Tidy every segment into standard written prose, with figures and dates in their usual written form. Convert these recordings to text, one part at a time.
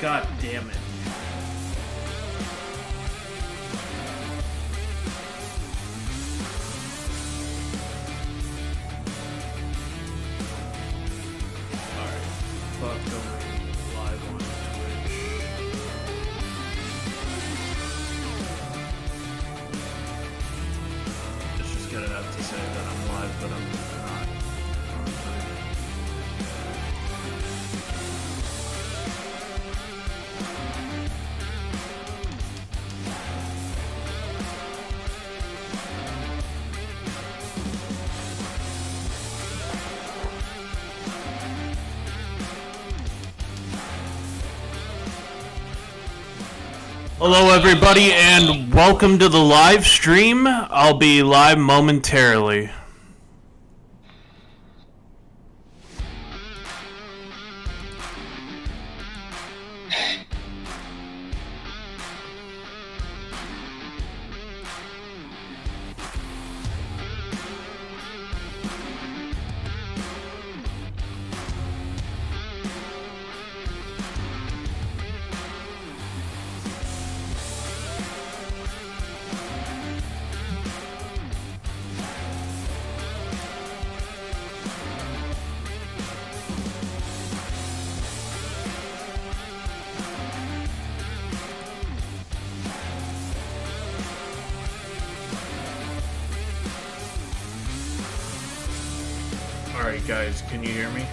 God damn it. Alright. Fuck going live on Twitch. It's just gonna have to say that I'm live, but I'm not. Hello everybody and welcome to the live stream. I'll be live momentarily. Alright guys, can you hear me?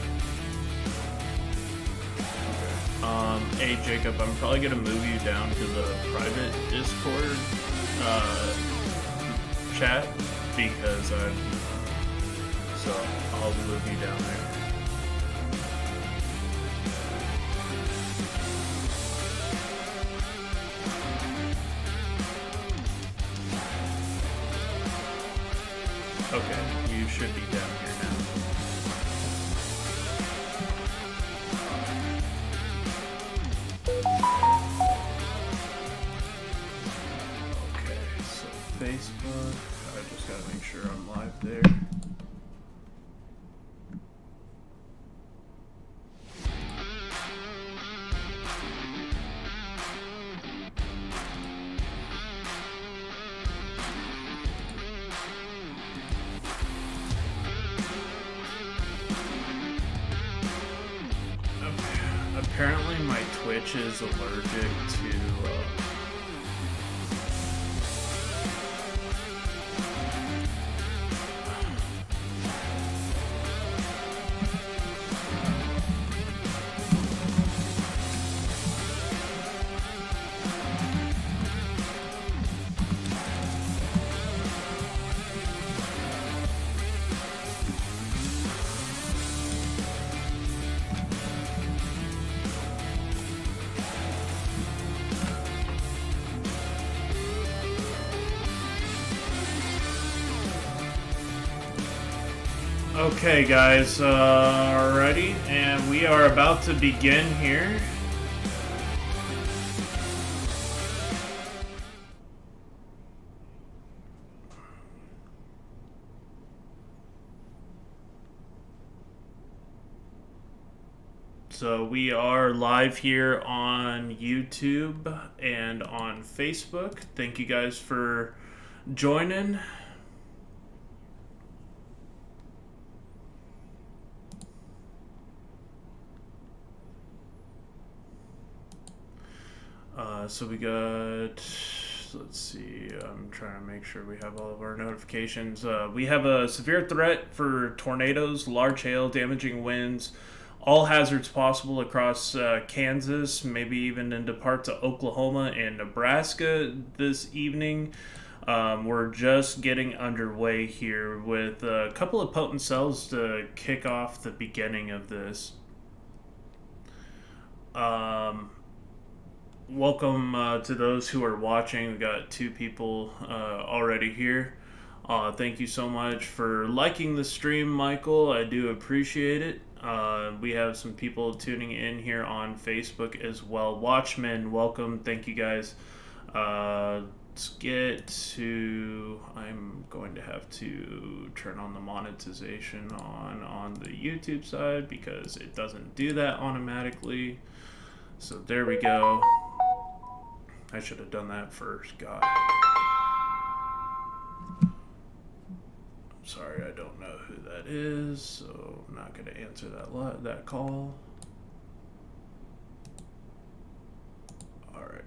Okay. Hey Jacob, I'm probably gonna move you down to the private Discord chat because so I'll move you down there. Okay, you should be down here now. Okay, so Facebook, I just gotta make sure I'm live there. Apparently my Twitch is allergic to Okay guys, alrighty, and we are about to begin here. So we are live here on YouTube and on Facebook. Thank you guys for joining. So we got, let's see, I'm trying to make sure we have all of our notifications. We have a severe threat for tornadoes, large hail, damaging winds, all hazards possible across Kansas, maybe even into parts of Oklahoma and Nebraska this evening. We're just getting underway here with a couple of potent cells to kick off the beginning of this. Welcome to those who are watching. We got 2 people already here. Thank you so much for liking the stream, Michael. I do appreciate it. We have some people tuning in here on Facebook as well. Watchmen, welcome. Thank you guys. Let's get to... I'm going to have to turn on the monetization on the YouTube side because it doesn't do that automatically. So there we go. I should have done that first. God. Sorry, I don't know who that is, so I'm not going to answer that call. All right.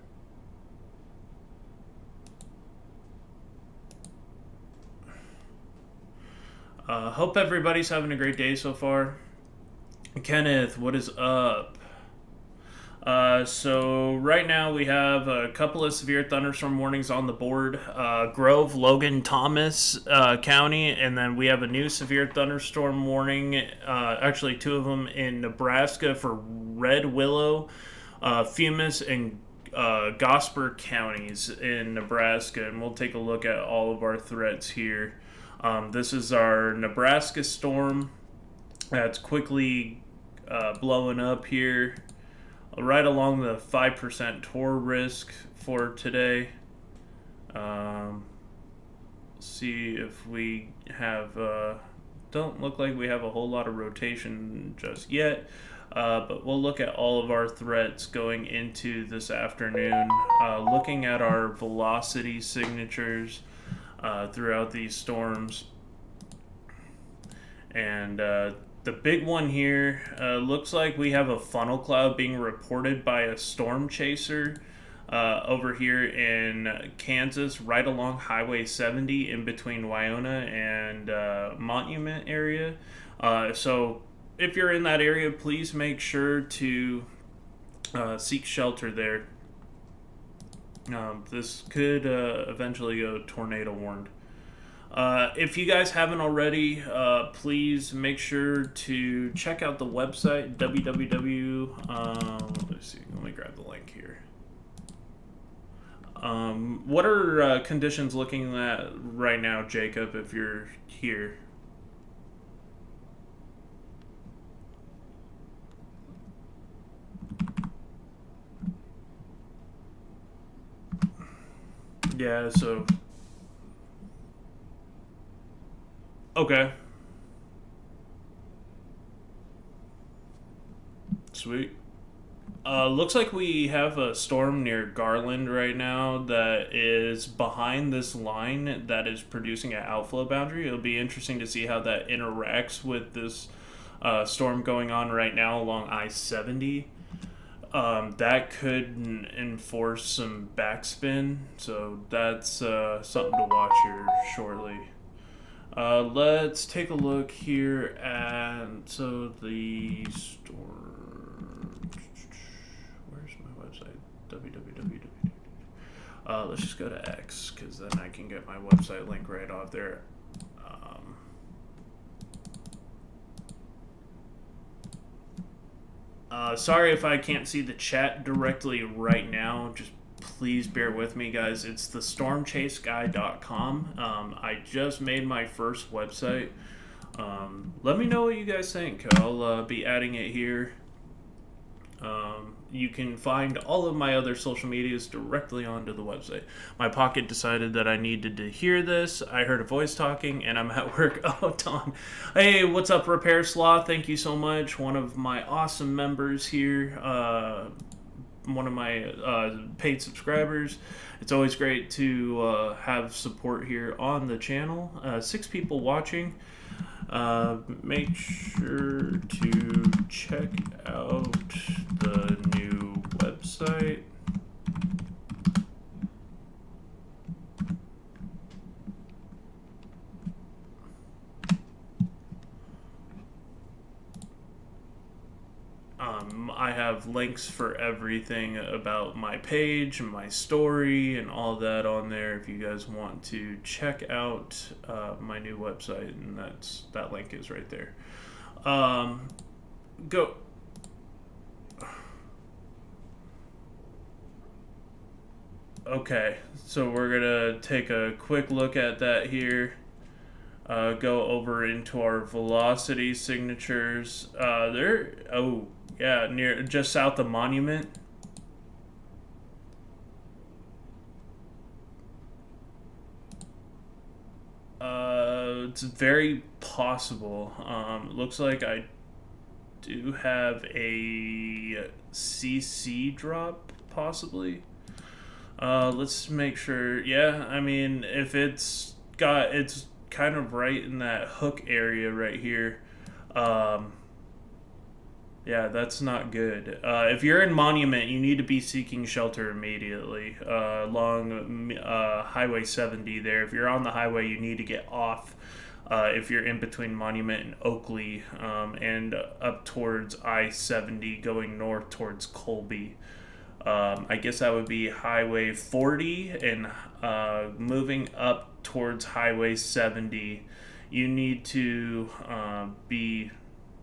Hope everybody's having a great day so far. Kenneth, what is up? So right now we have a couple of severe thunderstorm warnings on the board. Grove, Logan, Thomas County, and then we have a new severe thunderstorm warning. Actually, two of them in Nebraska for Red Willow, Fumus, and Gosper counties in Nebraska. And we'll take a look at all of our threats here. This is our Nebraska storm that's quickly blowing up here, right along the 5% TOR risk for today. See if we have, don't look like we have a whole lot of rotation just yet, but we'll look at all of our threats going into this afternoon, looking at our velocity signatures throughout these storms. And the big one here, looks like we have a funnel cloud being reported by a storm chaser over here in Kansas, right along Highway 70 in between Wyona and Monument area. So if you're in that area, please make sure to seek shelter there. This could eventually go tornado warned. If you guys haven't already, please make sure to check out the website, let's see, let me grab the link here. What are conditions looking at right now, Jacob, if you're here? Yeah, so... Okay. Sweet. Looks like we have a storm near Garland right now that is behind this line that is producing an outflow boundary. It'll be interesting to see how that interacts with this storm going on right now along I-70. That could enforce some backspin, so that's something to watch here shortly. Let's take a look here at, so the storm, where's my website? www. Let's just go to X, because then I can get my website link right off there. Sorry if I can't see the chat directly right now, just please bear with me, guys. It's thestormchaseguy.com. I just made my first website. Let me know what you guys think. I'll be adding it here. You can find all of my other social medias directly onto the website. My pocket decided that I needed to hear this. I heard a voice talking, and I'm at work. Oh, Tom. Hey, what's up, Repair Sloth? Thank you so much. One of my awesome members here. One of my paid subscribers. It's always great to have support here on the channel. 6 people watching. Make sure to check out the new website. I have links for everything about my page and my story and all that on there if you guys want to check out my new website, and that link is right there. Go. Okay, so we're gonna take a quick look at that here. Go over into our velocity signatures. Near just south of Monument. It's very possible. Looks like I do have a CC drop, possibly. Let's make sure. Yeah, I mean, if it's kind of right in that hook area right here. Yeah, that's not good. If you're in Monument, you need to be seeking shelter immediately along Highway 70 there. If you're on the highway, you need to get off if you're in between Monument and Oakley and up towards I-70 going north towards Colby. I guess that would be Highway 40 and moving up towards Highway 70. You need to be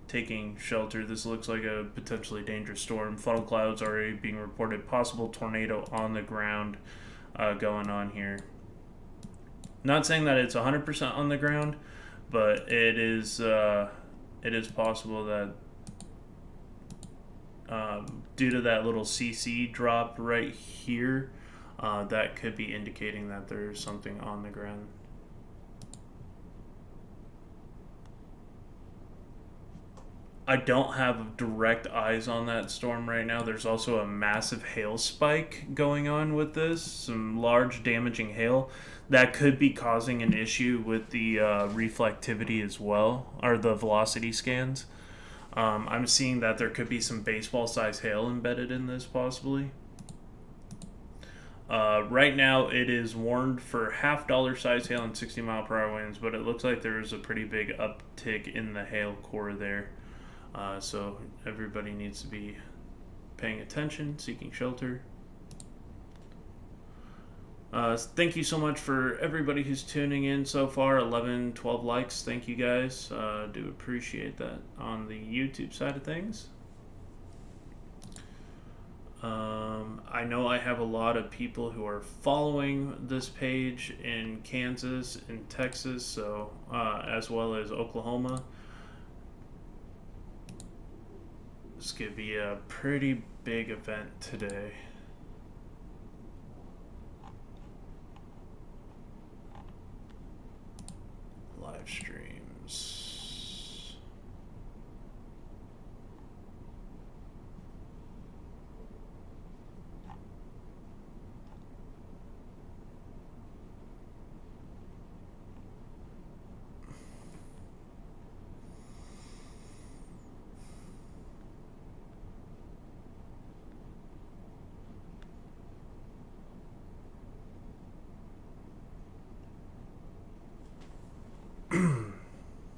taking shelter. This looks like a potentially dangerous storm. Funnel clouds already being reported. Possible tornado on the ground going on here. Not saying that it's 100% on the ground, but it is possible that due to that little CC drop right here, that could be indicating that there's something on the ground. I don't have direct eyes on that storm right now. There's also a massive hail spike going on with this. Some large damaging hail that could be causing an issue with the reflectivity as well, or the velocity scans. I'm seeing that there could be some baseball-sized hail embedded in this, possibly. Right now, it is warned for half-dollar size hail and 60-mile-per-hour winds, but it looks like there is a pretty big uptick in the hail core there. So everybody needs to be paying attention, seeking shelter. Thank you so much for everybody who's tuning in so far. 11, 12 likes. Thank you guys. Do appreciate that on the YouTube side of things. I know I have a lot of people who are following this page in Kansas and Texas, so as well as Oklahoma. This could be a pretty big event today. Live streams.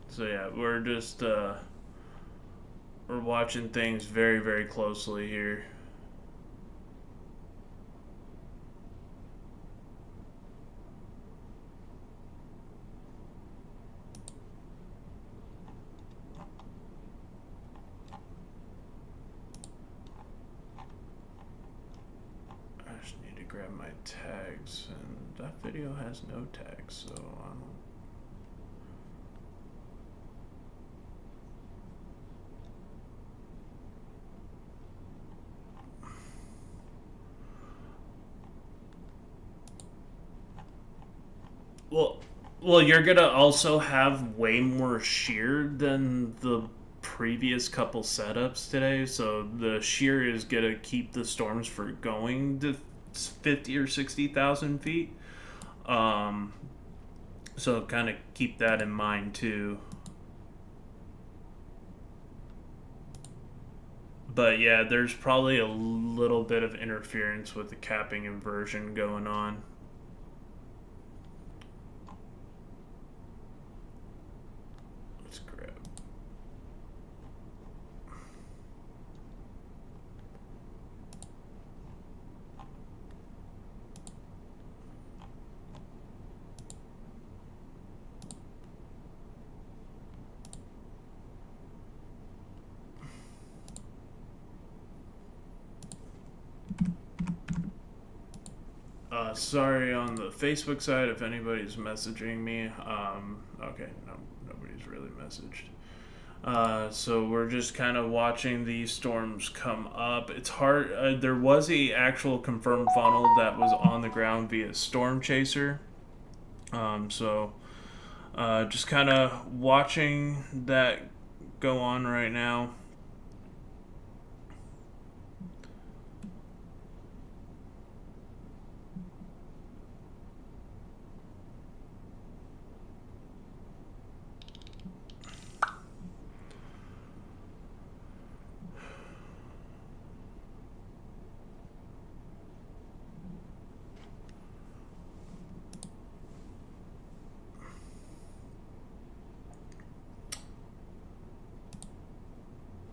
So yeah, we're just we're watching things very, very closely here. I just need to grab my tags, and that video has no tags, so I don't. Well, you're gonna also have way more shear than the previous couple setups today, so the shear is gonna keep the storms for going to 50 or 60,000 feet. So kind of keep that in mind too. But yeah, there's probably a little bit of interference with the capping inversion going on. Sorry on the Facebook side if anybody's messaging me. Okay, no, nobody's really messaged. So we're just kind of watching these storms come up. It's hard. There was a actual confirmed funnel that was on the ground via Storm Chaser. So just kind of watching that go on right now.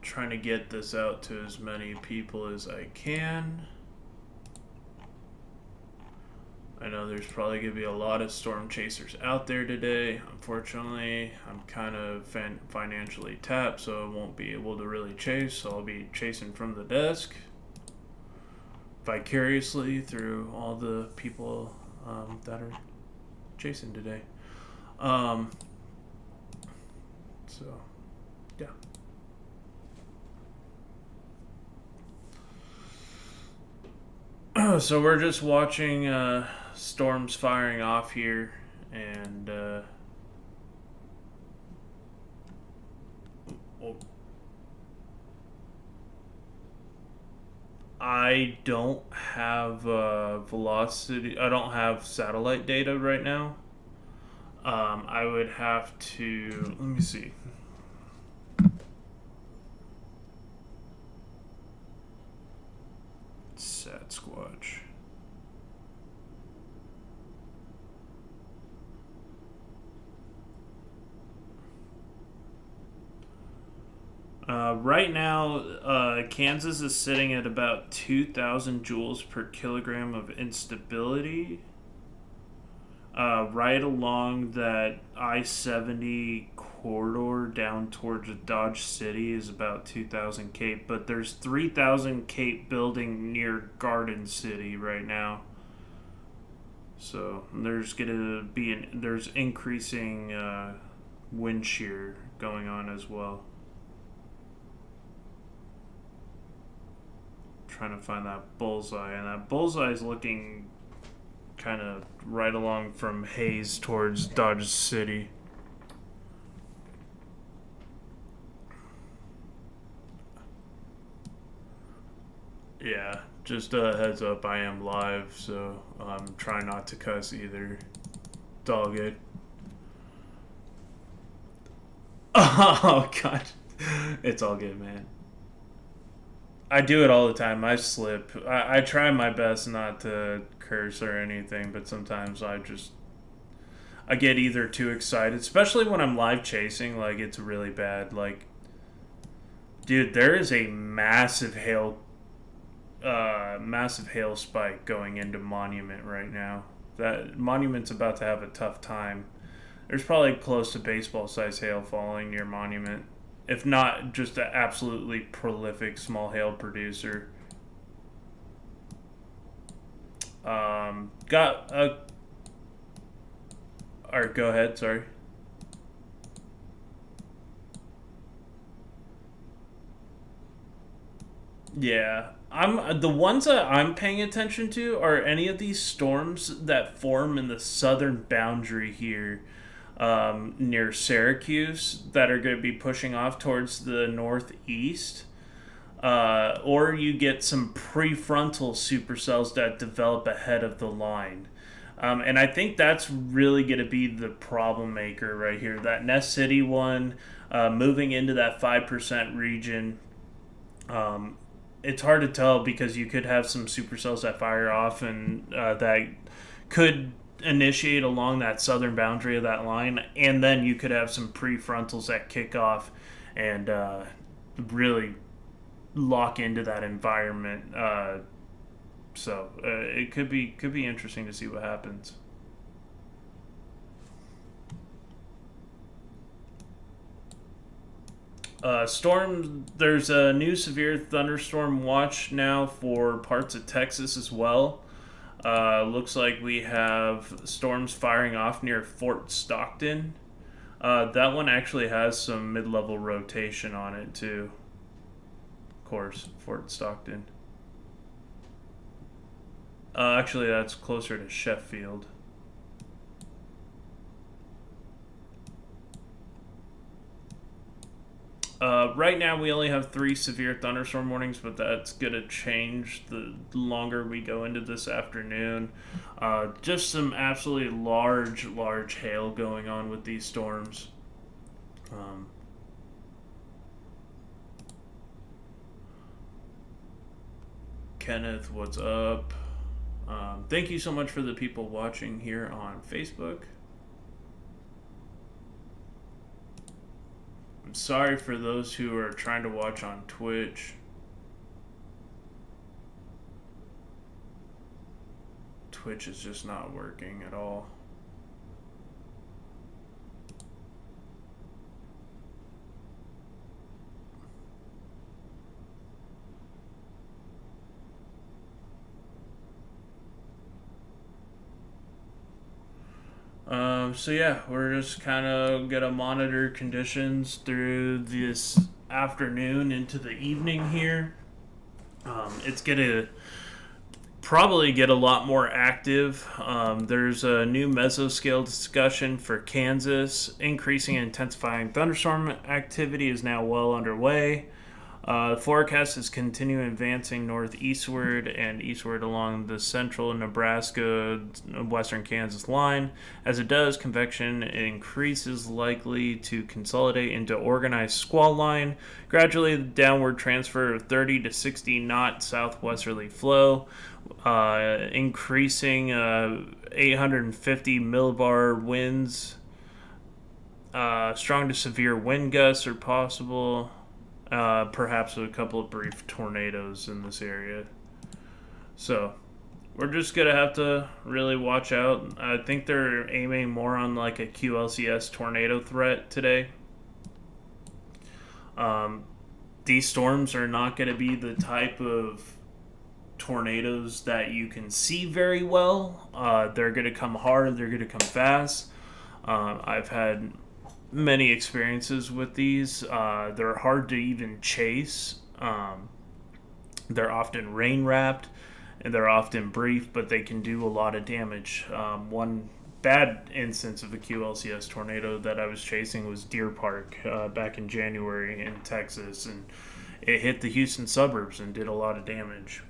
trying to get this out to as many people as I can. I know there's probably going to be a lot of storm chasers out there today. Unfortunately, I'm kind of financially tapped, so I won't be able to really chase. So I'll be chasing from the desk vicariously through all the people that are chasing today. So, yeah. So we're just watching storms firing off here, and I don't have velocity. I don't have satellite data right now. I would have to. Let me see. Sat Squatch. Right now, Kansas is sitting at about 2,000 joules per kilogram of instability. Right along that I-70 corridor down towards Dodge City is about 2,000 Cape, but there's 3,000 Cape building near Garden City right now. So there's gonna be there's increasing wind shear going on as well. Trying to find that bullseye, and that bullseye is looking kind of right along from Hayes towards Dodge City. Yeah, just a heads up, I am live, so try not to cuss either. It's all good. Oh, God. It's all good, man. I do it all the time. I slip. I try my best not to curse or anything, but sometimes I get either too excited, especially when I'm live chasing. Like, it's really bad. Like, dude, there is a massive hail spike going into Monument right now. That Monument's about to have a tough time. There's probably close to baseball-sized hail falling near Monument. If not, just an absolutely prolific small hail producer. Or go ahead, sorry. Yeah, the ones that I'm paying attention to are any of these storms that form in the southern boundary here. Near Syracuse that are going to be pushing off towards the northeast, or you get some prefrontal supercells that develop ahead of the line. And I think that's really going to be the problem maker right here. That Nest City one, moving into that 5% region, it's hard to tell because you could have some supercells that fire off and that could initiate along that southern boundary of that line, and then you could have some prefrontals that kick off and really lock into that environment. So it could be interesting to see what happens. Storm. There's a new severe thunderstorm watch now for parts of Texas as well. Looks like we have storms firing off near Fort Stockton. That one actually has some mid-level rotation on it too. Of course, Fort Stockton. Actually, that's closer to Sheffield. Right now, we only have 3 severe thunderstorm warnings, but that's going to change the longer we go into this afternoon. Just some absolutely large hail going on with these storms. Kenneth, what's up? Thank you so much for the people watching here on Facebook. I'm sorry for those who are trying to watch on Twitch. Twitch is just not working at all. So yeah, we're just kind of gonna monitor conditions through this afternoon into the evening here. It's gonna probably get a lot more active. There's a new mesoscale discussion for Kansas. Increasing and intensifying thunderstorm activity is now well underway. The forecast is continuing advancing northeastward and eastward along the central Nebraska, western Kansas line. As it does, convection increases likely to consolidate into organized squall line. Gradually, the downward transfer of 30 to 60 knot southwesterly flow, increasing 850 millibar winds. Strong to severe wind gusts are possible. Perhaps with a couple of brief tornadoes in this area. So, we're just going to have to really watch out. I think they're aiming more on like a Qlcs tornado threat today. These storms are not going to be the type of tornadoes that you can see very well. They're going to come hard, they're going to come fast. I've had many experiences with these. They're hard to even chase. They're often rain wrapped and they're often brief, but they can do a lot of damage. One bad instance of a QLCS tornado that I was chasing was Deer Park back in January in Texas, and it hit the Houston suburbs and did a lot of damage.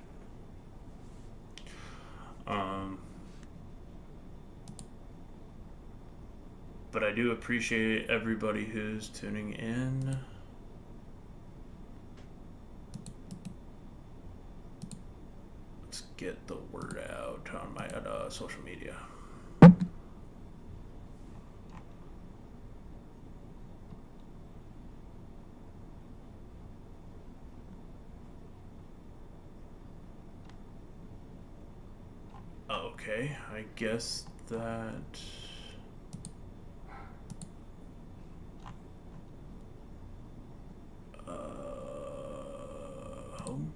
But I do appreciate everybody who's tuning in. Let's get the word out on my social media. Okay, I guess that... home.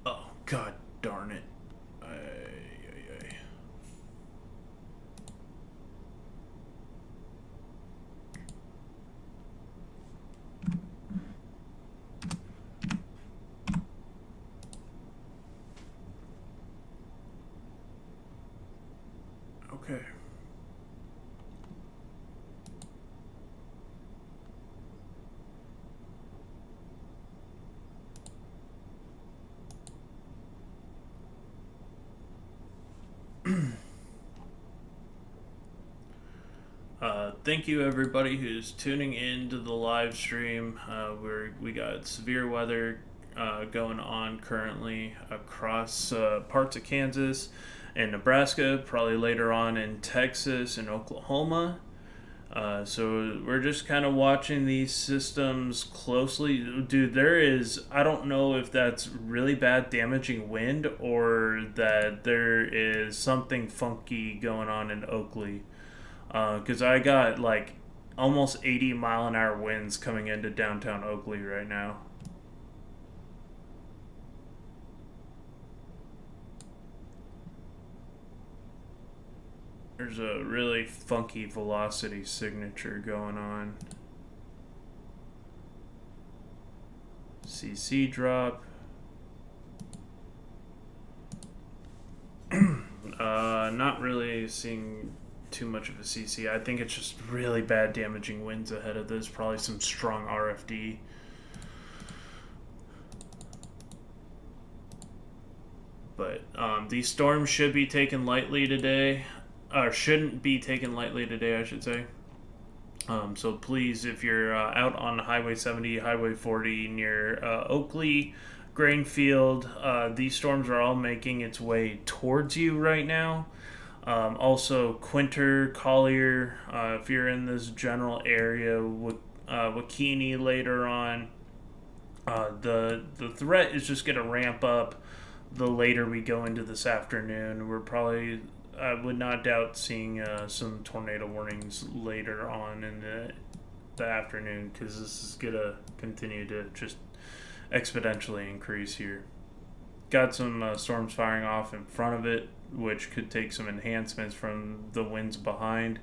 Oh, god darn it. Okay. Thank you everybody who's tuning in to the live stream. We got severe weather going on currently across parts of Kansas and Nebraska, probably later on in Texas and Oklahoma. So we're just kind of watching these systems closely. Dude, I don't know if that's really bad damaging wind or that there is something funky going on in Oakley. Because I got like almost 80 mile an hour winds coming into downtown Oakley right now. There's a really funky velocity signature going on. CC drop. Not really seeing too much of a CC. I think it's just really bad damaging winds ahead of this. Probably some strong RFD. But These storms should be taken lightly today, or shouldn't be taken lightly today, I should say. So please, if you're out on Highway 70, Highway 40 near Oakley, Grainfield, these storms are all making its way towards you right now. Also, Quinter, Collier, if you're in this general area, Wakini later on, the threat is just going to ramp up the later we go into this afternoon. We're probably, I would not doubt seeing some tornado warnings later on in the afternoon, because this is going to continue to just exponentially increase here. Got some storms firing off in front of it, which could take some enhancements from the winds behind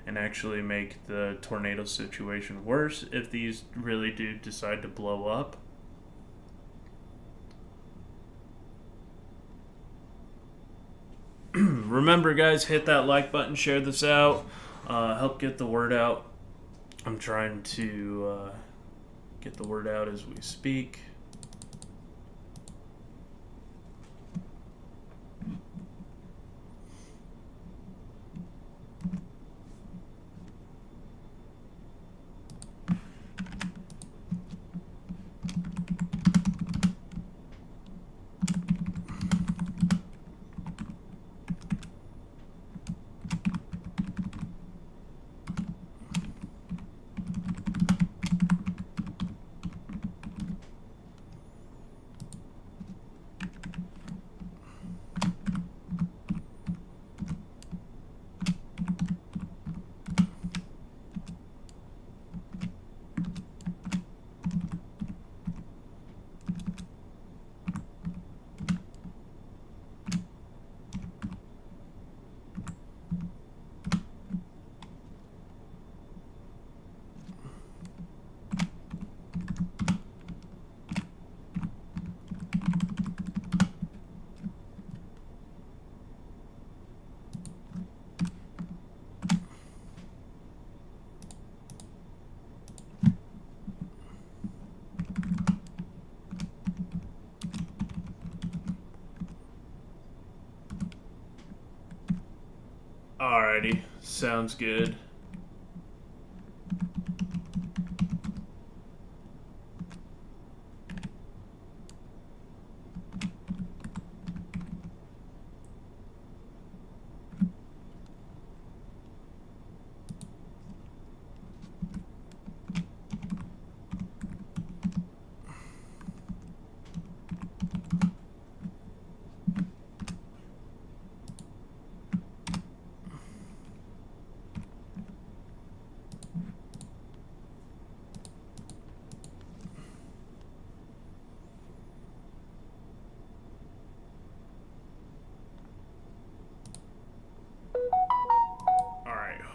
and actually make the tornado situation worse if these really do decide to blow up. Remember, guys, hit that like button, share this out, help get the word out. I'm trying to get the word out as we speak. Alrighty, sounds good.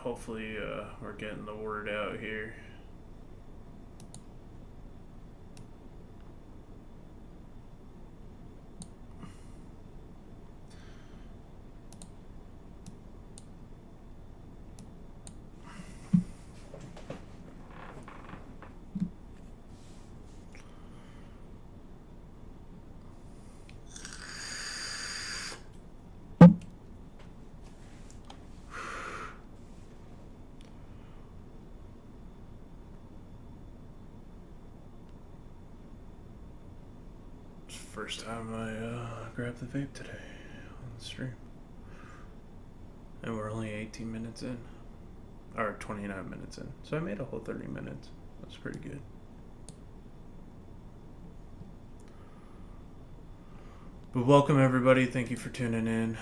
Hopefully we're getting the word out here. First time I grabbed the vape today on the stream. And we're only 18 minutes in. Or 29 minutes in. So I made a whole 30 minutes. That's pretty good. But welcome everybody. Thank you for tuning in.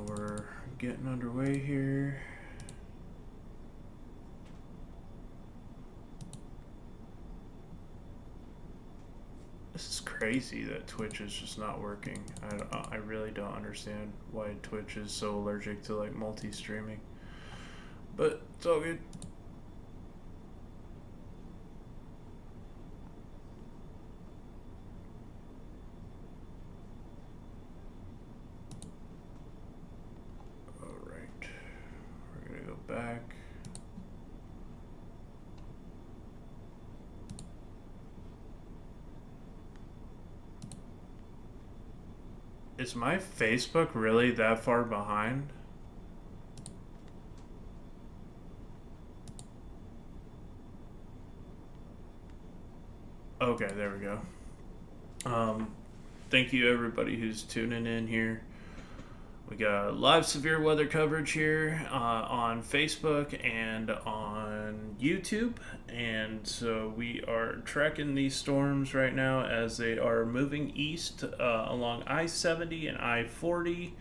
We're getting underway here. This is crazy that Twitch is just not working. I really don't understand why Twitch is so allergic to like multi-streaming. But it's all good. Alright. We're gonna go back. Is my Facebook really that far behind? Okay, there we go. Thank you everybody who's tuning in here. We got live severe weather coverage here on Facebook and on YouTube. And so we are tracking these storms right now as they are moving east along I-70 and I-40.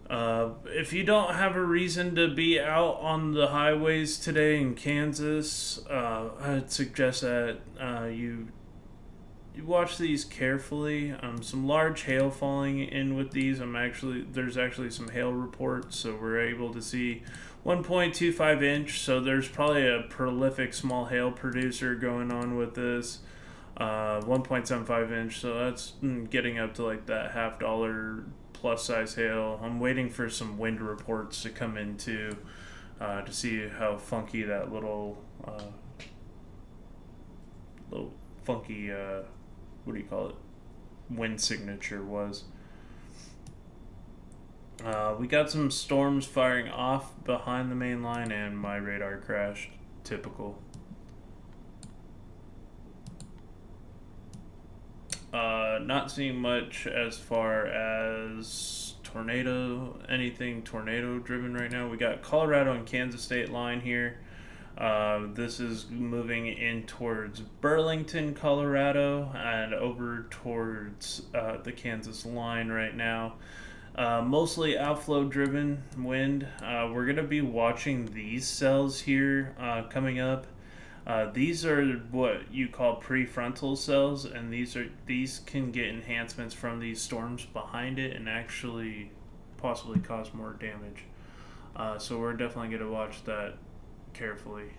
If you don't have a reason to be out on the highways today in Kansas, I'd suggest that you watch these carefully. Some large hail falling in with these. There's actually some hail reports, so we're able to see 1.25 inch. So there's probably a prolific small hail producer going on with this. 1.75 inch, so that's getting up to like that $50 plus size hail. I'm waiting for some wind reports to come in too, to see how funky that little funky what do you call it, wind signature was. We got some storms firing off behind the main line, and my radar crashed. Typical. Not seeing much as far as anything tornado driven right now. We got Colorado and Kansas state line here. This is moving in towards Burlington, Colorado, and over towards the Kansas line right now. Mostly outflow driven wind. We're going to be watching these cells here coming up. These are what you call prefrontal cells, and these can get enhancements from these storms behind it and actually possibly cause more damage. So we're definitely going to watch that carefully.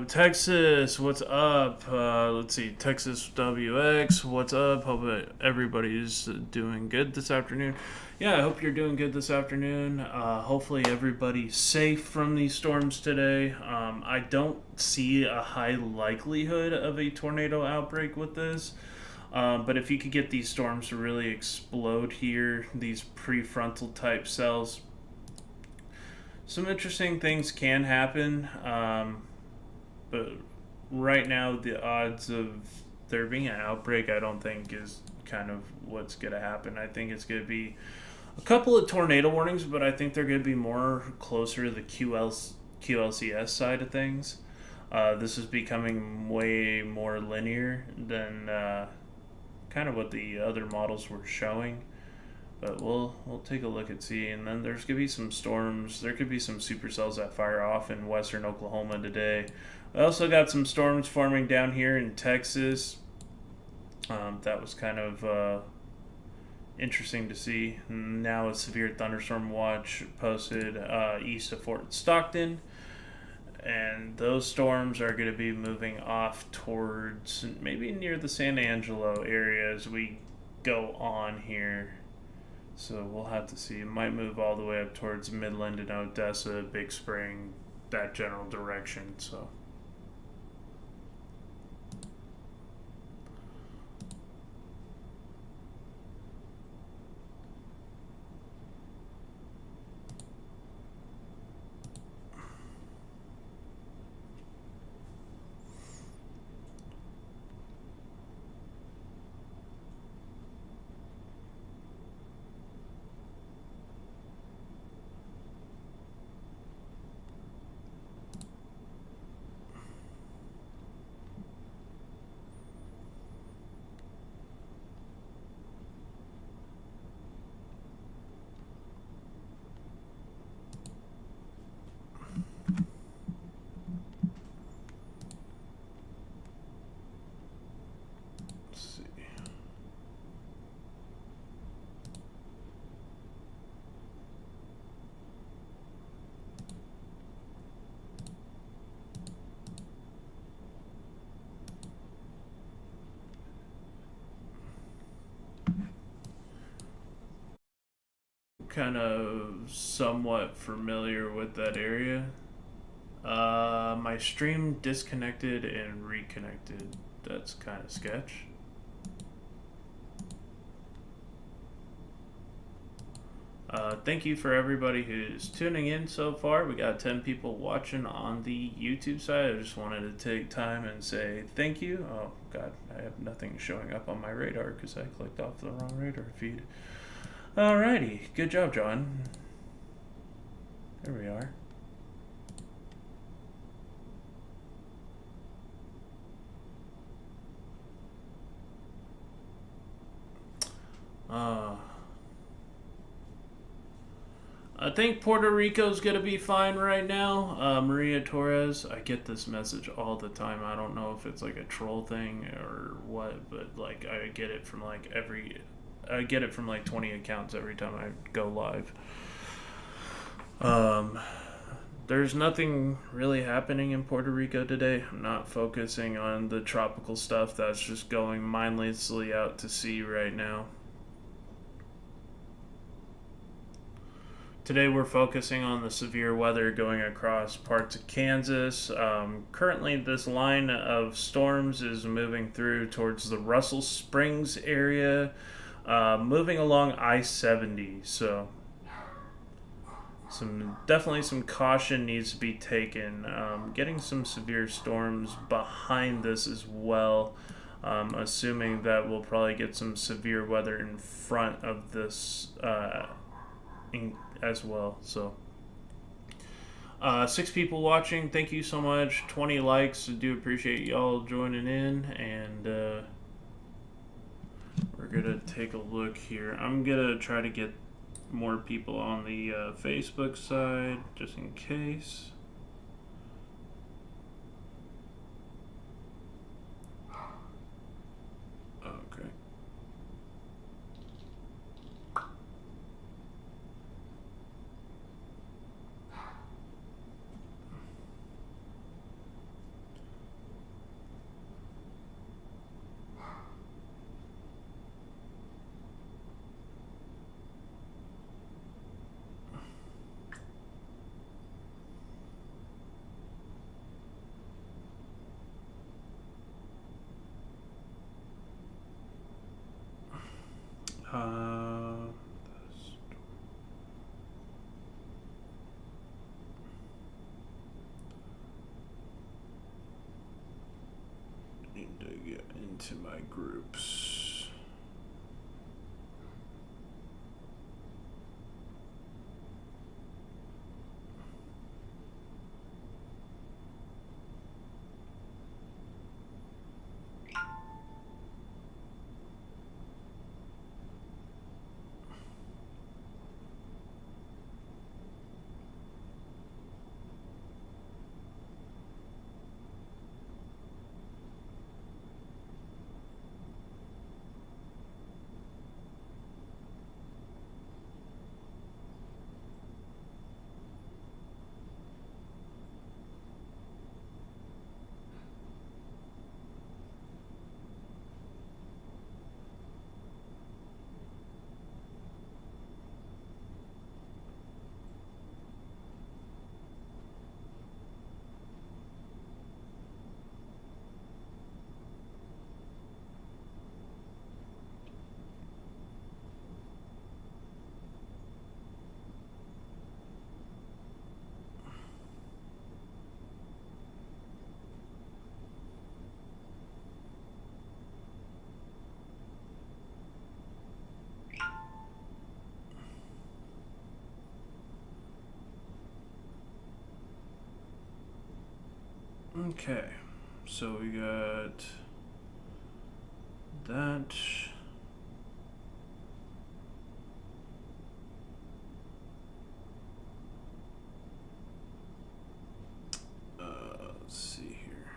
Texas, what's up? Let's see, Texas WX, what's up? Hope everybody's doing good this afternoon. Yeah, I hope you're doing good this afternoon. Hopefully everybody's safe from these storms today. I don't see a high likelihood of a tornado outbreak with this. But if you could get these storms to really explode here, these prefrontal type cells, some interesting things can happen. But right now, the odds of there being an outbreak, I don't think is kind of what's going to happen. I think it's going to be a couple of tornado warnings, but I think they're going to be more closer to the QLCS side of things. This is becoming way more linear than kind of what the other models were showing. But we'll take a look and see. And then there's going to be some storms. There could be some supercells that fire off in western Oklahoma today. We also got some storms forming down here in Texas. That was kind of interesting to see. Now a severe thunderstorm watch posted east of Fort Stockton. And those storms are going to be moving off towards maybe near the San Angelo area as we go on here. So we'll have to see. It might move all the way up towards Midland and Odessa, Big Spring, that general direction. So. kind of somewhat familiar with that area. My stream disconnected and reconnected. That's kind of sketch. Thank you for everybody who's tuning in so far. We got 10 people watching on the YouTube side. I just wanted to take time and say thank you. Oh, God, I have nothing showing up on my radar because I clicked off the wrong radar feed. Alrighty, good job, John. There we are. I think Puerto Rico's going to be fine right now. Maria Torres, I get this message all the time. I don't know if it's like a troll thing or what, but like I get it from like 20 accounts every time I go live. There's nothing really happening in Puerto Rico today. I'm not focusing on the tropical stuff that's just going mindlessly out to sea right now. Today we're focusing on the severe weather going across parts of Kansas. Currently this line of storms is moving through towards the Russell Springs area, moving along I-70. So definitely some caution needs to be taken. Getting some severe storms behind this as well. Assuming that we'll probably get some severe weather in front of this as well. So 6 people watching, thank you so much. 20 likes, I do appreciate y'all joining in. And we're gonna take a look here. I'm gonna try to get more people on the Facebook side just in case. Okay. Need to get into my groups. Okay, so we got that. Let's see here.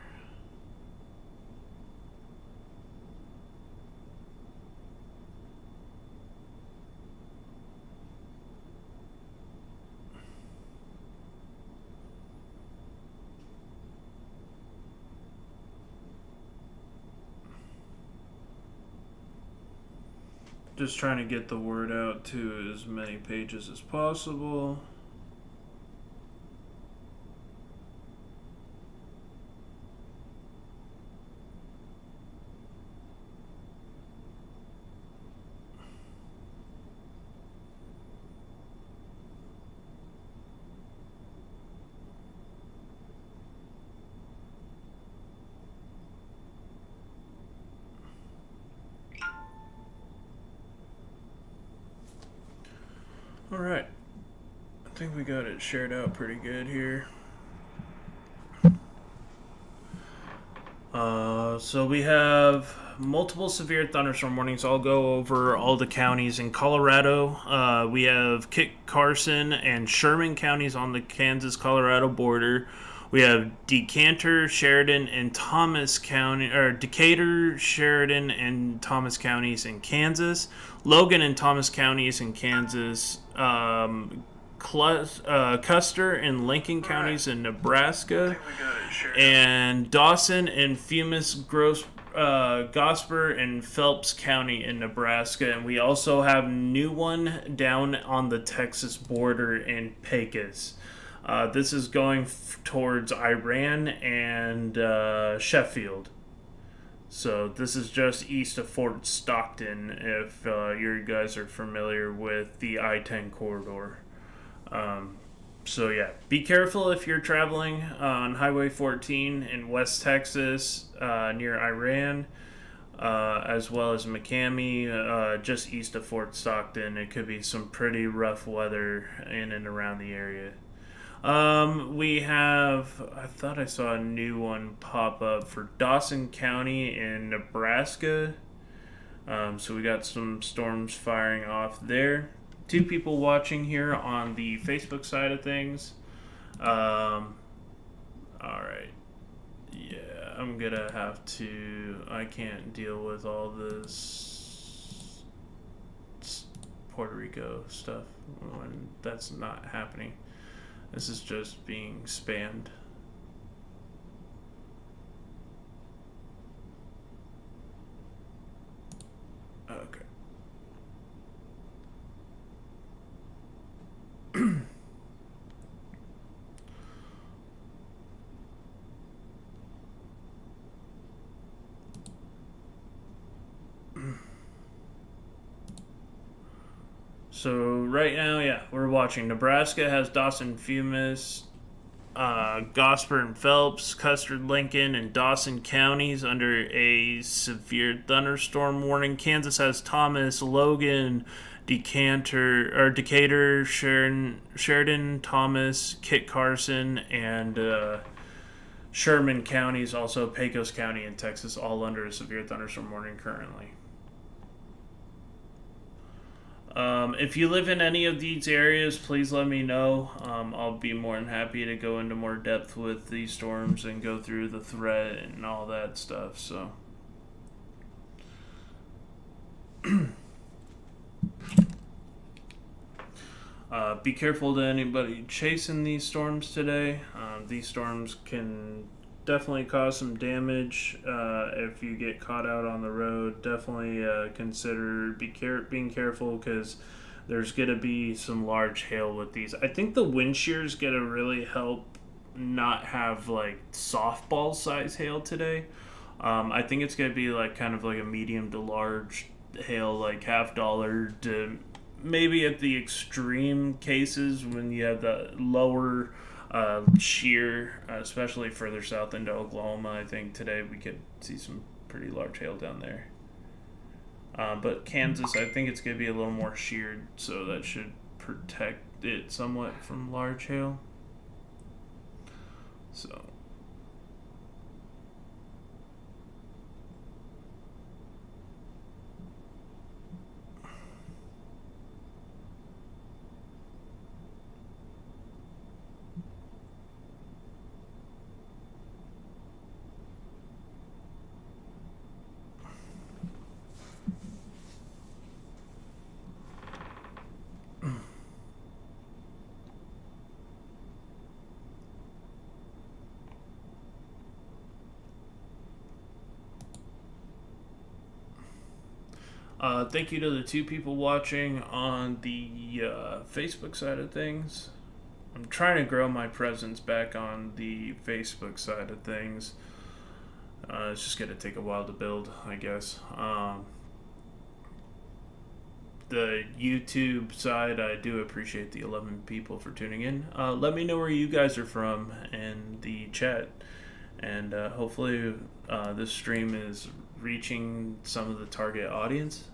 Just trying to get the word out to as many pages as possible. Alright. I think we got it shared out pretty good here. So we have multiple severe thunderstorm warnings. I'll go over all the counties in Colorado. We have Kit Carson and Sherman counties on the Kansas-Colorado border. We have Decatur, Sheridan, and Thomas County, or Decatur, Sheridan, and Thomas counties in Kansas. Logan and Thomas counties in Kansas. Custer and Lincoln counties in Nebraska, and Dawson and Gosper and Phelps County in Nebraska, and we also have new one down on the Texas border in Pecos. This is going towards Iran and Sheffield. So this is just east of Fort Stockton, if you guys are familiar with the I-10 corridor. So yeah, be careful if you're traveling on Highway 14 in West Texas near Iran, as well as McCamey, just east of Fort Stockton. It could be some pretty rough weather in and around the area. We have, I thought I saw a new one pop up for Dawson County in Nebraska. So we got some storms firing off there. 2 people watching here on the Facebook side of things. Alright. Yeah, I'm gonna have to... I can't deal with all this Puerto Rico stuff when that's not happening. This is just being spammed. Okay. So right now, yeah, we're watching. Nebraska has Dawson, Fumis, Gosper and Phelps, Custer, Lincoln, and Dawson counties under a severe thunderstorm warning. Kansas has Thomas, Logan, Decatur, Sheridan, Thomas, Kit Carson, and Sherman counties, also Pecos County in Texas, all under a severe thunderstorm warning currently. If you live in any of these areas, please let me know. I'll be more than happy to go into more depth with these storms and go through the threat and all that stuff. So, be careful to anybody chasing these storms today. These storms can definitely cause some damage if you get caught out on the road. Definitely consider being careful, because there's going to be some large hail with these. I think the wind shear is going to really help not have like softball size hail today. I think it's going to be like kind of like a medium to large hail, like $50 to maybe at the extreme cases when you have the lower shear, especially further south into Oklahoma. I think today we could see some pretty large hail down there. But Kansas, I think it's going to be a little more sheared, so that should protect it somewhat from large hail. So... Thank you to the two people watching on the Facebook side of things. I'm trying to grow my presence back on the Facebook side of things. It's just going to take a while to build, I guess. The YouTube side, I do appreciate the 11 people for tuning in. Let me know where you guys are from in the chat. And hopefully this stream is reaching some of the target audience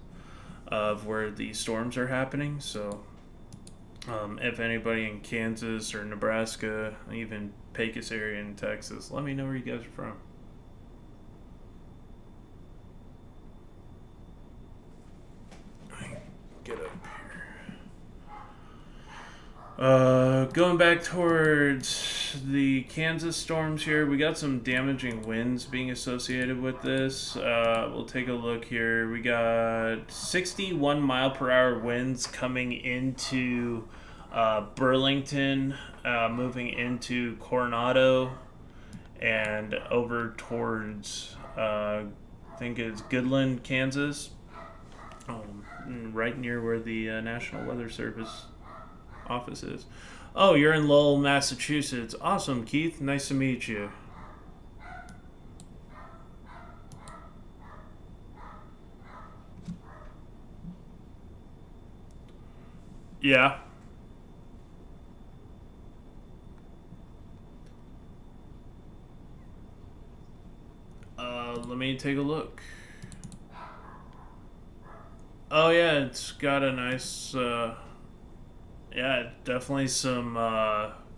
of where the storms are happening. So if anybody in Kansas or Nebraska, even Pecos area in Texas, let me know where you guys are from. Get up here. Going back towards the Kansas storms here, we got some damaging winds being associated with this. We'll take a look here. We got 61 mile per hour winds coming into Burlington, moving into Coronado, and over towards, I think it's Goodland, Kansas. Right near where the National Weather Service office is. Oh, you're in Lowell, Massachusetts. Awesome, Keith. Nice to meet you. Yeah. Let me take a look. Oh yeah, it's got a nice, yeah, definitely some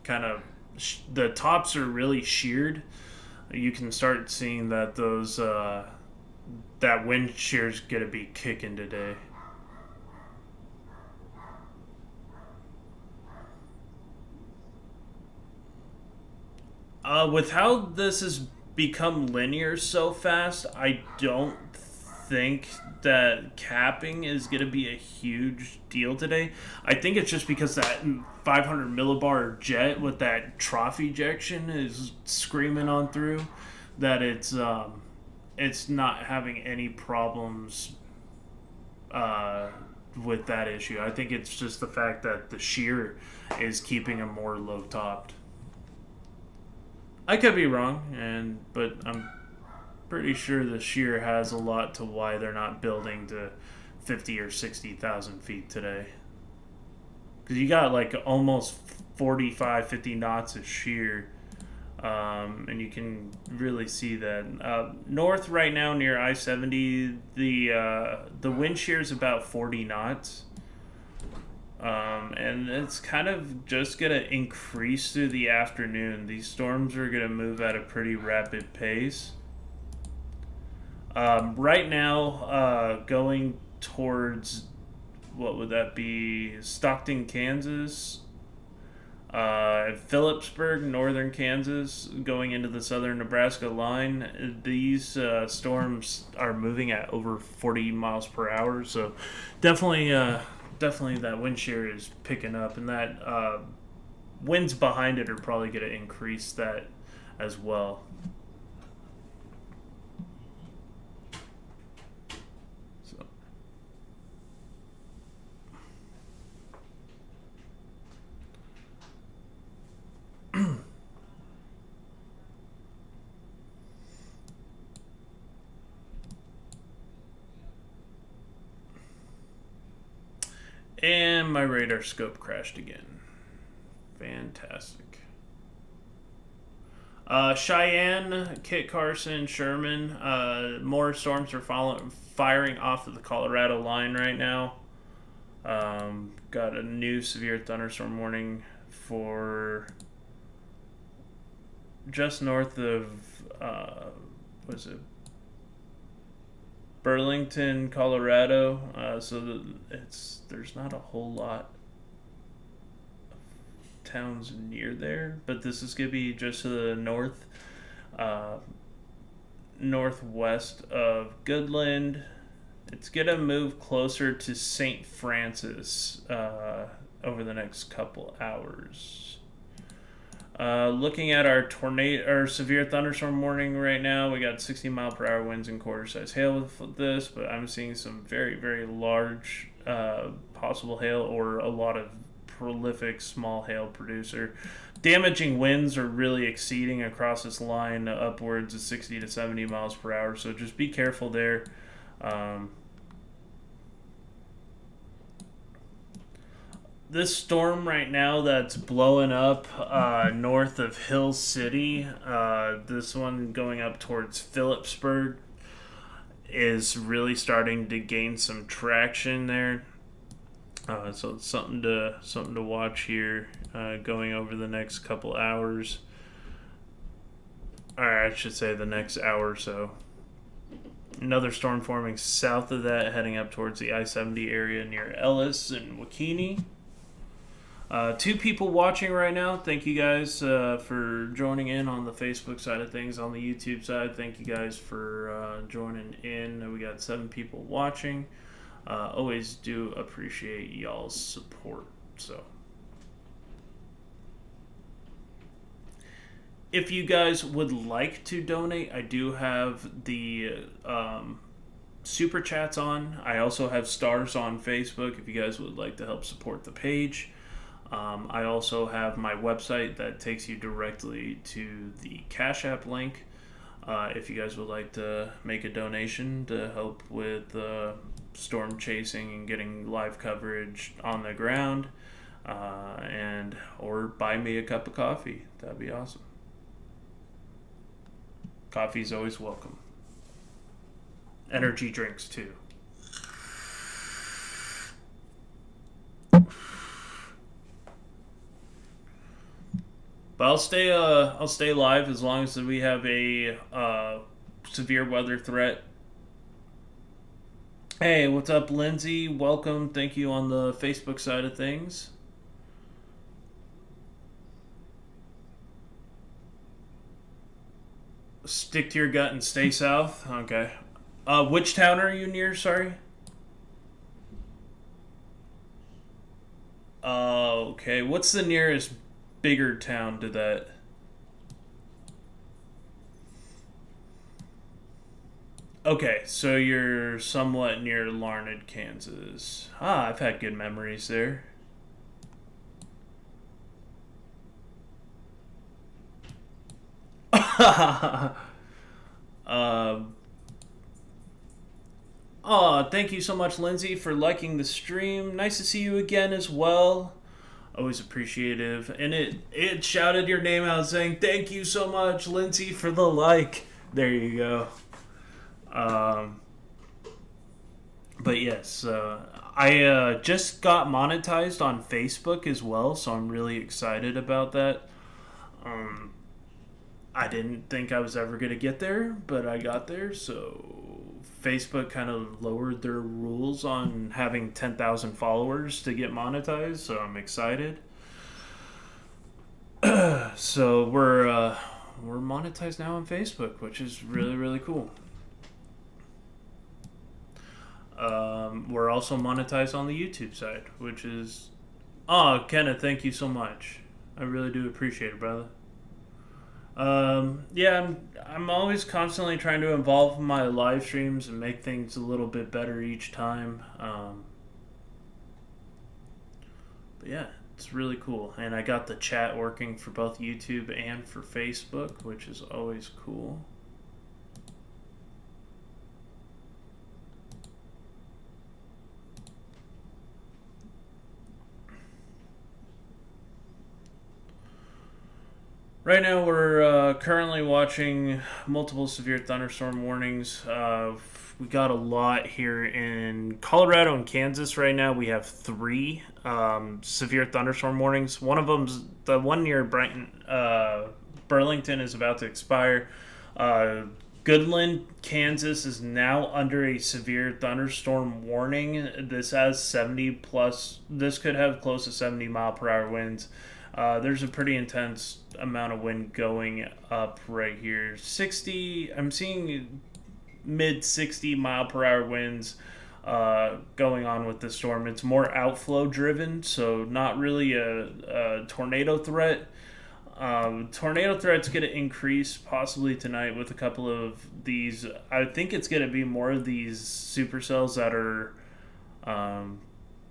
kind of, the tops are really sheared. You can start seeing that those, that wind shear's gonna be kicking today. With how this has become linear so fast, I don't think that capping is going to be a huge deal today. I think it's just because that 500 millibar jet with that trough ejection is screaming on through that it's not having any problems with that issue. I think it's just the fact that the shear is keeping them more low topped. I could be wrong, but I'm pretty sure the shear has a lot to why they're not building to 50 or 60,000 feet today. Because you got like almost 45, 50 knots of shear, and you can really see that. North right now near I-70, the wind shear is about 40 knots. And it's kind of just going to increase through the afternoon. These storms are going to move at a pretty rapid pace. Right now, going towards, what would that be, Stockton, Kansas, Phillipsburg, northern Kansas, going into the southern Nebraska line. These storms are moving at over 40 miles per hour, so definitely that wind shear is picking up, and that winds behind it are probably going to increase that as well. And my radar scope crashed again. Fantastic. Cheyenne, Kit Carson, Sherman. More storms are firing off of the Colorado line right now. Got a new severe thunderstorm warning for just north of, what is it? Burlington, Colorado. So there's not a whole lot of towns near there, but this is gonna be just to the north, northwest of Goodland. It's gonna move closer to St. Francis over the next couple hours. Looking at our tornado or severe thunderstorm warning right now, we got 60 mile per hour winds and quarter size hail with this, but I'm seeing some very, very large possible hail or a lot of prolific small hail producer. Damaging winds are really exceeding across this line upwards of 60 to 70 miles per hour, so just be careful there. This storm right now that's blowing up north of Hill City, this one going up towards Phillipsburg, is really starting to gain some traction there. So it's something to watch here going over the next couple hours. Or I should say the next hour or so. Another storm forming south of that, heading up towards the I-70 area near Ellis and Wakini. 2 people watching right now. Thank you guys for joining in on the Facebook side of things. On the YouTube side, thank you guys for joining in. We got 7 people watching. Always do appreciate y'all's support. So, if you guys would like to donate, I do have the super chats on. I also have stars on Facebook if you guys would like to help support the page. I also have my website that takes you directly to the Cash App link if you guys would like to make a donation to help with storm chasing and getting live coverage on the ground, and or buy me a cup of coffee. That'd be awesome. Coffee's always welcome. Energy drinks too. But I'll stay live as long as we have a severe weather threat. Hey, what's up, Lindsay? Welcome. Thank you on the Facebook side of things. Stick to your gut and stay south. Okay. Which town are you near? Sorry. Okay. What's the nearest bigger town to that? Okay, so you're somewhat near Larned, Kansas. I've had good memories there. Thank you so much, Lindsay, for liking the stream. Nice to see you again as well. Always appreciative. And it shouted your name out saying, thank you so much, Lindsay, for the like. There you go. But yes, I just got monetized on Facebook as well, so I'm really excited about that. I didn't think I was ever going to get there, but I got there, so Facebook kind of lowered their rules on having 10,000 followers to get monetized, so I'm excited. So we're monetized now on Facebook, which is really, really cool. We're also monetized on the YouTube side, which is... Kenneth, thank you so much. I really do appreciate it, brother. Yeah, I'm always constantly trying to evolve my live streams and make things a little bit better each time. But yeah, it's really cool. And I got the chat working for both YouTube and for Facebook, which is always cool. Right now, we're currently watching multiple severe thunderstorm warnings. We got a lot here in Colorado and Kansas right now. We have 3 severe thunderstorm warnings. One of them's the one near Burlington is about to expire. Goodland, Kansas is now under a severe thunderstorm warning. This has 70 plus. This could have close to 70 mile per hour winds. There's a pretty intense amount of wind going up right here. 60, I'm seeing mid 60 mile per hour winds going on with this storm. It's more outflow driven, so not really a tornado threat. Tornado threat's going to increase possibly tonight with a couple of these. I think it's going to be more of these supercells that are um,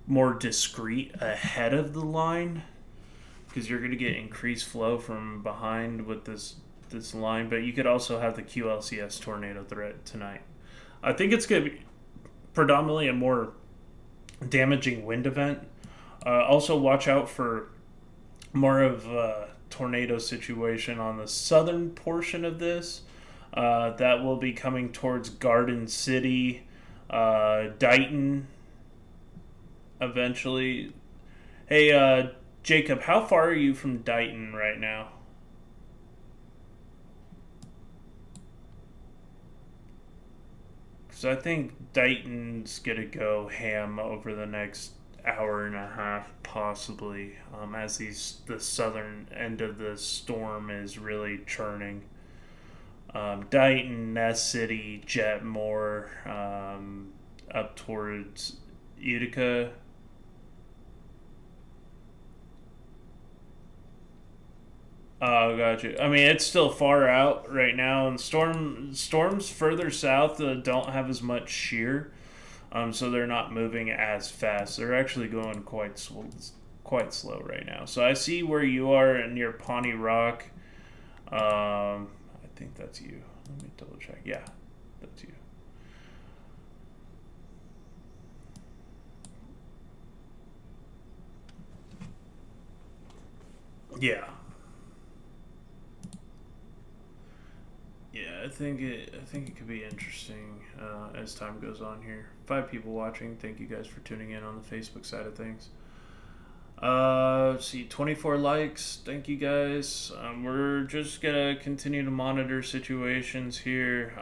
more discreet ahead of the line, because you're going to get increased flow from behind with this line. But you could also have the Qlcs tornado threat tonight. I think it's going to be predominantly a more damaging wind event. Also, watch out for more of a tornado situation on the southern portion of this. That will be coming towards Garden City, Dighton, eventually. Hey, Jacob, how far are you from Dighton right now? Because I think Dighton's going to go ham over the next hour and a half, possibly, as the southern end of the storm is really churning. Dighton, Ness City, Jetmore, up towards Utica. Oh, gotcha. I mean, it's still far out right now, and storms further south don't have as much shear, so they're not moving as fast. They're actually going quite slow right now. So I see where you are near Pawnee Rock. I think that's you. Let me double check. Yeah, that's you. Yeah. Yeah, I think it could be interesting as time goes on here. 5 people watching. Thank you guys for tuning in on the Facebook side of things. Let's see, 24 likes. Thank you guys. We're just gonna continue to monitor situations here.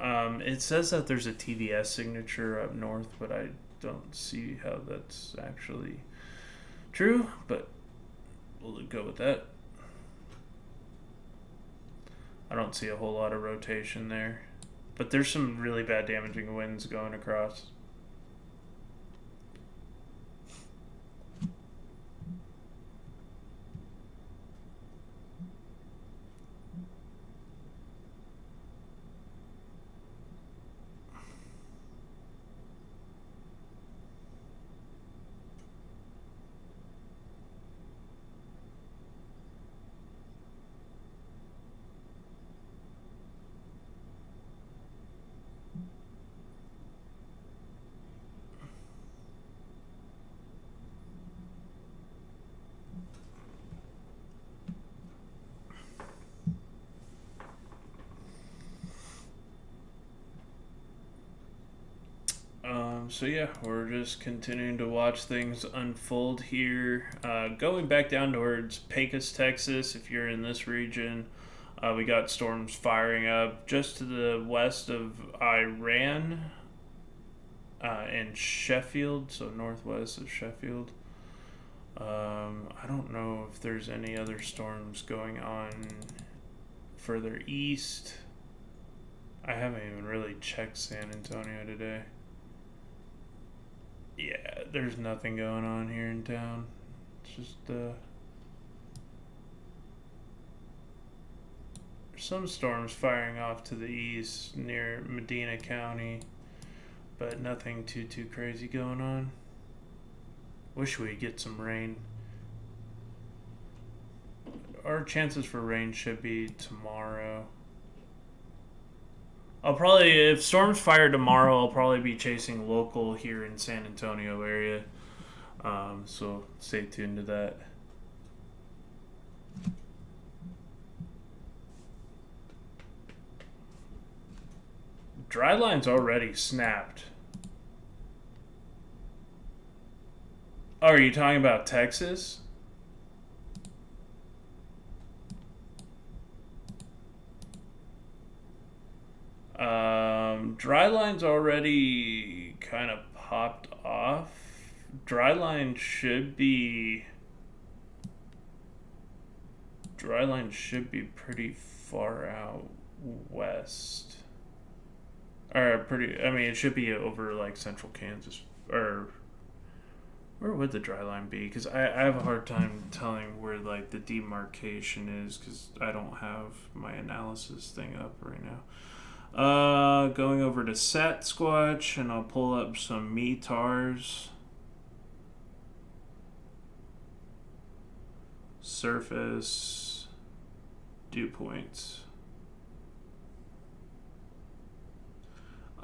It says that there's a TVS signature up north, but I don't see how that's actually true. But we'll go with that. I don't see a whole lot of rotation there. But there's some really bad damaging winds going across. So yeah, we're just continuing to watch things unfold here. Going back down towards Pecos, Texas, if you're in this region, we got storms firing up just to the west of Iran, in Sheffield, so northwest of Sheffield. I don't know if there's any other storms going on further east. I haven't even really checked San Antonio today. Yeah, there's nothing going on here in town. It's just some storms firing off to the east near Medina County, but nothing too crazy going on. Wish we'd get some rain. Our chances for rain should be tomorrow. I'll probably, if storms fire tomorrow, I'll probably be chasing local here in San Antonio area. So stay tuned to that. Dry line's already snapped. Oh, are you talking about Texas? Dry line's already kind of popped off. Dry line should be pretty far out west. Or pretty, I mean, it should be over like central Kansas, or Where would the dry line be? Because I have a hard time telling where like the demarcation is because I don't have my analysis thing up right now. Going over to Sat Squatch and I'll pull up some METARs. Surface dew points.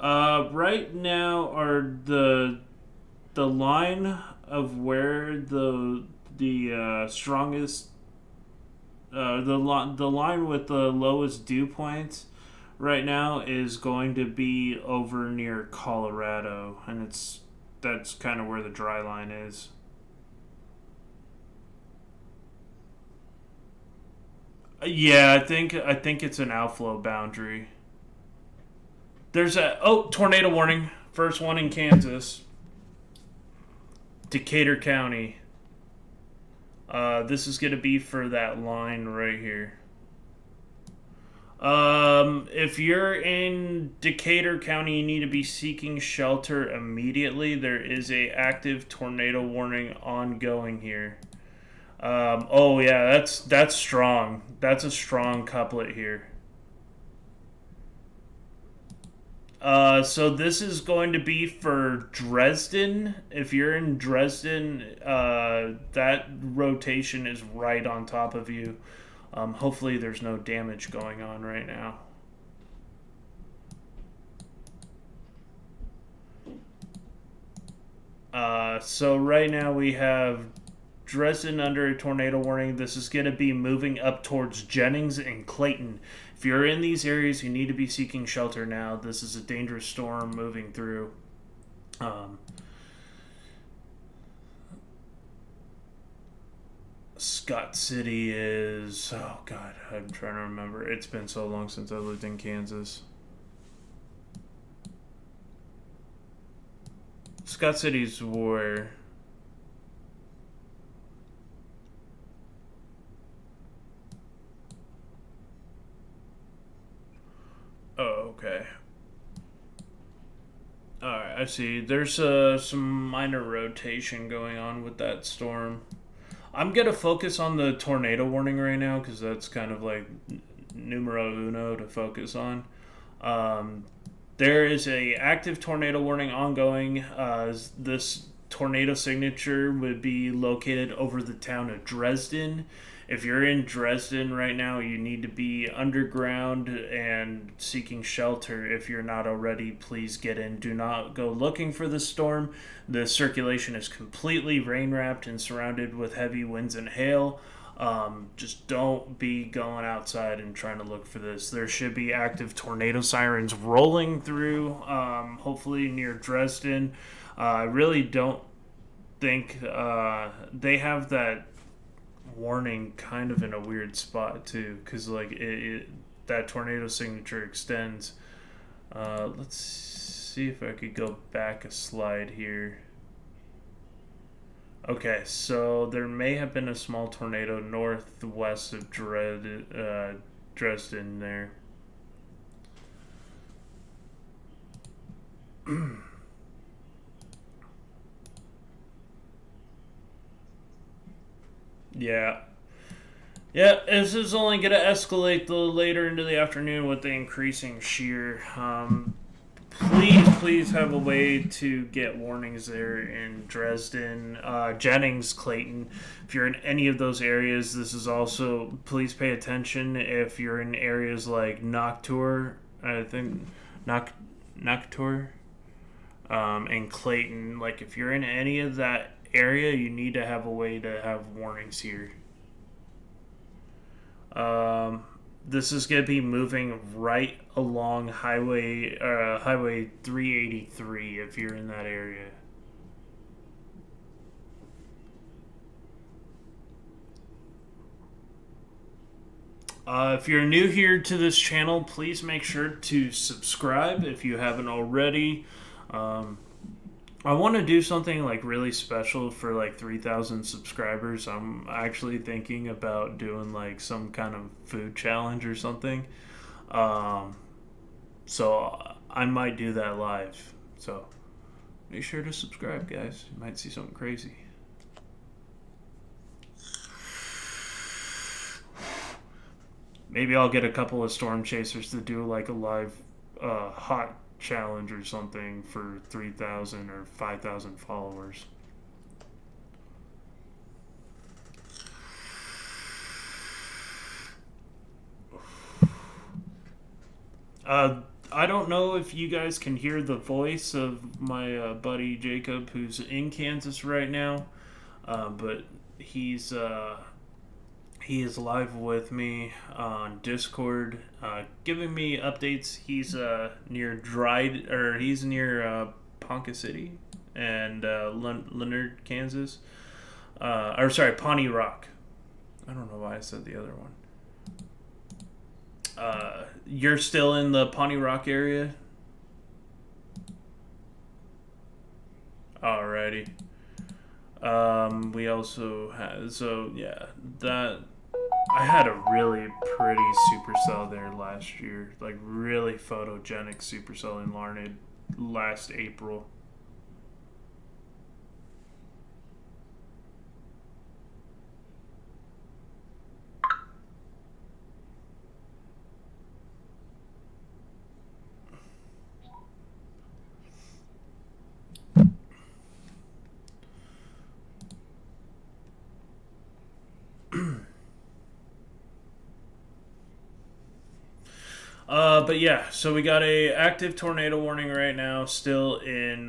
Right now are the line of where the strongest the line with the lowest dew points right now is going to be over near Colorado, and that's kind of where the dry line is. Yeah, I think it's an outflow boundary. There's a tornado warning. First one in Kansas, Decatur County. This is gonna be for that line right here. If you're in Decatur County, you need to be seeking shelter immediately. There is a active tornado warning ongoing here. Oh yeah, that's strong. That's a strong couplet here. So this is going to be for Dresden. If you're in Dresden, that rotation is right on top of you. Hopefully there's no damage going on right now. So right now we have Dresden under a tornado warning. This is going to be moving up towards Jennings and Clayton. If you're in these areas, you need to be seeking shelter now. This is a dangerous storm moving through. Scott City is... Oh, God, I'm trying to remember. It's been so long since I lived in Kansas. Scott City's where... Oh, okay. Alright, I see. There's some minor rotation going on with that storm. I'm going to focus on the tornado warning right now because that's kind of like numero uno to focus on. There is a active tornado warning ongoing. This tornado signature would be located over the town of Dresden. If you're in Dresden right now, you need to be underground and seeking shelter. If you're not already, please get in. Do not go looking for the storm. The circulation is completely rain-wrapped and surrounded with heavy winds and hail. Just don't be going outside and trying to look for this. There should be active tornado sirens rolling through, hopefully near Dresden. I really don't think they have that warning kind of in a weird spot too, because like that tornado signature extends. Let's see if I could go back a slide here. Okay, so there may have been a small tornado northwest of Dresden there. Yeah. Yeah, this is only going to escalate the later into the afternoon with the increasing shear. Please have a way to get warnings there in Dresden, Jennings, Clayton. If you're in any of those areas, this is also, please pay attention if you're in areas like Nocturne, I think, Nocturne, and Clayton. Like, if you're in any of that area, you need to have a way to have warnings here. This is going to be moving right along Highway 383 if you're in that area. If you're new here to this channel, please make sure to subscribe if you haven't already. I want to do something like really special for like 3,000 subscribers. I'm actually thinking about doing like some kind of food challenge or something. So I might do that live. So make sure to subscribe, guys. You might see something crazy. Maybe I'll get a couple of storm chasers to do like a live hot challenge or something for 3,000 or 5,000 followers. I don't know if you guys can hear the voice of my buddy Jacob, who's in Kansas right now, but he's he is live with me on Discord, giving me updates. He's he's near Ponca City and Leonard, Kansas. Or sorry, Pawnee Rock. I don't know why I said the other one. You're still in the Pawnee Rock area? Alrighty. We also had, so yeah, that, I had a really pretty supercell there last year. Like, really photogenic supercell in Larned last April. But yeah, so we got a active tornado warning right now, still in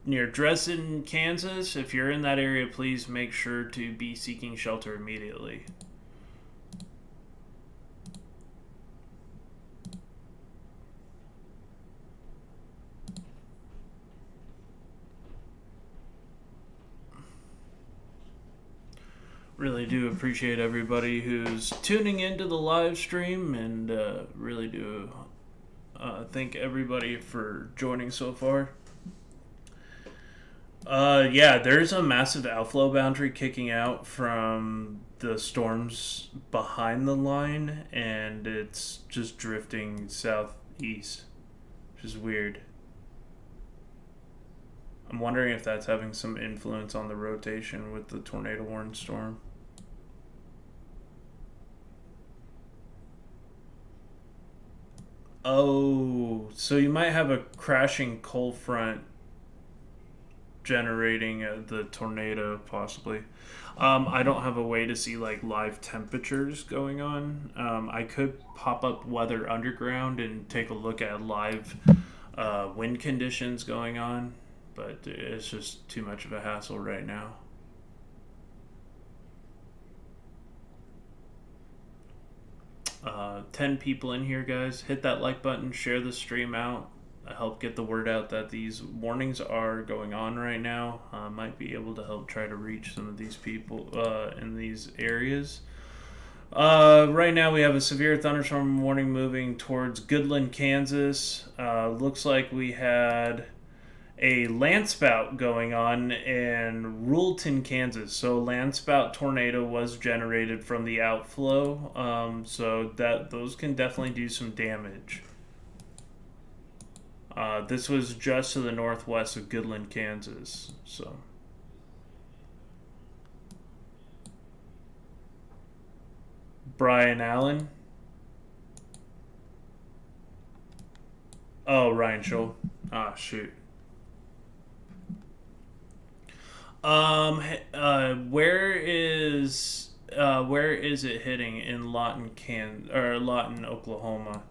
near Dresden, Kansas. If you're in that area, please make sure to be seeking shelter immediately. Really do appreciate everybody who's tuning into the live stream, and really do thank everybody for joining so far. Yeah, there's a massive outflow boundary kicking out from the storms behind the line, and it's just drifting southeast, which is weird. I'm wondering if that's having some influence on the rotation with the tornado warning storm. Oh, so you might have a crashing cold front generating the tornado, possibly. I don't have a way to see like live temperatures going on. I could pop up Weather Underground and take a look at live wind conditions going on, but it's just too much of a hassle right now. Uh, 10 people in here, guys. Hit that like button, share the stream out, help get the word out that these warnings are going on right now. Might be able to help try to reach some of these people in these areas. Right now we have a severe thunderstorm warning moving towards Goodland, Kansas. Looks like we had a landspout going on in Ruleton, Kansas. So landspout tornado was generated from the outflow. So that those can definitely do some damage. This was just to the northwest of Goodland, Kansas. So Brian Allen. Oh, Ryan Scholl. Ah, shoot. Where is it hitting in Lawton, Oklahoma?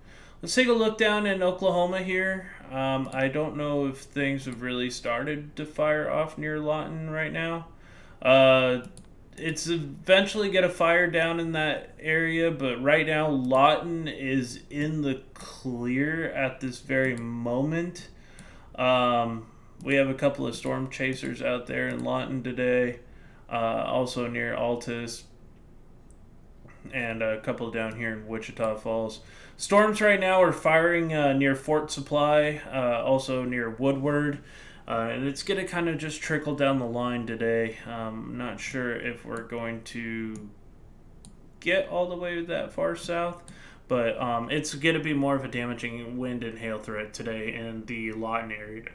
Let's take a look down in Oklahoma here. I don't know if things have really started to fire off near Lawton right now. It's eventually going to fire down in that area, but right now Lawton is in the clear at this very moment. We have a couple of storm chasers out there in Lawton today, also near Altus, and a couple down here in Wichita Falls. Storms right now are firing near Fort Supply, also near Woodward, and it's going to kind of just trickle down the line today. I'm not sure if we're going to get all the way that far south, but it's going to be more of a damaging wind and hail threat today in the Lawton area.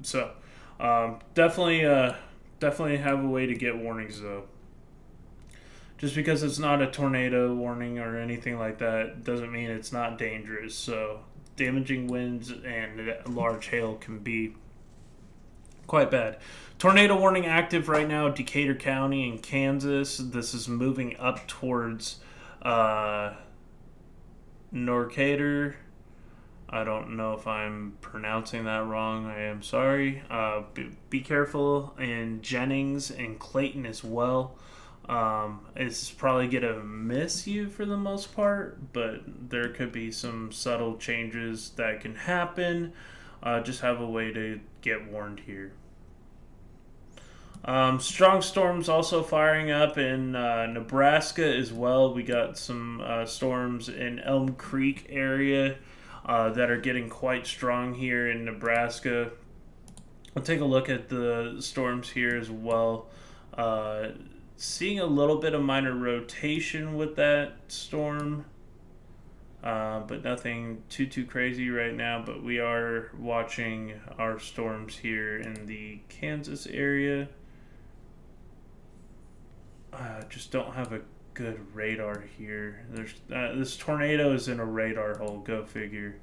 So, definitely have a way to get warnings though. Just because it's not a tornado warning or anything like that doesn't mean it's not dangerous. So damaging winds and large hail can be quite bad. Tornado warning active right now, Decatur County in Kansas. This is moving up towards Norcatur. I don't know if I'm pronouncing that wrong. I am sorry. Be careful in Jennings and Clayton as well. It's probably going to miss you for the most part, but there could be some subtle changes that can happen. Just have a way to get warned here. Strong storms also firing up in Nebraska as well. We got some storms in Elm Creek area that are getting quite strong here in Nebraska. I'll take a look at the storms here as well. Seeing a little bit of minor rotation with that storm, but nothing too crazy right now. But we are watching our storms here in the Kansas area. Just don't have a good radar here. There's this tornado is in a radar hole. Go figure.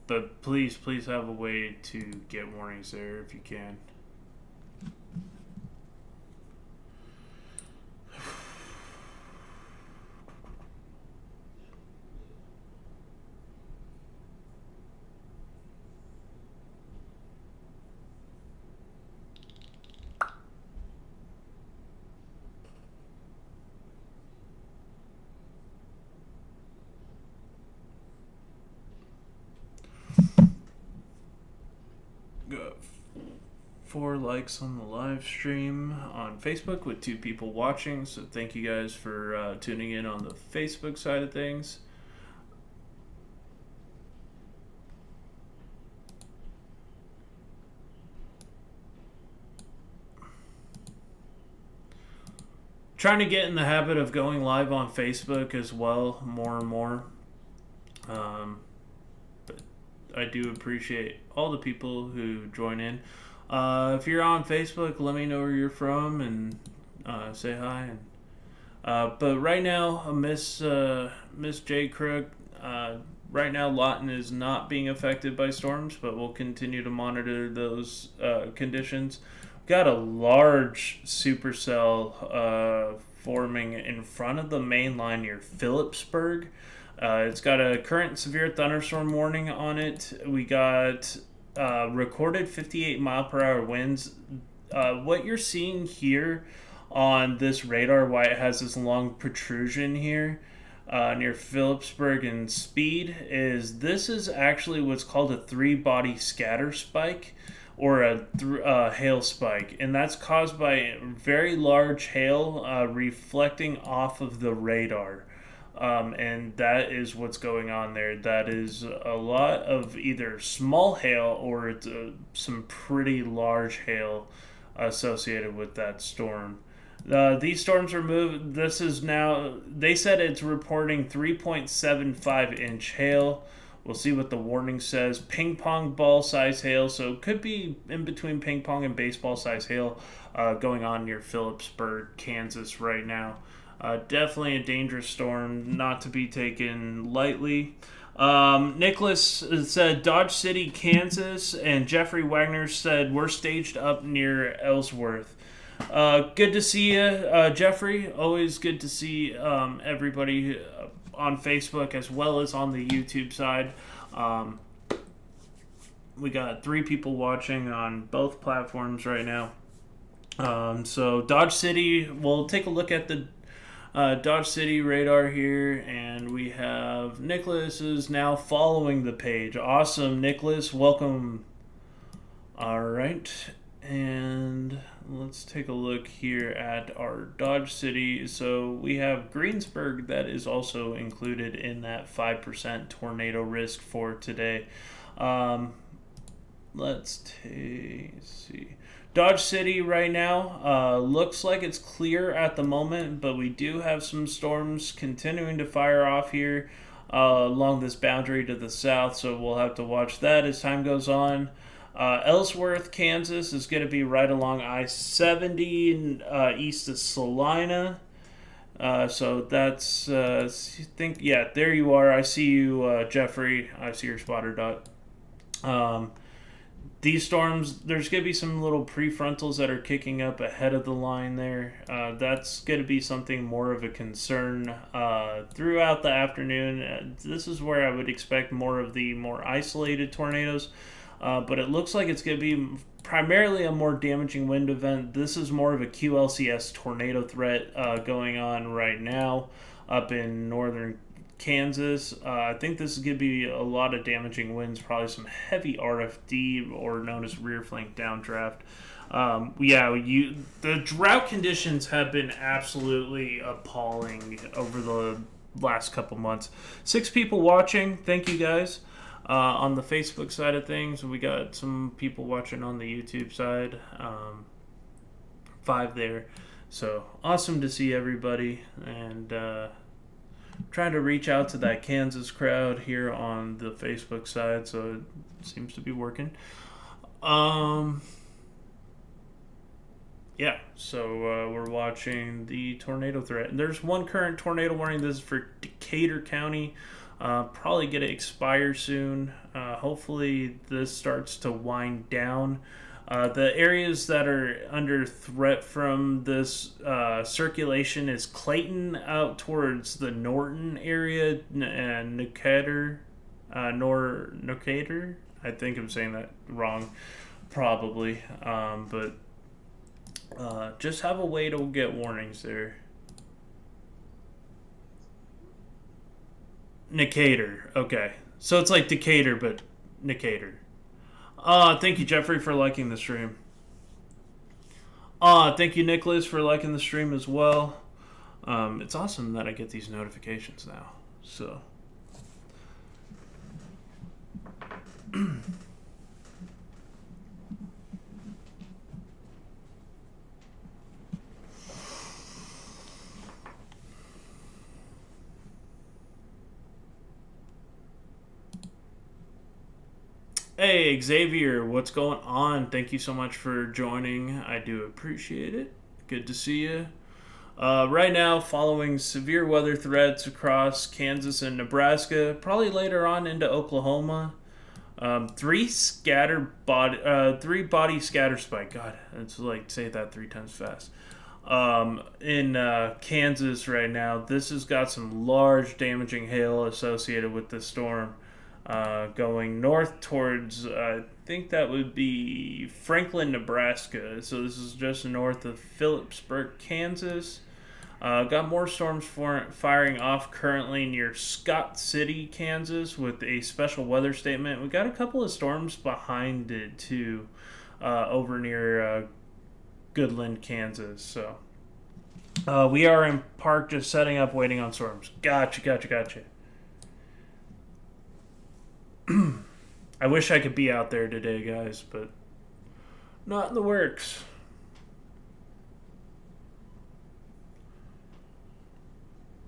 But please have a way to get warnings there if you can. Got 4 likes on the live stream on Facebook with 2 people watching, so thank you guys for tuning in on the Facebook side of things. Trying to get in the habit of going live on Facebook as well, more and more. But I do appreciate all the people who join in. If you're on Facebook, let me know where you're from and say hi. But right now, Miss J. Crook, right now Lawton is not being affected by storms, but we'll continue to monitor those conditions. Got a large supercell forming in front of the main line near Phillipsburg. It's got a current severe thunderstorm warning on it. We got recorded 58 mile per hour winds. What you're seeing here on this radar, why it has this long protrusion here near Phillipsburg and Speed, is this is actually what's called a 3-body scatter spike, or a hail spike, and that's caused by very large hail reflecting off of the radar. And that is what's going on there. That is a lot of either small hail or it's some pretty large hail associated with that storm. These storms are moved. This is now, they said it's reporting 3.75 inch hail. We'll see what the warning says. Ping pong ball size hail, so it could be in between ping pong and baseball size hail going on near Phillipsburg, Kansas right now. Definitely a dangerous storm, not to be taken lightly. Nicholas said Dodge City, Kansas, and Jeffrey Wagner said we're staged up near Ellsworth. Good to see you, Jeffrey. Always good to see everybody on Facebook as well as on the YouTube side. We got 3 people watching on both platforms right now. So Dodge City, we'll take a look at the Dodge City radar here, and we have Nicholas is now following the page. Awesome, Nicholas, welcome. All right, and let's take a look here at our Dodge City. So we have Greensburg that is also included in that 5% tornado risk for today. Let's see. Dodge City right now looks like it's clear at the moment, but we do have some storms continuing to fire off here along this boundary to the south, so we'll have to watch that as time goes on. Ellsworth, Kansas is going to be right along I-70 east of Salina. So that's, yeah, there you are. I see you, Jeffrey. I see your spotter dot. These storms, there's going to be some little prefrontals that are kicking up ahead of the line there. That's going to be something more of a concern throughout the afternoon. This is where I would expect more of the more isolated tornadoes, but it looks like it's going to be primarily a more damaging wind event. This is more of a QLCS tornado threat going on right now up in northern Kansas. I think this is going to be a lot of damaging winds, probably some heavy RFD, or known as rear flank downdraft. The drought conditions have been absolutely appalling over the last couple months. 6 people watching. Thank you guys. On the Facebook side of things, we got some people watching on the YouTube side. 5 there. So awesome to see everybody, and trying to reach out to that Kansas crowd here on the Facebook side, so it seems to be working. We're watching the tornado threat. And there's one current tornado warning. This is for Decatur County. Probably going to expire soon. Hopefully this starts to wind down. The areas that are under threat from this circulation is Clayton out towards the Norton area and Decatur. Decatur? I think I'm saying that wrong, probably. But just have a way to get warnings there. Decatur. Okay. So it's like Decatur, but Decatur. Thank you, Jeffrey, for liking the stream. Thank you, Nicholas, for liking the stream as well. It's awesome that I get these notifications now. So. Hey, Xavier, what's going on? Thank you so much for joining. I do appreciate it. Good to see you. Right now, following severe weather threats across Kansas and Nebraska, probably later on into Oklahoma. 3 body scatter spike. God, it's like say that 3 times fast. In Kansas right now, this has got some large damaging hail associated with the storm. Going north towards, I think that would be Franklin, Nebraska. So this is just north of Phillipsburg, Kansas. Got more storms firing off currently near Scott City, Kansas, with a special weather statement. We got a couple of storms behind it too, over near Goodland, Kansas. So we are in park, just setting up, waiting on storms. Gotcha. I wish I could be out there today, guys, but not in the works.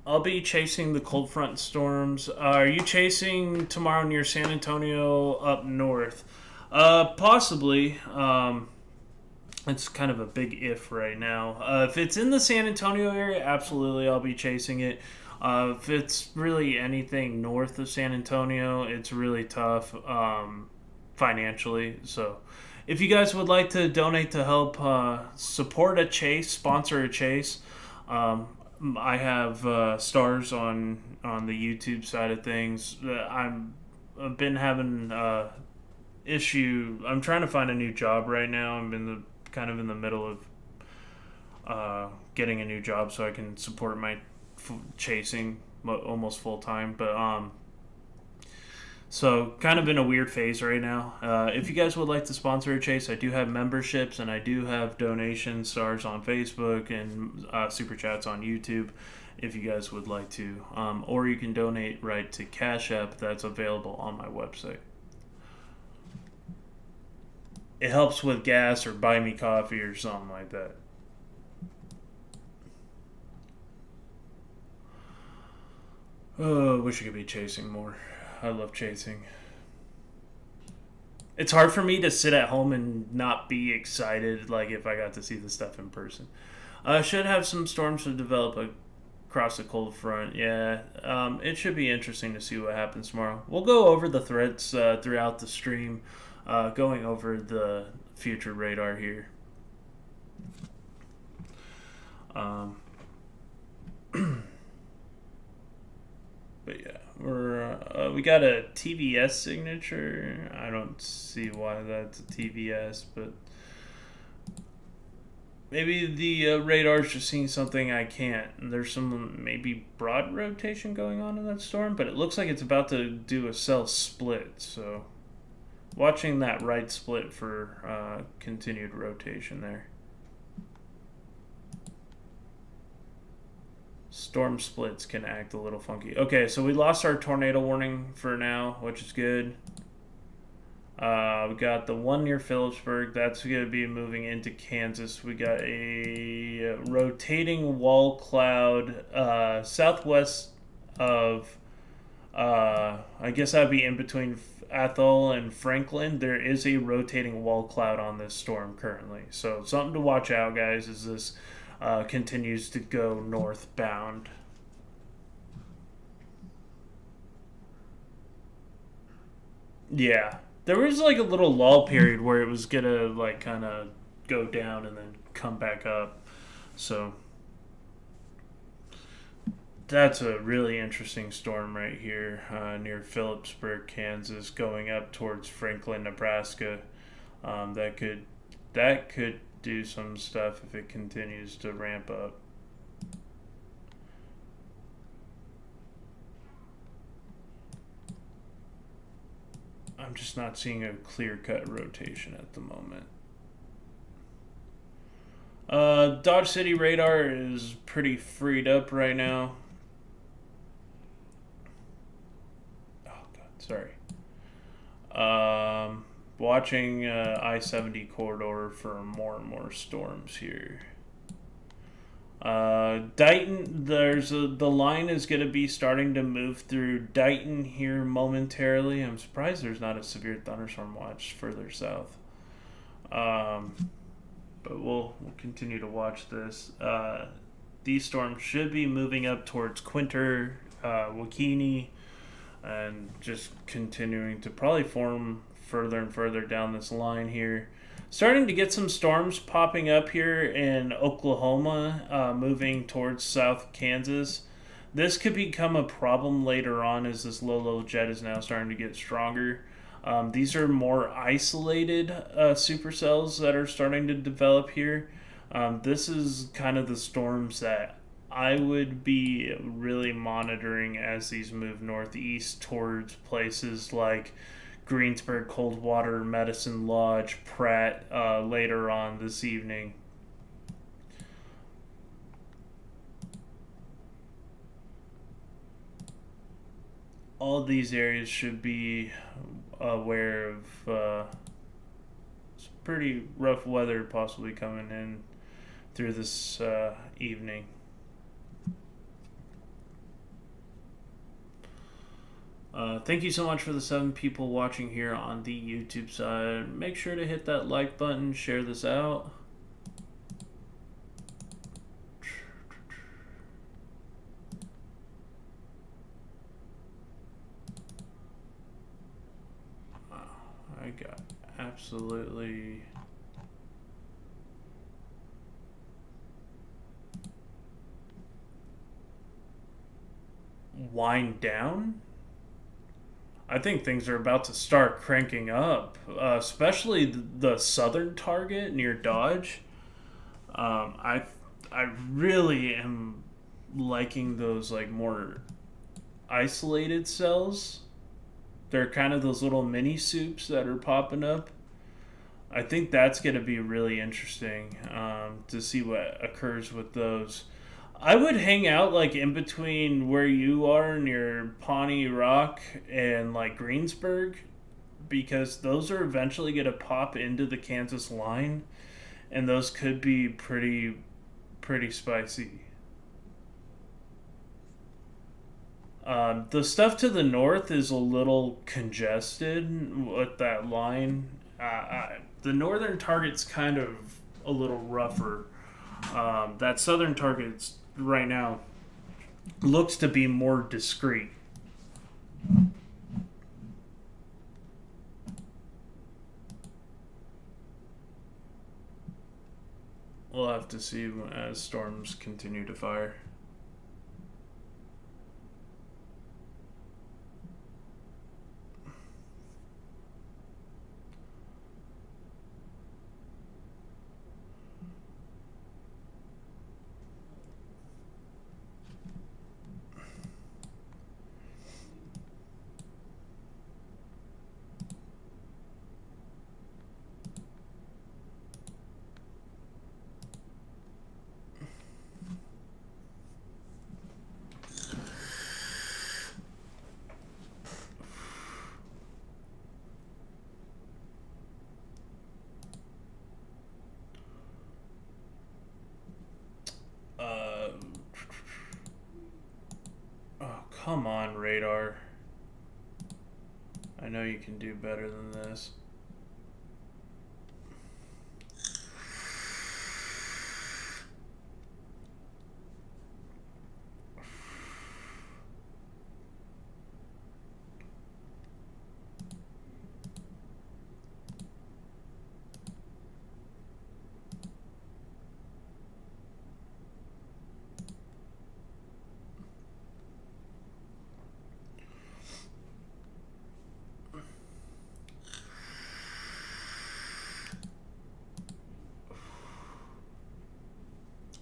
I'll be chasing the cold front storms. Are you chasing tomorrow near San Antonio up north? Possibly. It's kind of a big if right now. If it's in the San Antonio area, absolutely I'll be chasing it. If it's really anything north of San Antonio, it's really tough financially. So if you guys would like to donate to help support a chase, sponsor a chase, I have stars on the YouTube side of things. I've been having issue. I'm trying to find a new job right now. I'm in the middle of getting a new job so I can support my chasing almost full time, but so kind of in a weird phase right now. If you guys would like to sponsor a chase, I do have memberships and I do have donation stars on Facebook and super chats on YouTube if you guys would like to, or you can donate right to Cash App that's available on my website. It helps with gas or buy me coffee or something like that. Oh, I wish I could be chasing more. I love chasing. it's hard for me to sit at home and not be excited like if I got to see the stuff in person. Should have some storms to develop across the cold front. Yeah, it should be interesting to see what happens tomorrow. We'll go over the threats throughout the stream, going over the future radar here. But yeah, we got a TVS signature. I don't see why that's a TVS, but maybe the radar's just seeing something I can't. There's some maybe broad rotation going on in that storm, but it looks like it's about to do a cell split. So watching that right split for continued rotation there. Storm splits can act a little funky. Okay, so we lost our tornado warning for now, which is good. We got the one near Phillipsburg. That's going to be moving into Kansas. We got a rotating wall cloud southwest of, I guess that would be in between Athol and Franklin. There is a rotating wall cloud on this storm currently. So something to watch out, guys, as this continues to go northbound. Yeah. There was like a little lull period where it was gonna like kind of go down and then come back up. So that's a really interesting storm right here near Phillipsburg, Kansas, going up towards Franklin, Nebraska. That could do some stuff if it continues to ramp up. I'm just not seeing a clear-cut rotation at the moment. Dodge City radar is pretty freed up right now. Oh God, sorry. Watching I-70 corridor for more and more storms here. Dighton, the line is going to be starting to move through Dighton here momentarily. I'm surprised there's not a severe thunderstorm watch further south. But we'll continue to watch this. These storms should be moving up towards Quinter, Wakini, and just continuing to probably form further and further down this line here. Starting to get some storms popping up here in Oklahoma, moving towards South Kansas. This could become a problem later on as this low jet is now starting to get stronger. These are more isolated supercells that are starting to develop here. This is kind of the storms that I would be really monitoring as these move northeast towards places like Greensburg, Coldwater, Medicine Lodge, Pratt later on this evening. All these areas should be aware of some pretty rough weather possibly coming in through this evening. Thank you so much for the 7 people watching here on the YouTube side. Make sure to hit that like button, share this out. Wow, I got absolutely wind down. I think things are about to start cranking up, especially the southern target near Dodge. I really am liking those like more isolated cells. They're kind of those little mini soups that are popping up. I think that's going to be really interesting to see what occurs with those. I would hang out like in between where you are near Pawnee Rock and like Greensburg, because those are eventually going to pop into the Kansas line, and those could be pretty spicy. The stuff to the north is a little congested with that line. The northern target's kind of a little rougher. That southern target right now looks to be more discreet. We'll have to see as storms continue to fire. Oh, come on, radar. I know you can do better than this.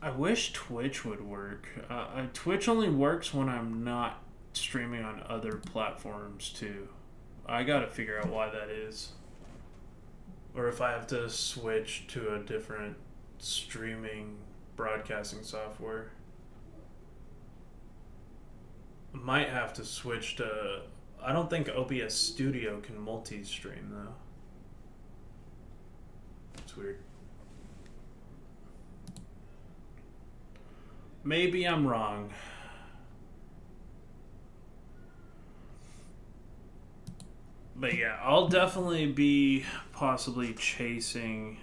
I wish Twitch would work. Twitch only works when I'm not streaming on other platforms too. I gotta figure out why that is. Or if I have to switch to a different streaming broadcasting software. Might have to switch to... I don't think OBS Studio can multi-stream though. It's weird. Maybe I'm wrong. But yeah, I'll definitely be possibly chasing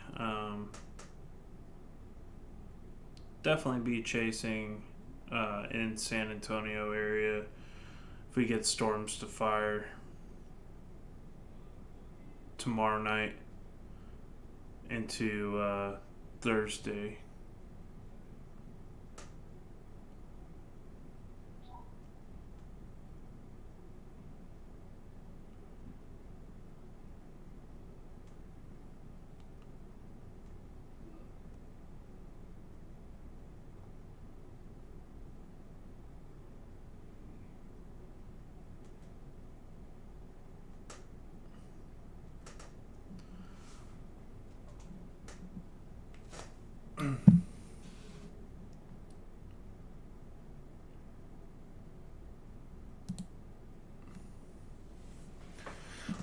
in San Antonio area if we get storms to fire tomorrow night into Thursday.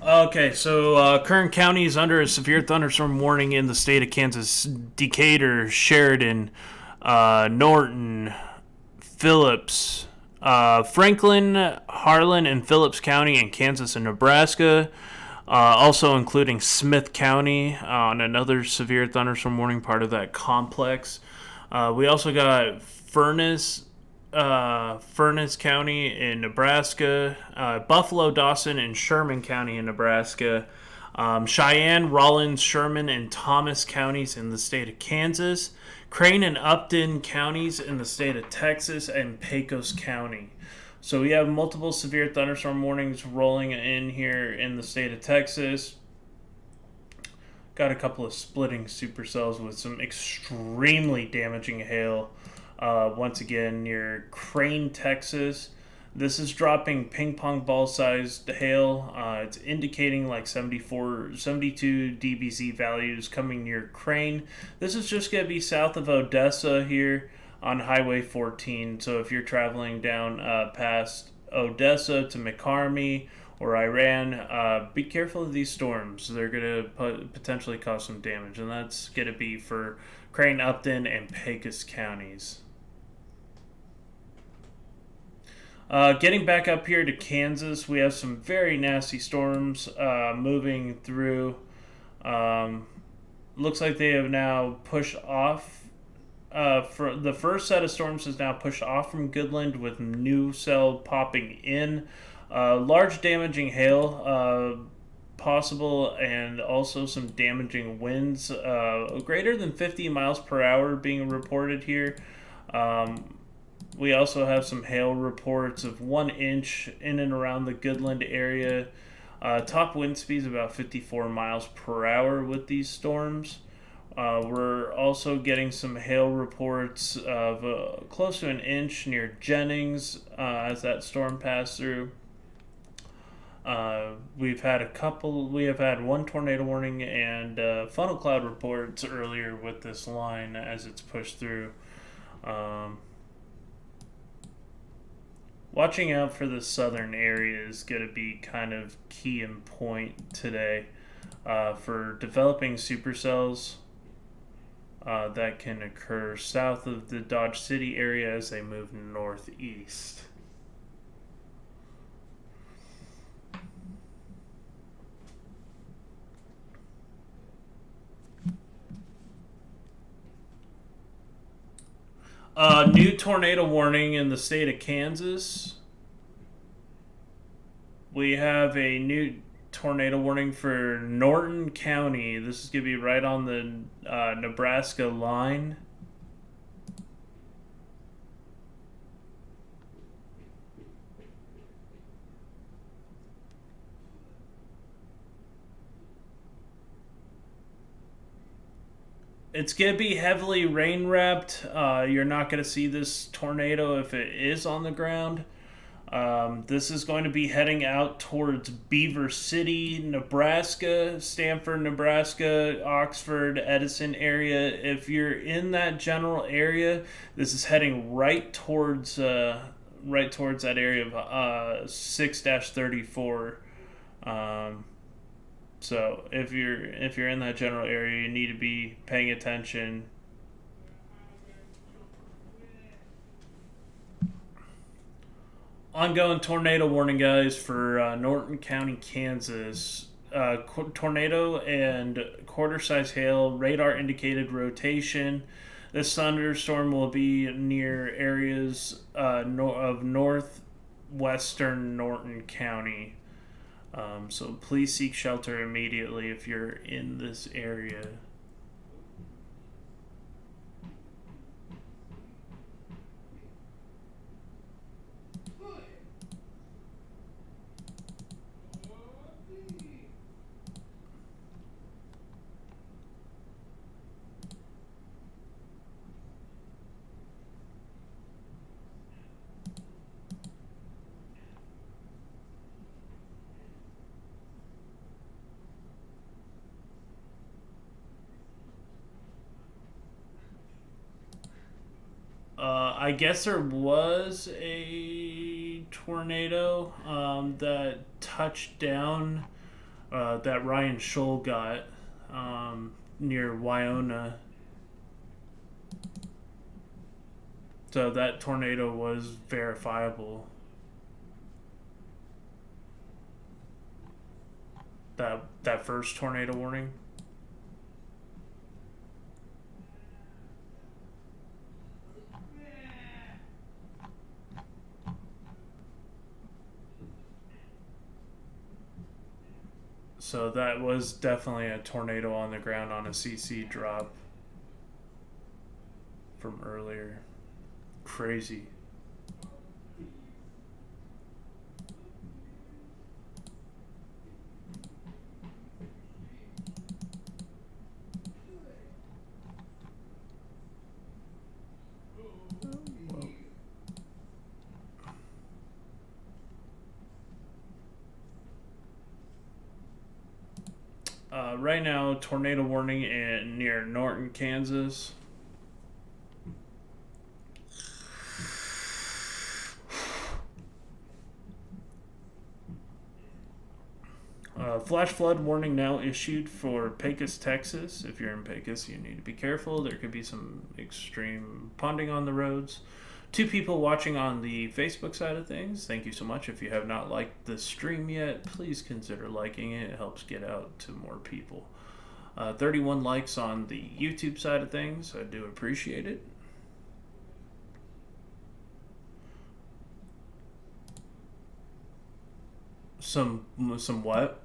Okay, so current counties under a severe thunderstorm warning in the state of Kansas: Decatur, Sheridan, Norton, Phillips, Franklin, Harlan, and Phillips County in Kansas and Nebraska. Also including Smith County on another severe thunderstorm warning, part of that complex. We also got Furnace County in Nebraska, Buffalo, Dawson, and Sherman County in Nebraska, Cheyenne, Rollins, Sherman, and Thomas counties in the state of Kansas, Crane and Upton counties in the state of Texas, and Pecos County. So we have multiple severe thunderstorm warnings rolling in here in the state of Texas. Got a couple of splitting supercells with some extremely damaging hail. Once again, near Crane, Texas. This is dropping ping pong ball sized hail. It's indicating like 72 dBz values coming near Crane. This is just going to be south of Odessa here on Highway 14. So if you're traveling down past Odessa to McCarmy or Iran, be careful of these storms. They're going to potentially cause some damage. And that's going to be for Crane, Upton, and Pecos counties. Getting back up here to Kansas, we have some very nasty storms moving through. Looks like they have now pushed off. For the first set of storms is now pushed off from Goodland, with new cell popping in. Large damaging hail possible, and also some damaging winds greater than 50 miles per hour being reported here. We also have some hail reports of 1 inch in and around the Goodland area. Top wind speeds about 54 miles per hour with these storms. We're also getting some hail reports of close to 1 inch near Jennings as that storm passed through. We have had one tornado warning and funnel cloud reports earlier with this line as it's pushed through. Watching out for the southern area is going to be kind of key and point today for developing supercells that can occur south of the Dodge City area as they move northeast. New tornado warning in the state of Kansas. We have a new tornado warning for Norton County. This is going to be right on the Nebraska line. It's going to be heavily rain wrapped. You're not going to see this tornado if it is on the ground. This is going to be heading out towards Beaver City, Nebraska, Stanford, Nebraska, Oxford, Edison area. If you're in that general area, this is heading right towards that area of 6-34. So if you're in that general area, you need to be paying attention. Ongoing tornado warning, guys, for Norton County, Kansas. Tornado and quarter-size hail, radar indicated rotation. This thunderstorm will be near areas of northwestern Norton County. So please seek shelter immediately if you're in this area. I guess there was a tornado that touched down that Ryan Scholl got near Wyona. So that tornado was verifiable. That first tornado warning. So that was definitely a tornado on the ground on a CC drop from earlier. Crazy. Right now, tornado warning near Norton, Kansas. Flash flood warning now issued for Pecos, Texas. If you're in Pecos, you need to be careful. There could be some extreme ponding on the roads. 2 people watching on the Facebook side of things. Thank you so much. If you have not liked the stream yet, please consider liking it. It helps get out to more people. 31 likes on the YouTube side of things. I do appreciate it. Some what?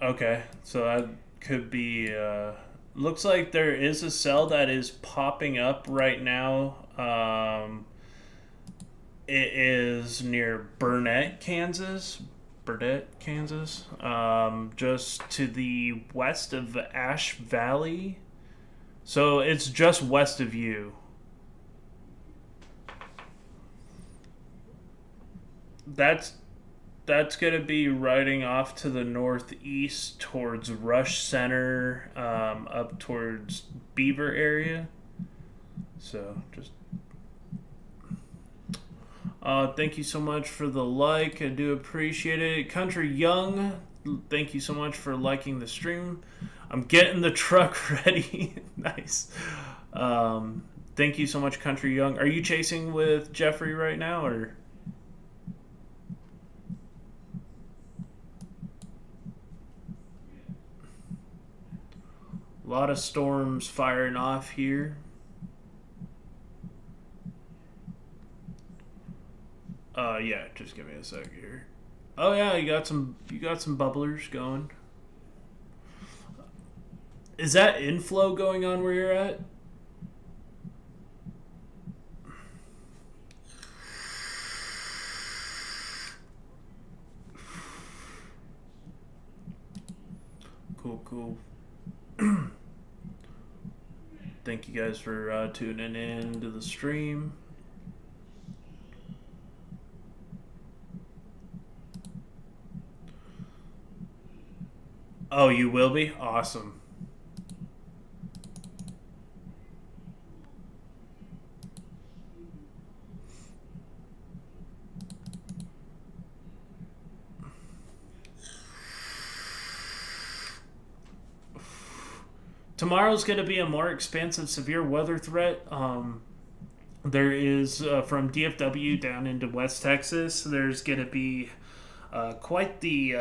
Okay, so that could be. Looks like there is a cell that is popping up right now. It is near Burnett, Kansas. Just to the west of Ash Valley. So it's just west of you. That's going to be riding off to the northeast towards Rush Center, up towards Beaver area. So just thank you so much for the like. I do appreciate it. Country Young, thank you so much for liking the stream. I'm getting the truck ready. Nice. Thank you so much, Country Young. Are you chasing with Jeffrey right now, or? A lot of storms firing off here. Yeah, just give me a sec here. Oh yeah, you got some bubblers going. Is that inflow going on where you're at? Cool. Thank you guys for tuning in to the stream. Oh, you will be? Awesome. Tomorrow's going to be a more expansive severe weather threat. There is, from DFW down into West Texas, there's going to be quite the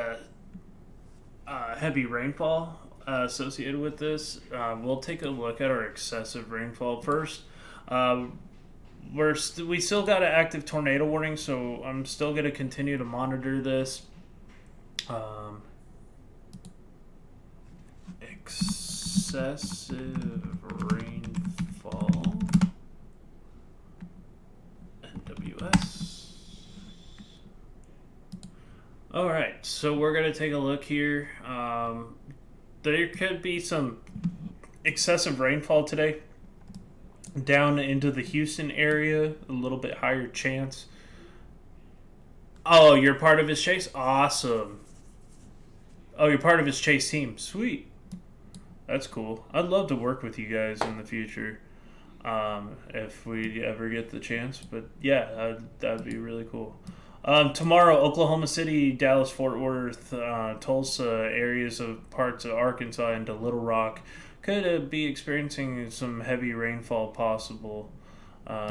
heavy rainfall associated with this. We'll take a look at our excessive rainfall first. We still got an active tornado warning, so I'm still going to continue to monitor this. Excessive rainfall. NWS. Alright, so we're going to take a look here. There could be some excessive rainfall today down into the Houston area, a little bit higher chance. Oh, you're part of his chase? Awesome. Oh, you're part of his chase team. Sweet. That's cool. I'd love to work with you guys in the future, if we ever get the chance. But yeah, that'd be really cool. Tomorrow, Oklahoma City, Dallas, Fort Worth, Tulsa, areas of parts of Arkansas into Little Rock could be experiencing some heavy rainfall possible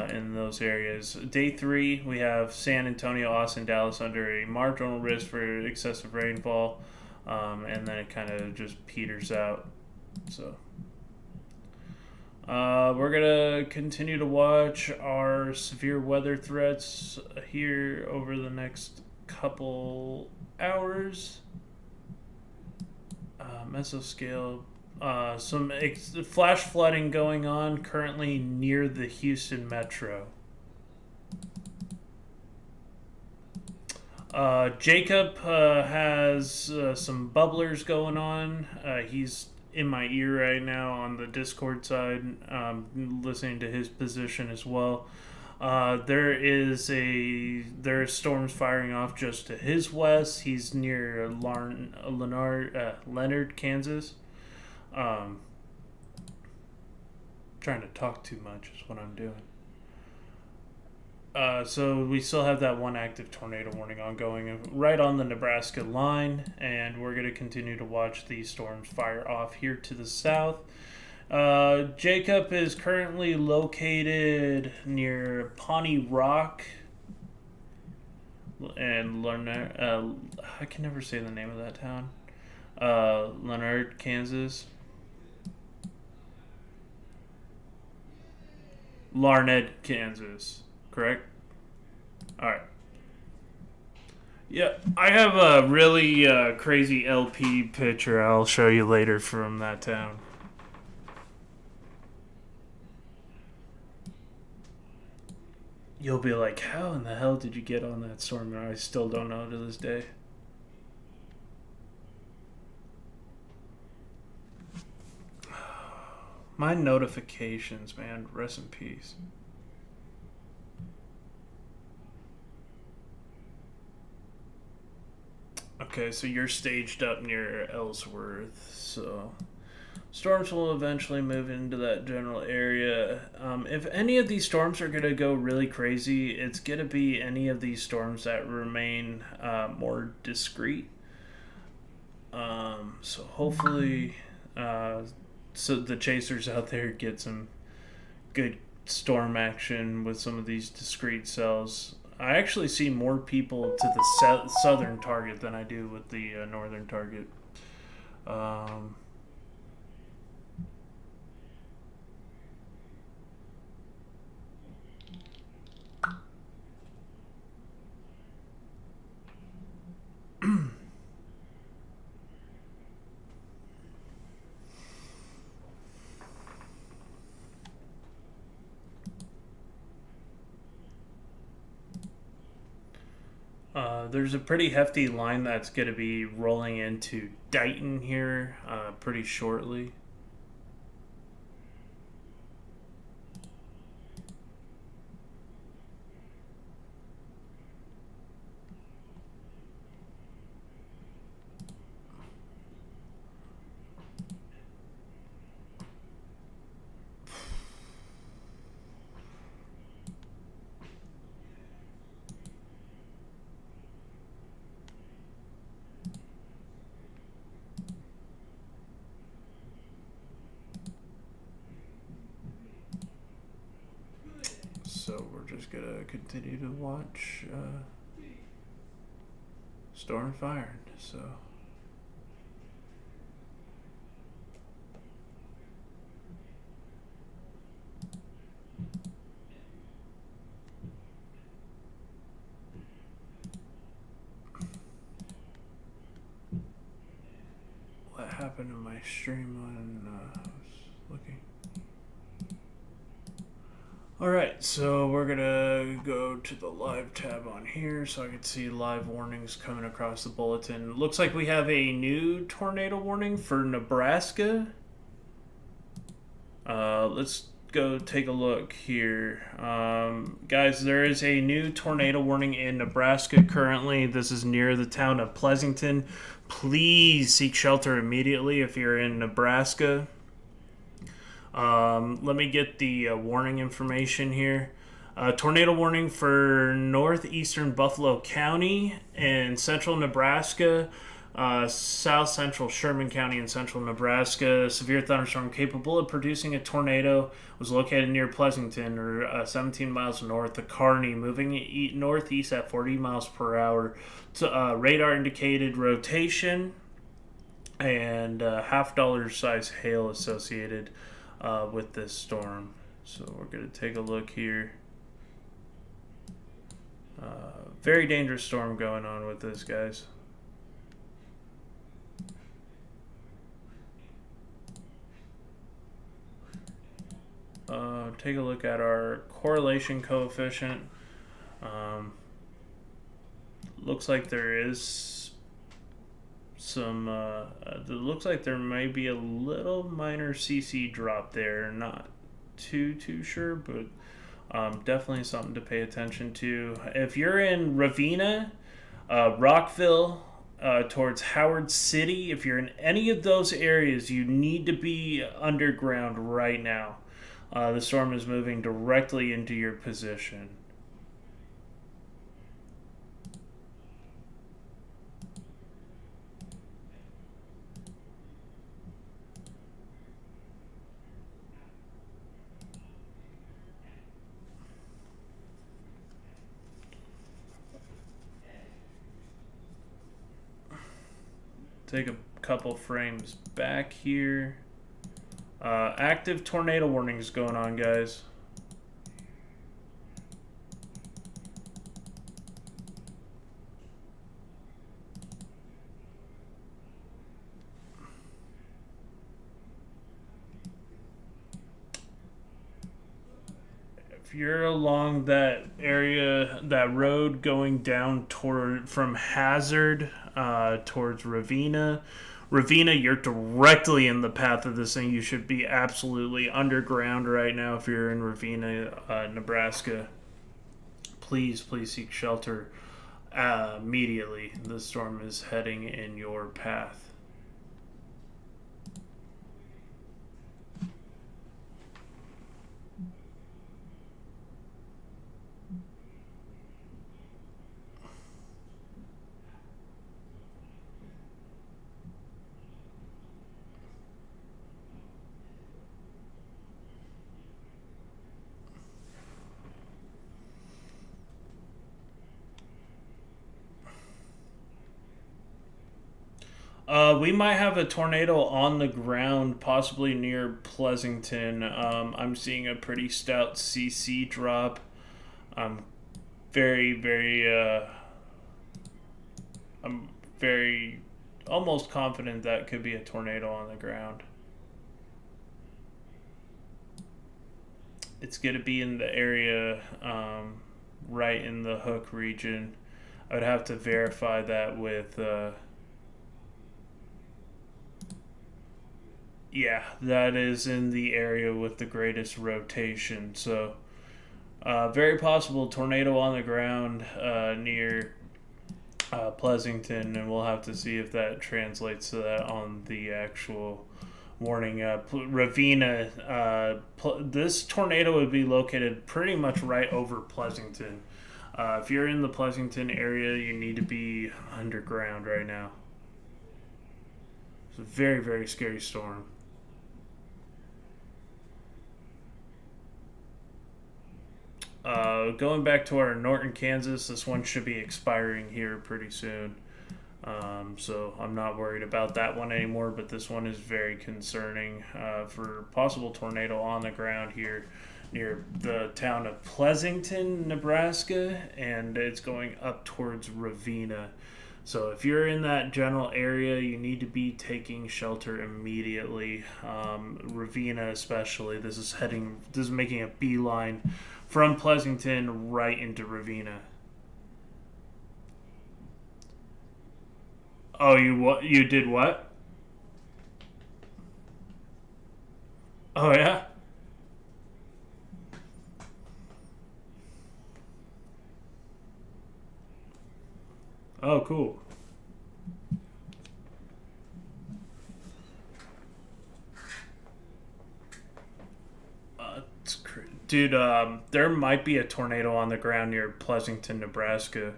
in those areas. Day 3, we have San Antonio, Austin, Dallas under a marginal risk for excessive rainfall, and then it kind of just peters out. So we're going to continue to watch our severe weather threats here over the next couple hours. Mesoscale. Some flash flooding going on currently near the Houston metro. Jacob has some bubblers going on. He's in my ear right now on the Discord side, listening to his position as well. There are storms firing off just to his west. He's near Leonard, Kansas. Trying to talk too much is what I'm doing. So we still have that one active tornado warning ongoing right on the Nebraska line, and we're going to continue to watch these storms fire off here to the south. Jacob is currently located near Pawnee Rock and Larned. I can never say the name of that town. Larned, Kansas. Larned, Kansas. Correct? Alright. Yeah, I have a really crazy LP picture I'll show you later from that town. You'll be like, how in the hell did you get on that storm? And I still don't know to this day. My notifications, man. Rest in peace. Okay, so you're staged up near Ellsworth, so storms will eventually move into that general area. If any of these storms are going to go really crazy, it's going to be any of these storms that remain more discreet. So hopefully, so the chasers out there get some good storm action with some of these discrete cells. I actually see more people to the southern target than I do with the northern target. There's a pretty hefty line that's going to be rolling into Dighton here pretty shortly. So we're just gonna continue to watch Storm fired. So what happened to my stream when I was looking? Alright, so we're gonna go to the live tab on here so I can see live warnings coming across the bulletin. Looks like we have a new tornado warning for Nebraska. Let's go take a look here. Guys, there is a new tornado warning in Nebraska currently. This is near the town of Pleasanton. Please seek shelter immediately if you're in Nebraska. Let me get the warning information here. Tornado warning for northeastern Buffalo County and central Nebraska, south central Sherman County and central Nebraska. Severe thunderstorm capable of producing a tornado was located near Pleasanton, or 17 miles north of Kearney, moving northeast at 40 miles per hour. Radar indicated rotation and $50 size hail associated with this storm. So we're going to take a look here. Very dangerous storm going on with this, guys. Take a look at our correlation coefficient. Looks like there is some it looks like there may be a little minor CC drop there. Not too sure, but definitely something to pay attention to. If you're in Ravenna, Rockville, towards Howard City, if you're in any of those areas, you need to be underground right now. The storm is moving directly into your position. take a couple frames back here. Active tornado warnings going on, guys. If you're along that area, that road going down toward from Hazard towards Ravenna, you're directly in the path of this thing. You should be absolutely underground right now if you're in Ravenna, Nebraska. Please seek shelter immediately. The storm is heading in your path. We might have a tornado on the ground, possibly near Pleasanton. I'm seeing a pretty stout CC drop. I'm I'm very almost confident that could be a tornado on the ground. It's going to be in the area right in the Hook region. I would have to verify that with... yeah, that is in the area with the greatest rotation. So, very possible tornado on the ground near Pleasanton, and we'll have to see if that translates to that on the actual warning. Ravenna, this tornado would be located pretty much right over Pleasanton. If you're in the Pleasanton area, you need to be underground right now. It's a very scary storm. Going back to our Norton, Kansas, this one should be expiring here pretty soon. So I'm not worried about that one anymore, but this one is very concerning for possible tornado on the ground here near the town of Pleasanton, Nebraska, and it's going up towards Ravenna. So if you're in that general area, you need to be taking shelter immediately. Ravenna especially, this is making a beeline from Pleasanton right into Ravenna. Oh, you did what? Oh yeah? Oh, cool. Dude, there might be a tornado on the ground near Pleasanton, Nebraska.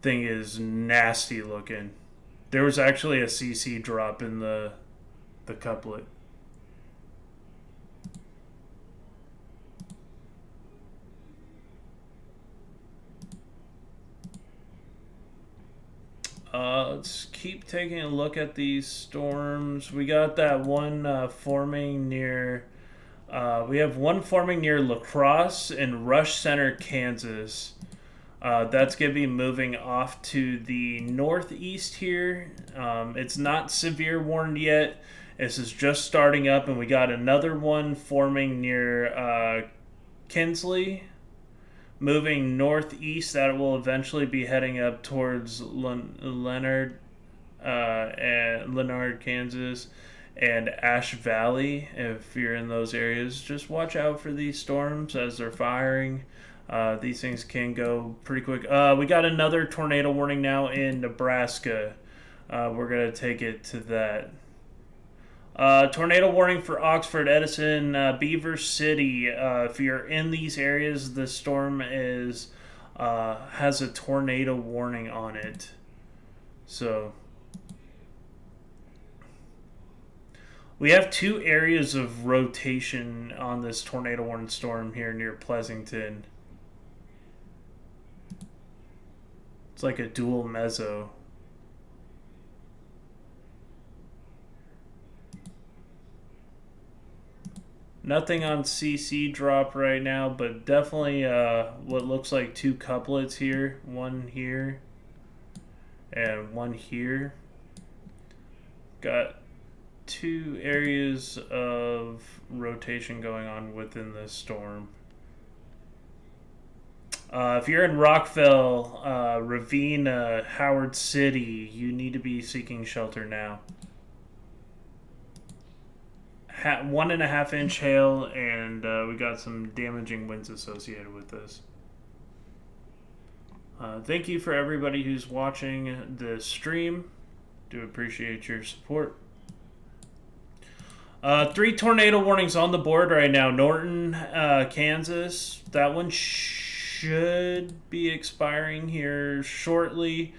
Thing is nasty looking. There was actually a CC drop in the couplet. Let's keep taking a look at these storms. We got that one forming near... we have one forming near La Crosse in Rush Center, Kansas. That's going to be moving off to the northeast here. It's not severe warned yet. This is just starting up, and we got another one forming near Kinsley, moving northeast. That will eventually be heading up towards Leonard, Kansas, and Ash Valley. If you're in those areas, just watch out for these storms as they're firing. These things can go pretty quick. We got another tornado warning now in Nebraska. We're going to take it to that. Tornado warning for Oxford, Edison, Beaver City. If you're in these areas, the storm has a tornado warning on it. So we have two areas of rotation on this tornado warning storm here near Pleasanton. It's like a dual mezzo. Nothing on CC drop right now, but definitely what looks like 2 couplets here. One here and one here. Got 2 areas of rotation going on within this storm. If you're in Rockville, Ravenna, Howard City, you need to be seeking shelter now. 1.5 inch hail, and we got some damaging winds associated with this. Thank you for everybody who's watching the stream. Do appreciate your support. 3 tornado warnings on the board right now. Norton, Kansas. That one should be expiring here shortly.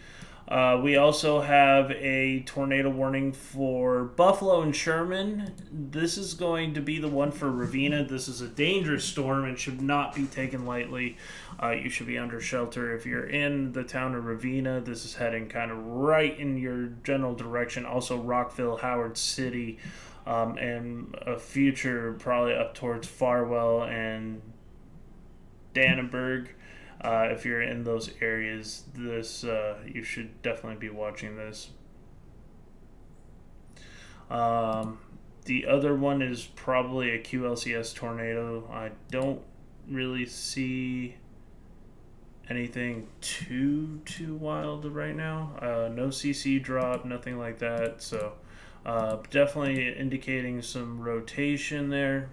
We also have a tornado warning for Buffalo and Sherman. This is going to be the one for Ravenna. This is a dangerous storm and should not be taken lightly. You should be under shelter. If you're in the town of Ravenna, this is heading kind of right in your general direction. Also Rockville, Howard City, and a future probably up towards Farwell and Dannenberg. If you're in those areas, this you should definitely be watching this. The other one is probably a QLCS tornado. I don't really see anything too wild right now. No CC drop, nothing like that. So definitely indicating some rotation there.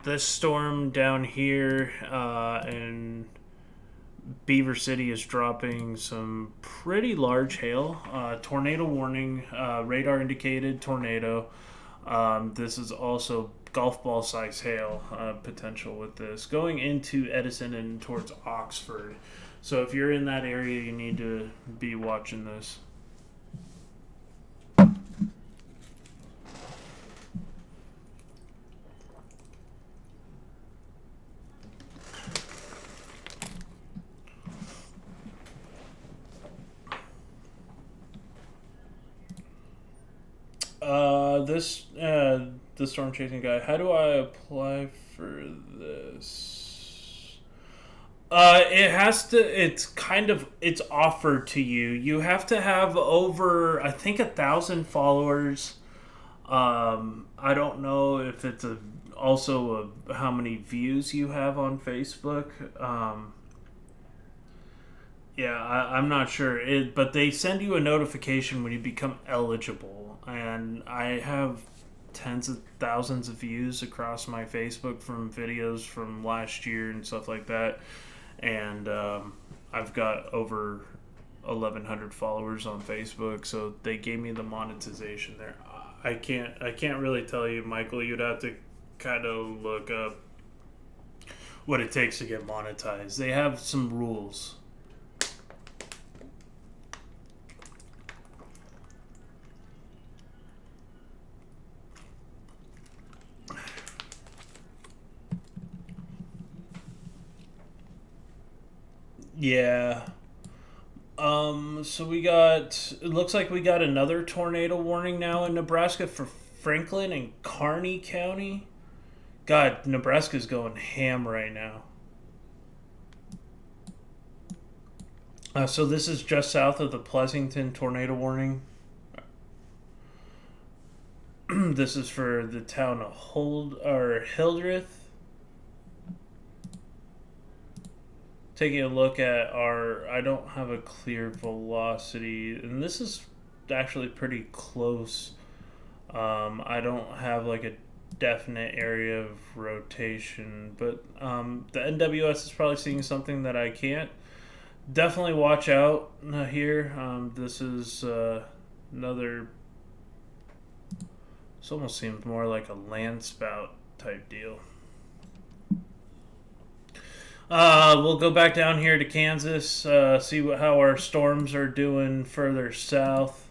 This storm down here in Beaver City is dropping some pretty large hail. Tornado warning, radar indicated tornado. This is also golf ball size hail potential with this. Going into Edison and towards Oxford. So if you're in that area, you need to be watching this. The storm chasing guy. How do I apply for this? It has to. It's offered to you. You have to have over, I think, 1,000 followers. I don't know if it's also how many views you have on Facebook. Yeah, I'm not sure. But they send you a notification when you become eligible. And I have tens of thousands of views across my Facebook from videos from last year and stuff like that. And I've got over 1,100 followers on Facebook. So they gave me the monetization there. I can't really tell you, Michael. You'd have to kind of look up what it takes to get monetized. They have some rules. Yeah. So it looks like we got another tornado warning now in Nebraska for Franklin and Kearney County. God, Nebraska's going ham right now. So this is just south of the Pleasanton tornado warning. This is for the town of Hildreth. Taking a look at I don't have a clear velocity, and this is actually pretty close. I don't have like a definite area of rotation, but the NWS is probably seeing something that I can't. Definitely watch out here. This is another. This almost seems more like a land spout type deal. We'll go back down here to Kansas, see how our storms are doing further south.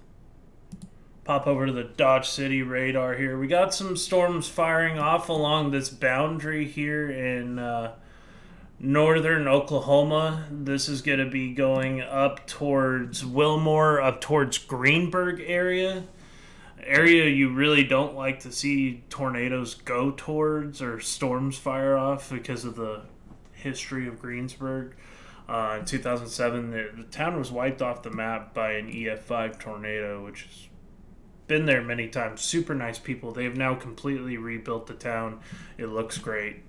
Pop over to the Dodge City radar here. We got some storms firing off along this boundary here in northern Oklahoma. This is going to be going up towards Wilmore, up towards Greenberg area you really don't like to see tornadoes go towards or storms fire off because of the history of Greensburg. In 2007, the town was wiped off the map by an EF5 tornado, which has been there many times. Super nice people. They've now completely rebuilt the town. It looks great.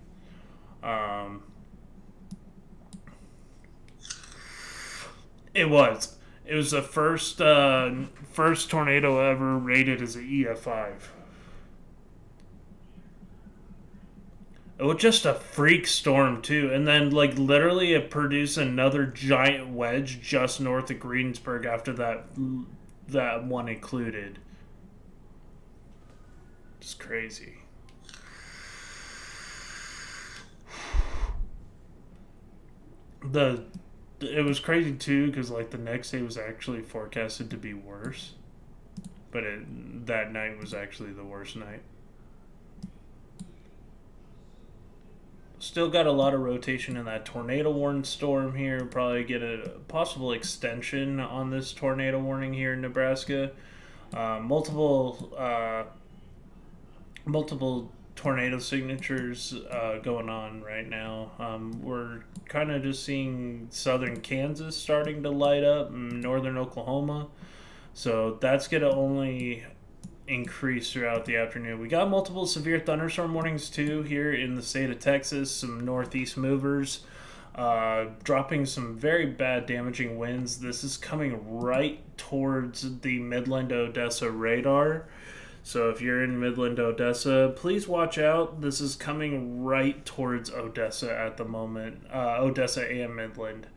It was. It was the first tornado ever rated as an EF5. It was just a freak storm too, and then like literally it produced another giant wedge just north of Greensburg after that one included. It's crazy. The It was crazy too because like the next day was actually forecasted to be worse, but that night was actually the worst night. Still got a lot of rotation in that tornado warning storm here. Probably get a possible extension on this tornado warning here in Nebraska. Multiple tornado signatures going on right now. We're kind of just seeing southern Kansas starting to light up, northern Oklahoma. So that's going to only increase throughout the afternoon. We got multiple severe thunderstorm warnings too here in the state of Texas. Some northeast movers dropping some very bad damaging winds. This is coming right towards the Midland Odessa radar. So if you're in Midland, Odessa, please watch out. This is coming right towards Odessa at the moment. Odessa and Midland.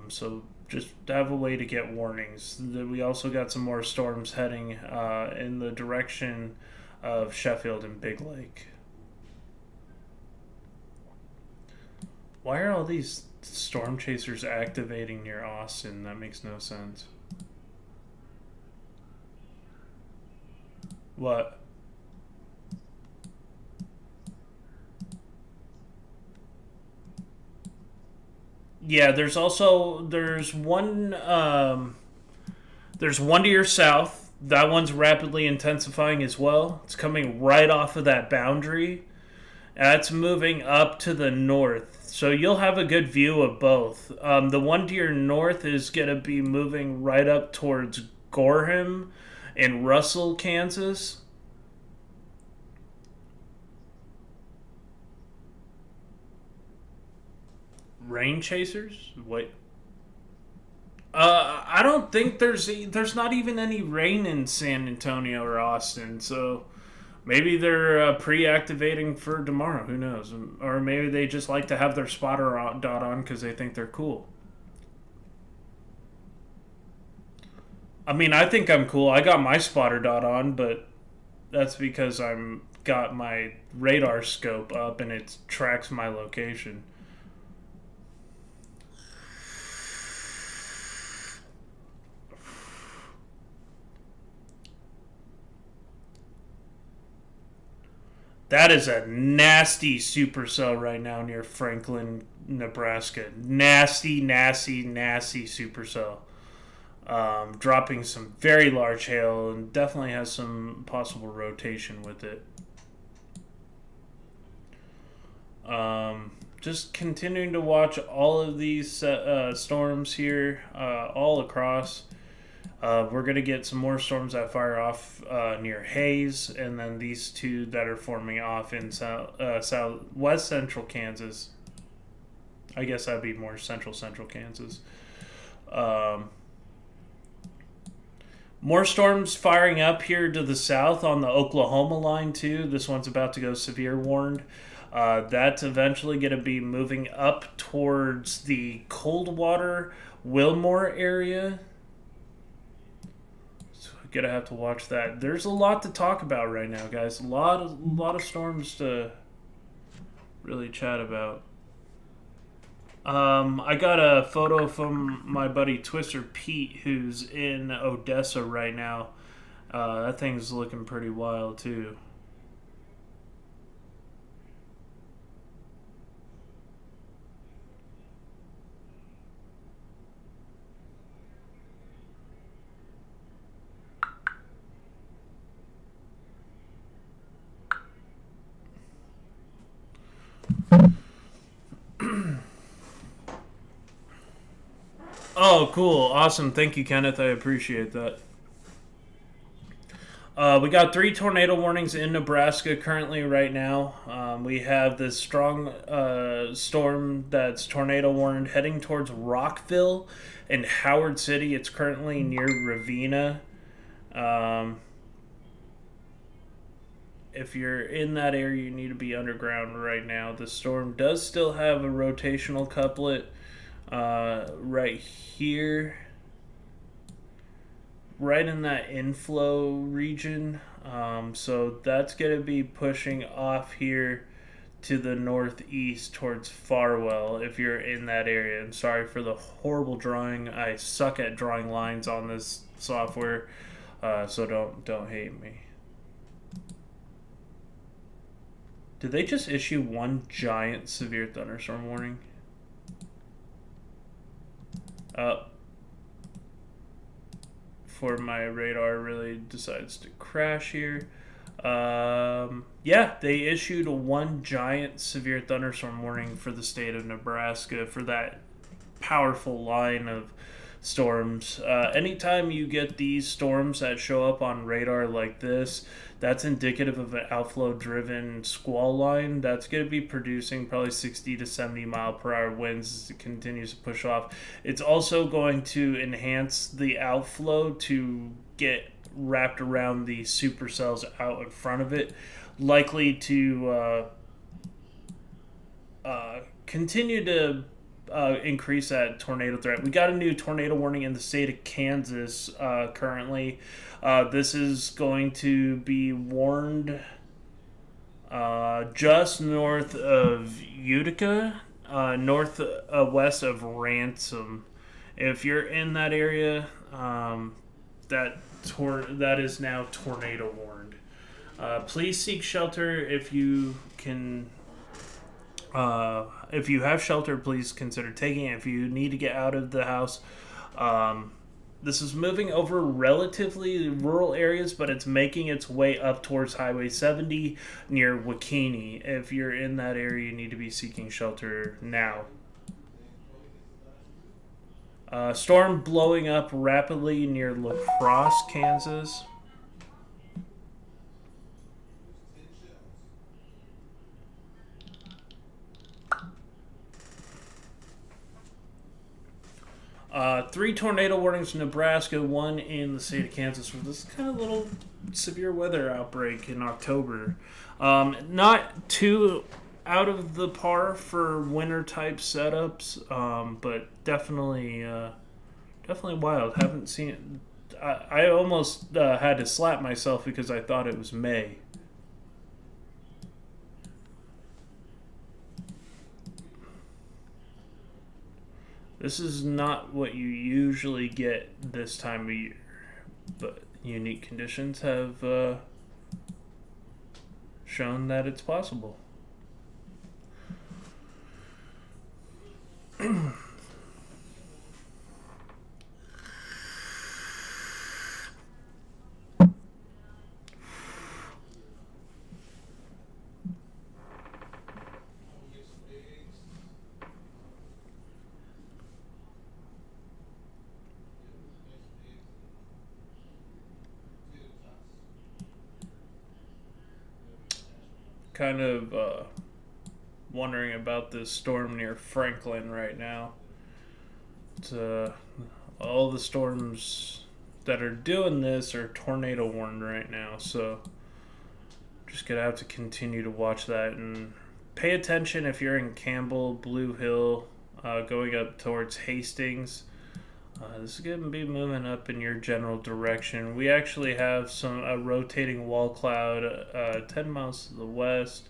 So just have a way to get warnings. We also got some more storms heading in the direction of Sheffield and Big Lake. Why are all these storm chasers activating near Austin? That makes no sense. What? Yeah, there's one to your south. That one's rapidly intensifying as well. It's coming right off of that boundary. That's moving up to the north. So you'll have a good view of both. The one to your north is going to be moving right up towards Gorham in Russell, Kansas. Rain chasers? Wait. I don't think there's not even any rain in San Antonio or Austin, so maybe they're pre-activating for tomorrow. Who knows? Or maybe they just like to have their spotter dot on because they think they're cool. I mean, I think I'm cool. I got my spotter dot on, but that's because I'm got my radar scope up and it tracks my location. That is a nasty supercell right now near Franklin, Nebraska. Nasty, nasty, nasty supercell. Dropping some very large hail and definitely has some possible rotation with it. Just continuing to watch all of these storms here all across. We're going to get some more storms that fire off near Hayes, and then these two that are forming off in southwest central Kansas. I guess that'd be more central Kansas. More storms firing up here to the south on the Oklahoma line, too. This one's about to go severe warned. That's eventually going to be moving up towards the Coldwater, Wilmore area. So we're going to have to watch that. There's a lot to talk about right now, guys. A lot of storms to really chat about. I got a photo from my buddy Twister Pete, who's in Odessa right now. That thing's looking pretty wild, too. Oh, cool. Awesome. Thank you, Kenneth. I appreciate that. We got 3 tornado warnings in Nebraska currently right now. We have this strong storm that's tornado warned heading towards Rockville and Howard City. It's currently near Ravenna. If you're in that area, you need to be underground right now. The storm does still have a rotational couplet right here, right in that inflow region. So that's going to be pushing off here to the northeast towards Farwell if you're in that area. And sorry for the horrible drawing. I suck at drawing lines on this software, so don't hate me. Did they just issue one giant severe thunderstorm warning? Before my radar really decides to crash here. Yeah, they issued one giant severe thunderstorm warning for the state of Nebraska for that powerful line of storms. Anytime you get these storms that show up on radar like this, that's indicative of an outflow driven squall line that's going to be producing probably 60 to 70 mile per hour winds as it continues to push off. It's also going to enhance the outflow to get wrapped around the supercells out in front of it, likely to continue to increase that tornado threat. We got a new tornado warning in the state of Kansas currently. This is going to be warned just north of Utica, west of Ransom. If you're in that area, that is now tornado warned. Please seek shelter if you can. If you have shelter, please consider taking it. If you need to get out of the house, this is moving over relatively rural areas, but it's making its way up towards Highway 70 near Wakini. If you're in that area, you need to be seeking shelter now. Storm blowing up rapidly near La Crosse, Kansas. Three tornado warnings in Nebraska, one in the state of Kansas for this kind of little severe weather outbreak in October. Not too out of the par for winter type setups, but definitely wild. Haven't seen it. I almost had to slap myself because I thought it was May. This is not what you usually get this time of year, but unique conditions have shown that it's possible. Kind of wondering about this storm near Franklin right now. It's, all the storms that are doing this are tornado warned right now, so just gonna have to continue to watch that and pay attention if you're in Campbell, Blue Hill, going up towards Hastings. This is going to be moving up in your general direction. We actually have a rotating wall cloud 10 miles to the west,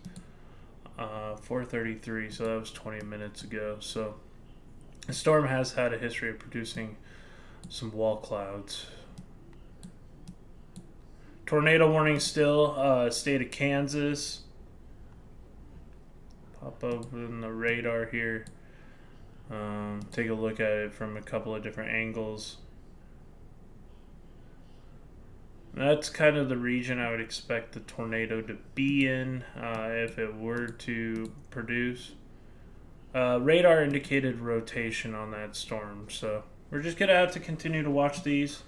4:33, so that was 20 minutes ago. So the storm has had a history of producing some wall clouds. Tornado warning still, state of Kansas. Pop up in the radar here. Take a look at it from a couple of different angles. That's kind of the region I would expect the tornado to be in if it were to produce. Radar indicated rotation on that storm, so we're just gonna have to continue to watch these.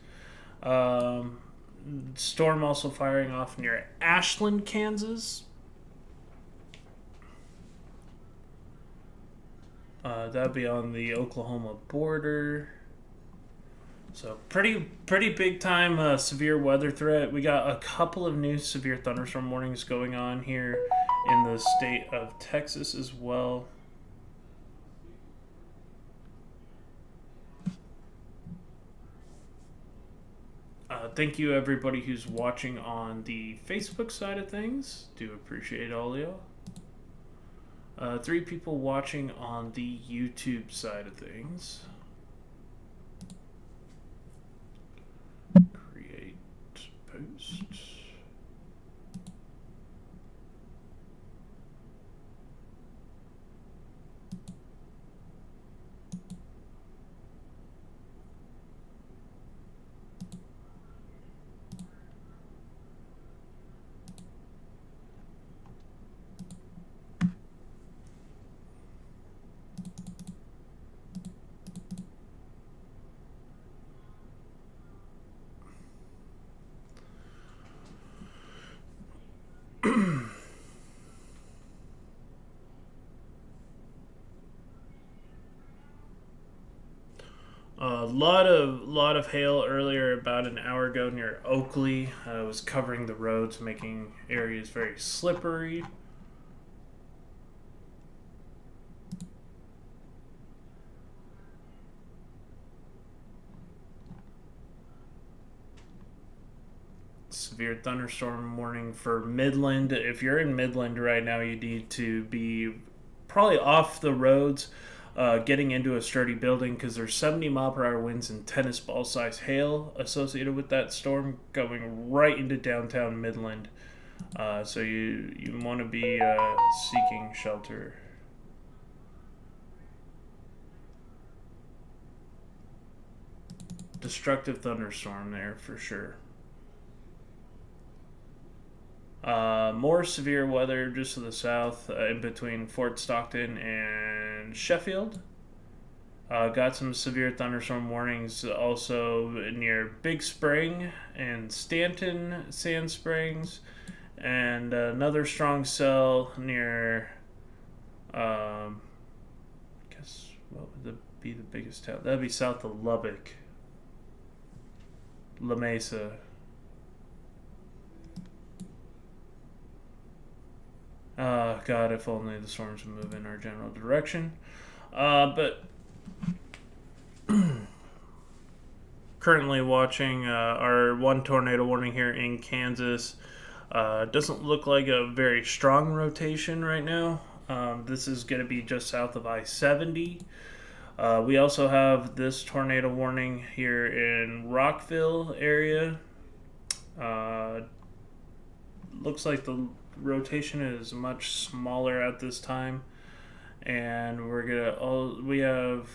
Storm also firing off near Ashland, Kansas. That'd be on the Oklahoma border. So pretty big time severe weather threat. We got a couple of new severe thunderstorm warnings going on here in the state of Texas as well. Thank you everybody who's watching on the Facebook side of things. Do appreciate all y'all. 3 people watching on the YouTube side of things. Create post. A lot of hail earlier, about an hour ago, near Oakley. It was covering the roads, making areas very slippery. Severe thunderstorm warning for Midland. If you're in Midland right now, you need to be probably off the roads. Getting into a sturdy building, because there's 70-mile-per-hour winds and tennis ball size hail associated with that storm going right into downtown Midland. So you want to be seeking shelter. Destructive thunderstorm there for sure. More severe weather just to the south, in between Fort Stockton and Sheffield. Got some severe thunderstorm warnings also near Big Spring and Stanton, Sand Springs, and another strong cell near, guess what would be the biggest town? That'd be south of Lubbock, La Mesa. God, if only the storms would move in our general direction. But currently watching our one tornado warning here in Kansas. Doesn't look like a very strong rotation right now. This is going to be just south of I-70. We also have this tornado warning here in Rockville area. Looks like the rotation is much smaller at this time, and we have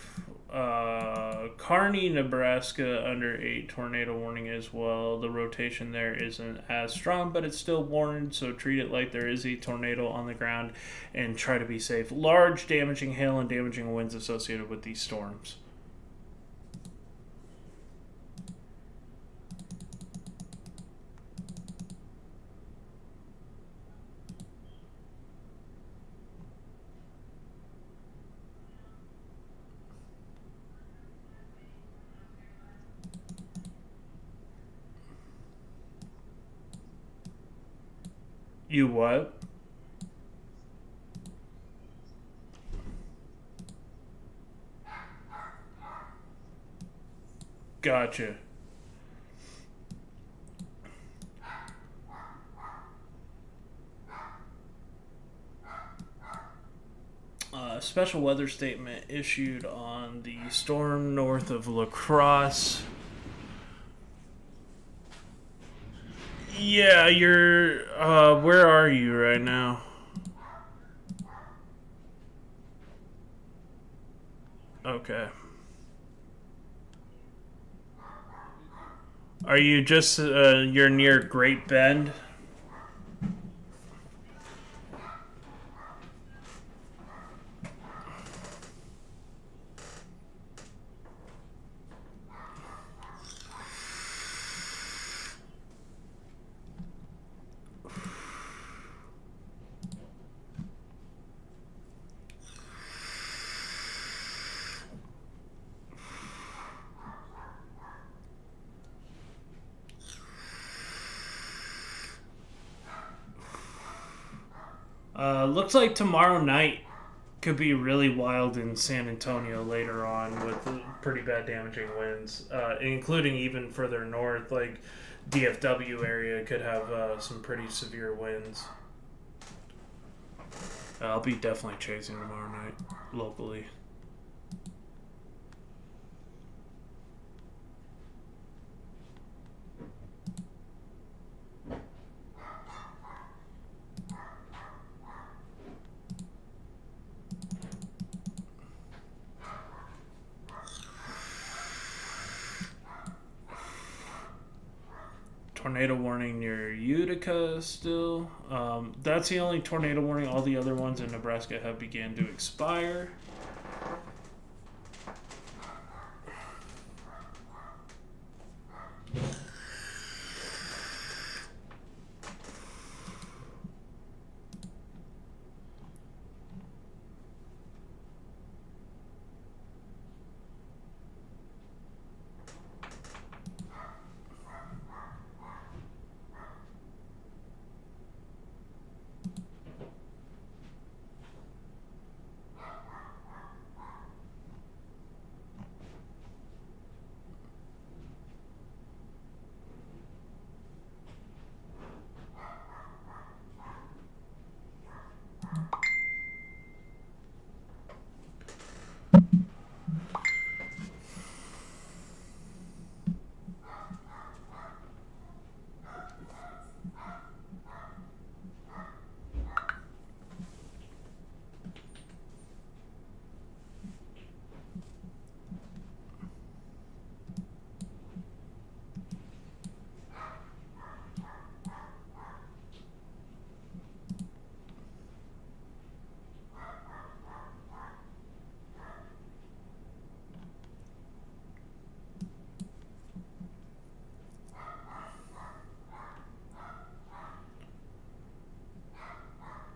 Kearney, Nebraska under a tornado warning as well. The rotation there isn't as strong, but it's still warned, so treat it like there is a tornado on the ground and try to be safe. Large damaging hail and damaging winds associated with these storms. You what? Gotcha. Special weather statement issued on the storm north of La Crosse. Yeah, you're, where are you right now? Okay. Are you just, you're near Great Bend? Looks like tomorrow night could be really wild in San Antonio later on with pretty bad damaging winds, including even further north, like DFW area could have some pretty severe winds. I'll be definitely chasing tomorrow night locally. Tornado warning near Utica still. That's the only tornado warning. All the other ones in Nebraska have began to expire.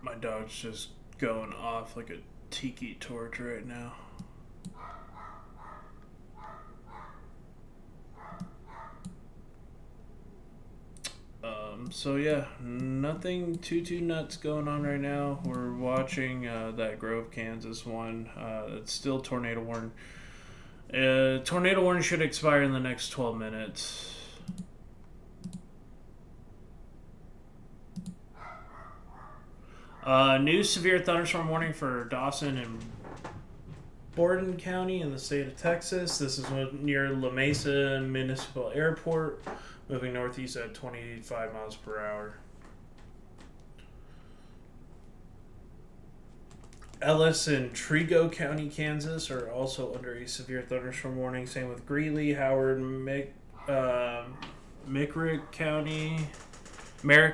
My dog's just going off like a tiki torch right now. So yeah, nothing too nuts going on right now. We're watching that Grove, Kansas one. It's still tornado warning. Tornado warning should expire in the next 12 minutes. New severe thunderstorm warning for Dawson and Borden County in the state of Texas. This is near La Mesa Municipal Airport, moving northeast at 25 miles per hour. Ellis and Trego County, Kansas are also under a severe thunderstorm warning. Same with Greeley, Howard, Merrick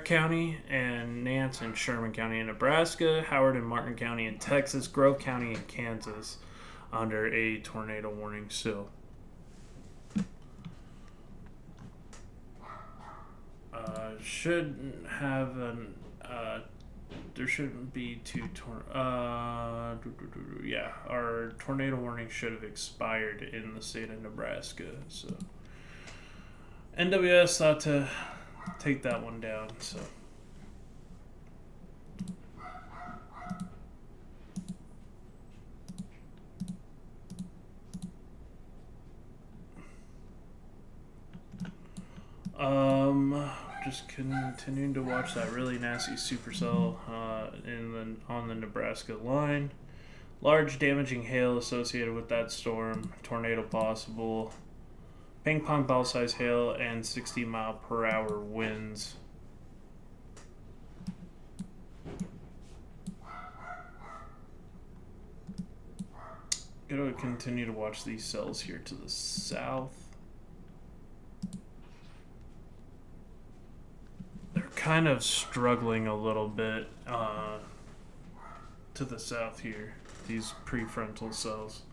County, and Nance and Sherman County in Nebraska, Howard and Martin County in Texas, Grove County in Kansas under a tornado warning still. Should have an there shouldn't be two yeah, our tornado warning should have expired in the state of Nebraska. So NWS thought to take that one down. So just continuing to watch that really nasty supercell on the Nebraska line. Large damaging hail associated with that storm. Tornado possible. Ping pong ball size hail and 60 mile per hour winds. Gonna continue to watch these cells here to the south. They're kind of struggling a little bit to the south here, these prefrontal cells.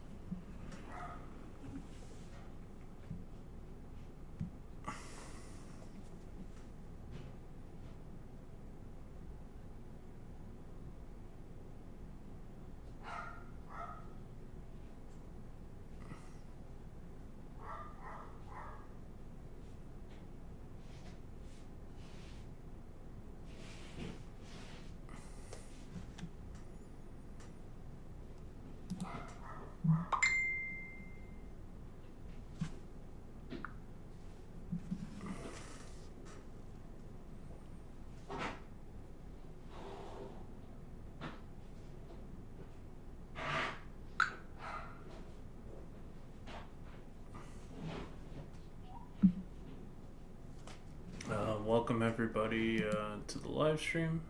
welcome everybody to the live stream.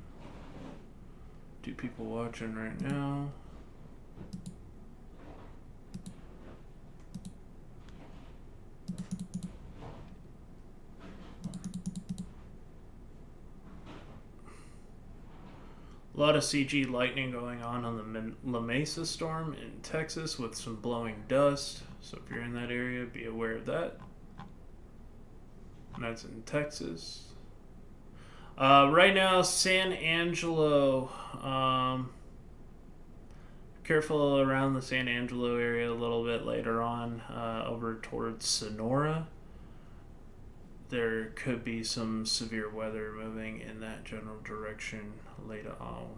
2 people watching right now. A lot of CG lightning going on the La Mesa storm in Texas with some blowing dust. So if you're in that area, be aware of that. And that's in Texas. Right now, San Angelo. Careful around the San Angelo area a little bit later on, over towards Sonora. There could be some severe weather moving in that general direction later on.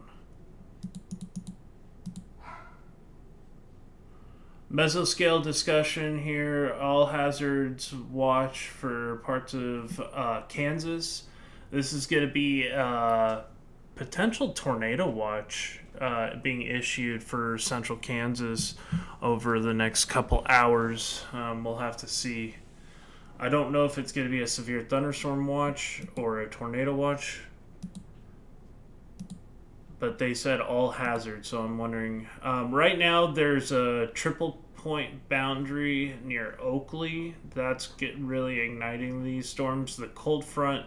Mesoscale discussion here. All hazards watch for parts of Kansas. This is going to be a potential tornado watch being issued for central Kansas over the next couple hours. We'll have to see. I don't know if it's going to be a severe thunderstorm watch or a tornado watch, but they said all hazards, so I'm wondering. Right now, there's a triple point boundary near Oakley. That's really igniting these storms. The cold front,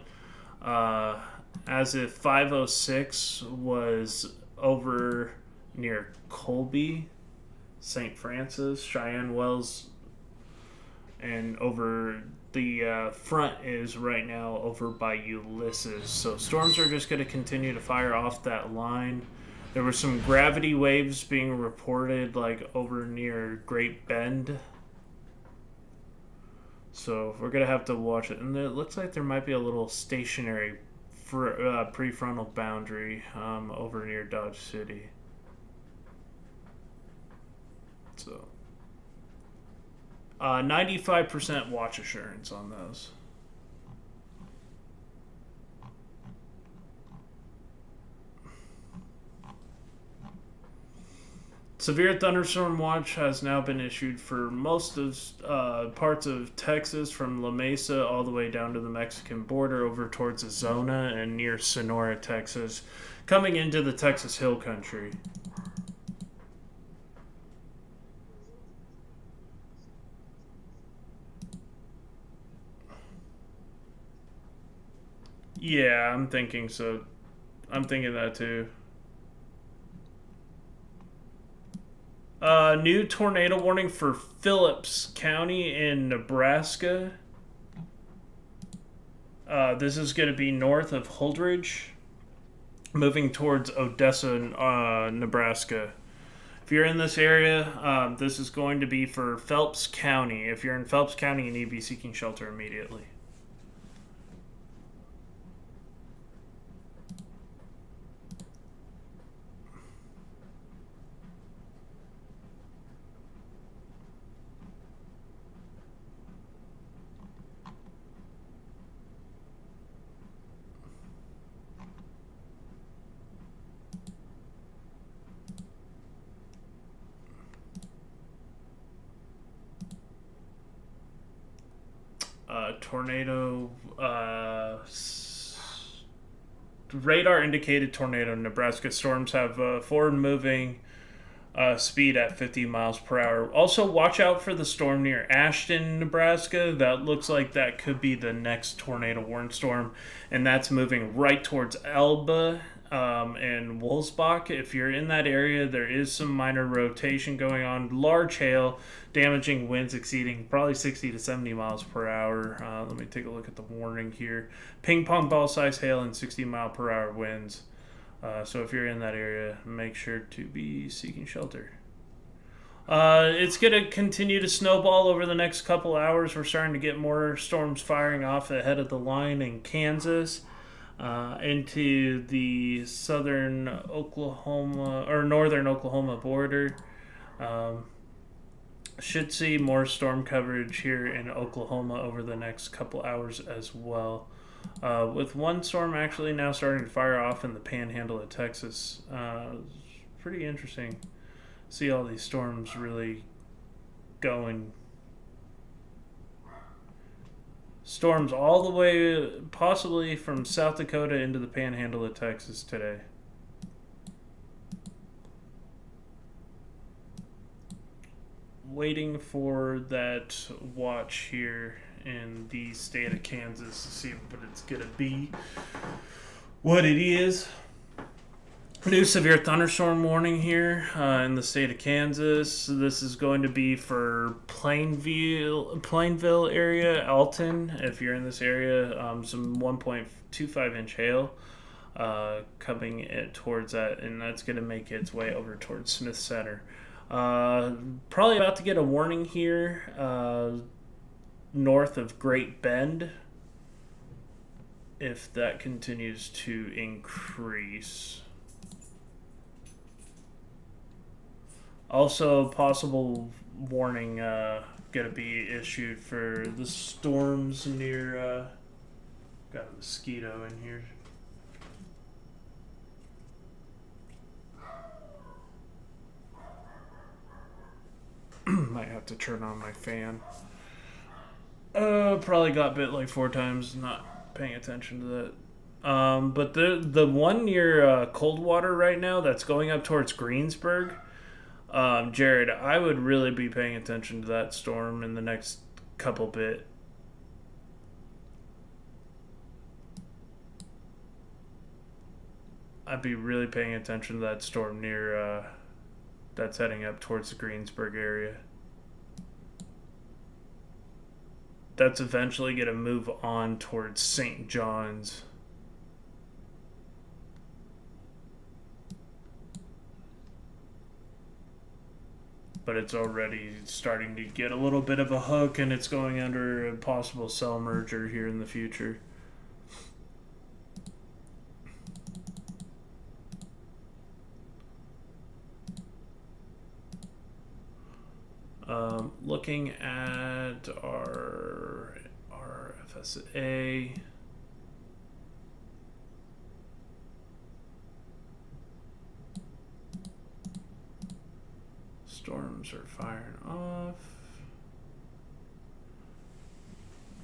as if 506 was over near Colby, St. Francis, Cheyenne Wells, and over the front is right now over by Ulysses. So storms are just going to continue to fire off that line. There were some gravity waves being reported like over near Great Bend. So we're going to have to watch it. And it looks like there might be a little stationary prefrontal boundary over near Dodge City. So 95% watch assurance on those. Severe thunderstorm watch has now been issued for most of parts of Texas, from La Mesa all the way down to the Mexican border over towards Arizona and near Sonora, Texas, coming into the Texas Hill Country. Yeah, I'm thinking so. I'm thinking that too. New tornado warning for Phillips County in Nebraska. This is going to be north of Holdridge, moving towards Odessa, Nebraska. If you're in this area, this is going to be for Phelps County. If you're in Phelps County, you need to be seeking shelter immediately. Tornado, radar indicated tornado. Nebraska storms have forward moving speed at 50 miles per hour. Also, watch out for the storm near Ashton, Nebraska. That looks like that could be the next tornado warning storm, and that's moving right towards Elba and Wolfsbach. If you're in that area, there is some minor rotation going on. Large hail, damaging winds exceeding probably 60 to 70 miles per hour. Let me take a look at the warning here. Ping pong ball size hail and 60 mile per hour winds. So if you're in that area, make sure to be seeking shelter. It's going to continue to snowball over the next couple hours. We're starting to get more storms firing off ahead of the line in Kansas, into the southern Oklahoma or northern Oklahoma border. Should see more storm coverage here in Oklahoma over the next couple hours as well. With one storm actually now starting to fire off in the panhandle of Texas. Pretty interesting. See all these storms really going. Storms all the way, possibly from South Dakota into the panhandle of Texas today. Waiting for that watch here in the state of Kansas to see what it's going to be, what it is. New severe thunderstorm warning here in the state of Kansas. This is going to be for Plainville area, Alton. If you're in this area, some 1.25 inch hail coming towards that, and that's going to make its way over towards Smith Center. Probably about to get a warning here north of Great Bend if that continues to increase. Also, possible warning going to be issued for the storms near. Got a mosquito in here. Might have to turn on my fan. Probably got bit like 4 times. Not paying attention to that. But the one near Coldwater right now that's going up towards Greensburg. Jared, I would really be paying attention to that storm in the next couple bit. I'd be really paying attention to that storm near that's heading up towards the Greensburg area. That's eventually going to move on towards St. John's. But it's already starting to get a little bit of a hook, and it's going under a possible cell merger here in the future. Looking at our FSA. Storms are firing off.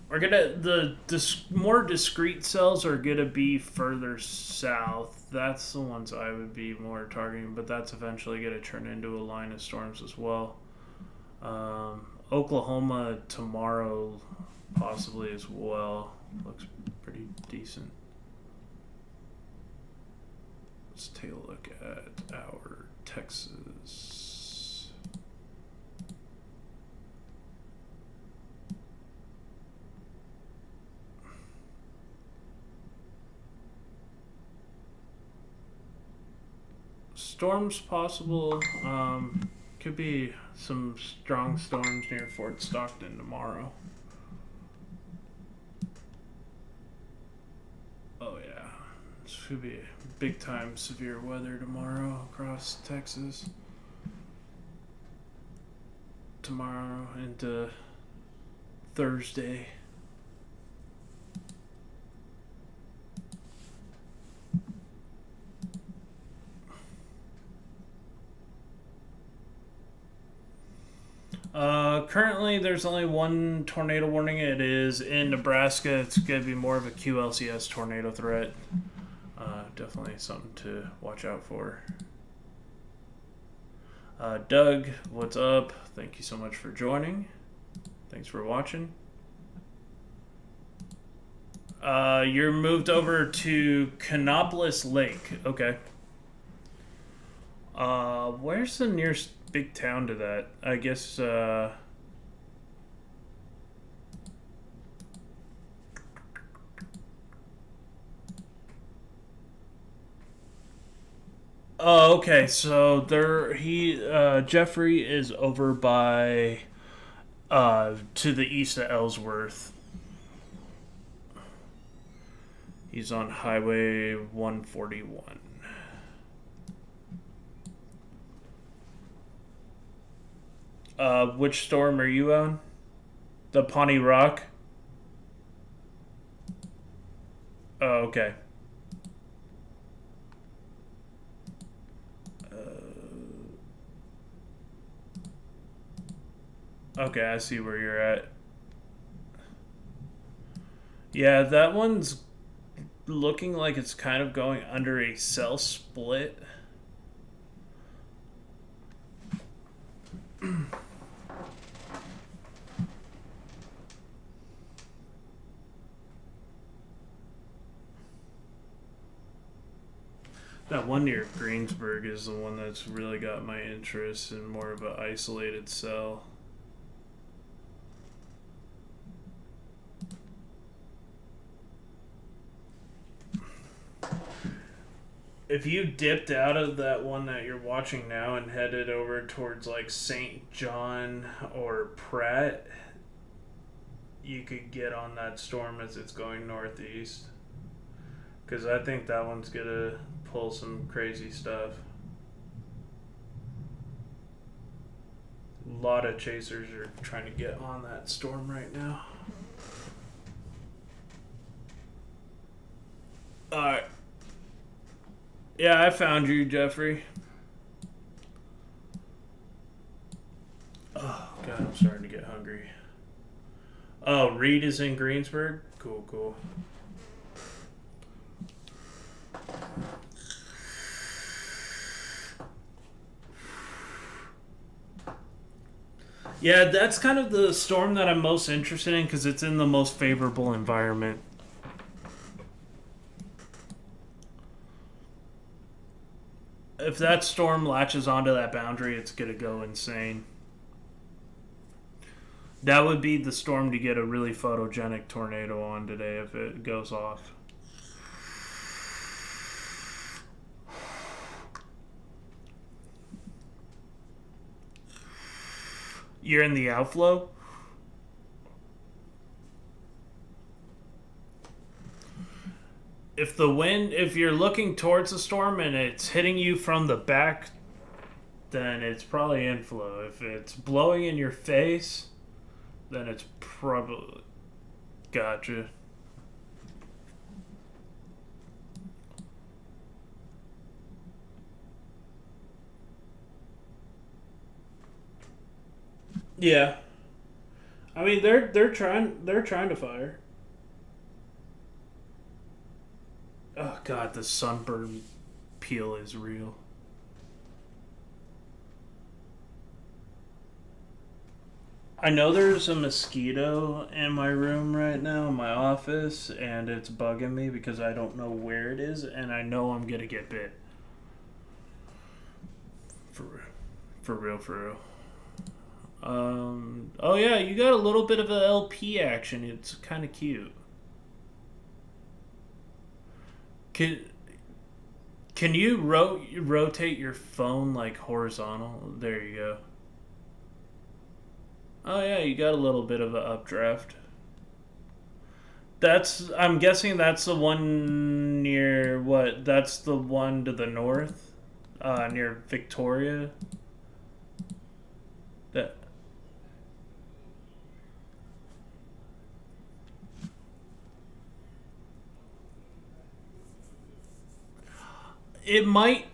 We're the more discrete cells are gonna be further south. That's the ones I would be more targeting, but that's eventually gonna turn into a line of storms as well. Oklahoma tomorrow, possibly as well. Looks pretty decent. Let's take a look at our Texas. Storms possible. Could be some strong storms near Fort Stockton tomorrow. Oh yeah, this could be big time severe weather tomorrow across Texas. Tomorrow into Thursday. Currently, there's only one tornado warning. It is in Nebraska. It's going to be more of a Qlcs tornado threat. Definitely something to watch out for. Doug, what's up? Thank you so much for joining. Thanks for watching. You're moved over to Canopolis Lake. Okay. Where's the nearest big town to that? I guess, oh, okay. So Jeffrey is over by, to the east of Ellsworth. He's on Highway 141. Which storm are you on? The Pawnee Rock? Oh, okay. Okay, I see where you're at. Yeah, that one's looking like it's kind of going under a cell split. That one near Greensburg is the one that's really got my interest in more of an isolated cell. If you dipped out of that one that you're watching now and headed over towards like St. John or Pratt, you could get on that storm as it's going northeast. Because I think that one's going to pull some crazy stuff. A lot of chasers are trying to get on that storm right now. Alright. Yeah, I found you, Jeffrey. Oh, God, I'm starting to get hungry. Oh, Reed is in Greensburg? Cool, cool. Yeah, that's kind of the storm that I'm most interested in because it's in the most favorable environment. If that storm latches onto that boundary, it's going to go insane. That would be the storm to get a really photogenic tornado on today if it goes off. You're in the outflow? If you're looking towards the storm and it's hitting you from the back, then it's probably inflow. If it's blowing in your face, then it's probably... Gotcha. Yeah. I mean, they're trying to fire. Oh God, the sunburn peel is real. I know there's a mosquito in my room right now, in my office, and it's bugging me because I don't know where it is, and I know I'm gonna get bit. For real, for real. Oh yeah, you got a little bit of a LP action. It's kind of cute. Can you rotate your phone like horizontal? There you go. Oh yeah, you got a little bit of an updraft. I'm guessing that's the one near what? That's the one to the north, near Victoria. That. It might.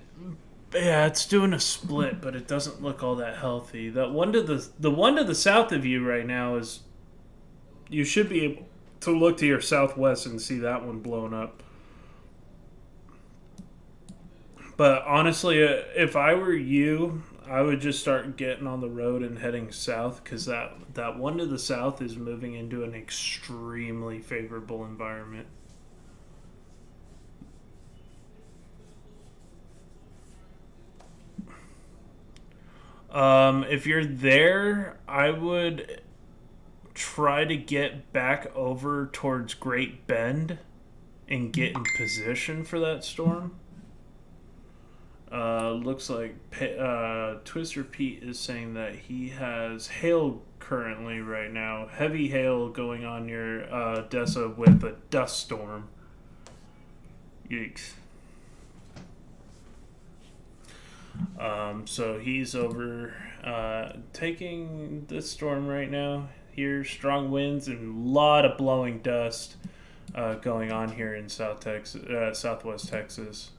Yeah, it's doing a split, but it doesn't look all that healthy. That one to the one to the south of you right now is. You should be able to look to your southwest and see that one blown up. But honestly, if I were you, I would just start getting on the road and heading south because that one to the south is moving into an extremely favorable environment. If you're there, I would try to get back over towards Great Bend and get in position for that storm. Looks like Twister Pete is saying that he has hail currently right now. Heavy hail going on near Dessa with a dust storm. Yikes. So he's over taking this storm right now. Here, strong winds and a lot of blowing dust going on here in Southwest Texas.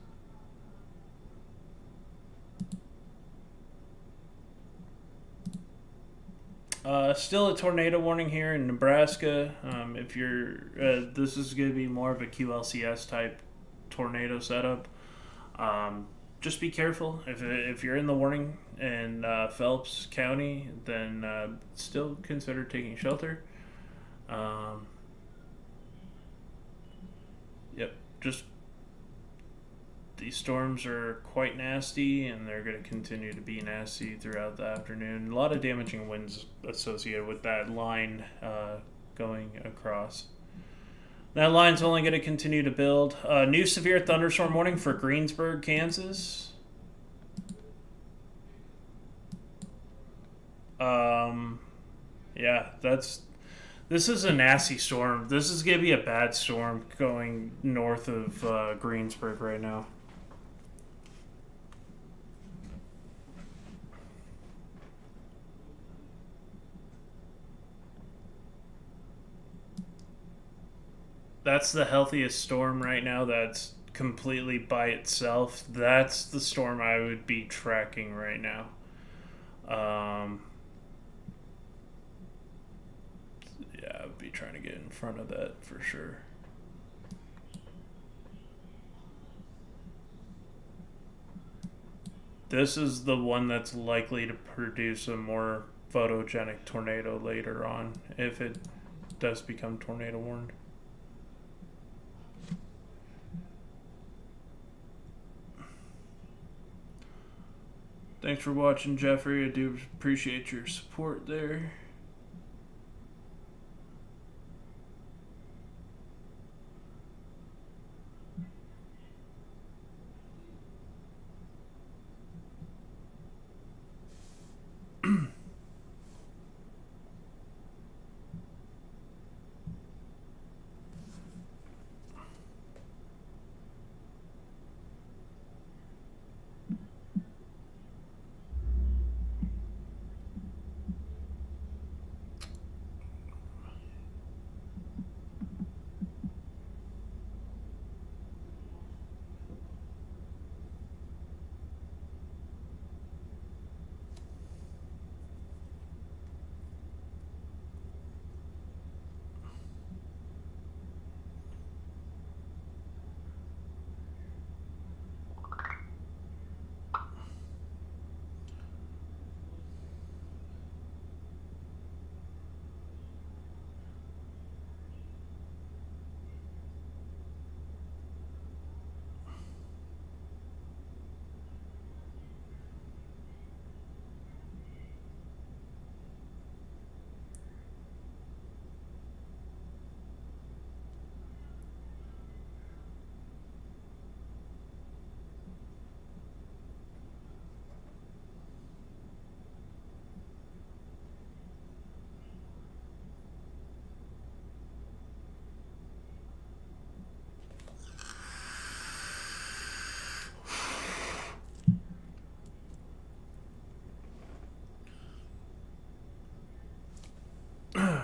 Still a tornado warning here in Nebraska. If you're, this is going to be more of a QLCS type tornado setup. Just be careful. If you're in the warning in Phelps County, then still consider taking shelter. Yep, just these storms are quite nasty, and they're going to continue to be nasty throughout the afternoon. A lot of damaging winds associated with that line going across. That line's only going to continue to build. New severe thunderstorm warning for Greensburg, Kansas. Yeah, this is a nasty storm. This is going to be a bad storm going north of Greensburg right now. That's the healthiest storm right now. That's completely by itself. That's the storm I would be tracking right now. Yeah, I would be trying to get in front of that for sure. This is the one that's likely to produce a more photogenic tornado later on if it does become tornado warned. Thanks for watching, Jeffrey. I do appreciate your support there.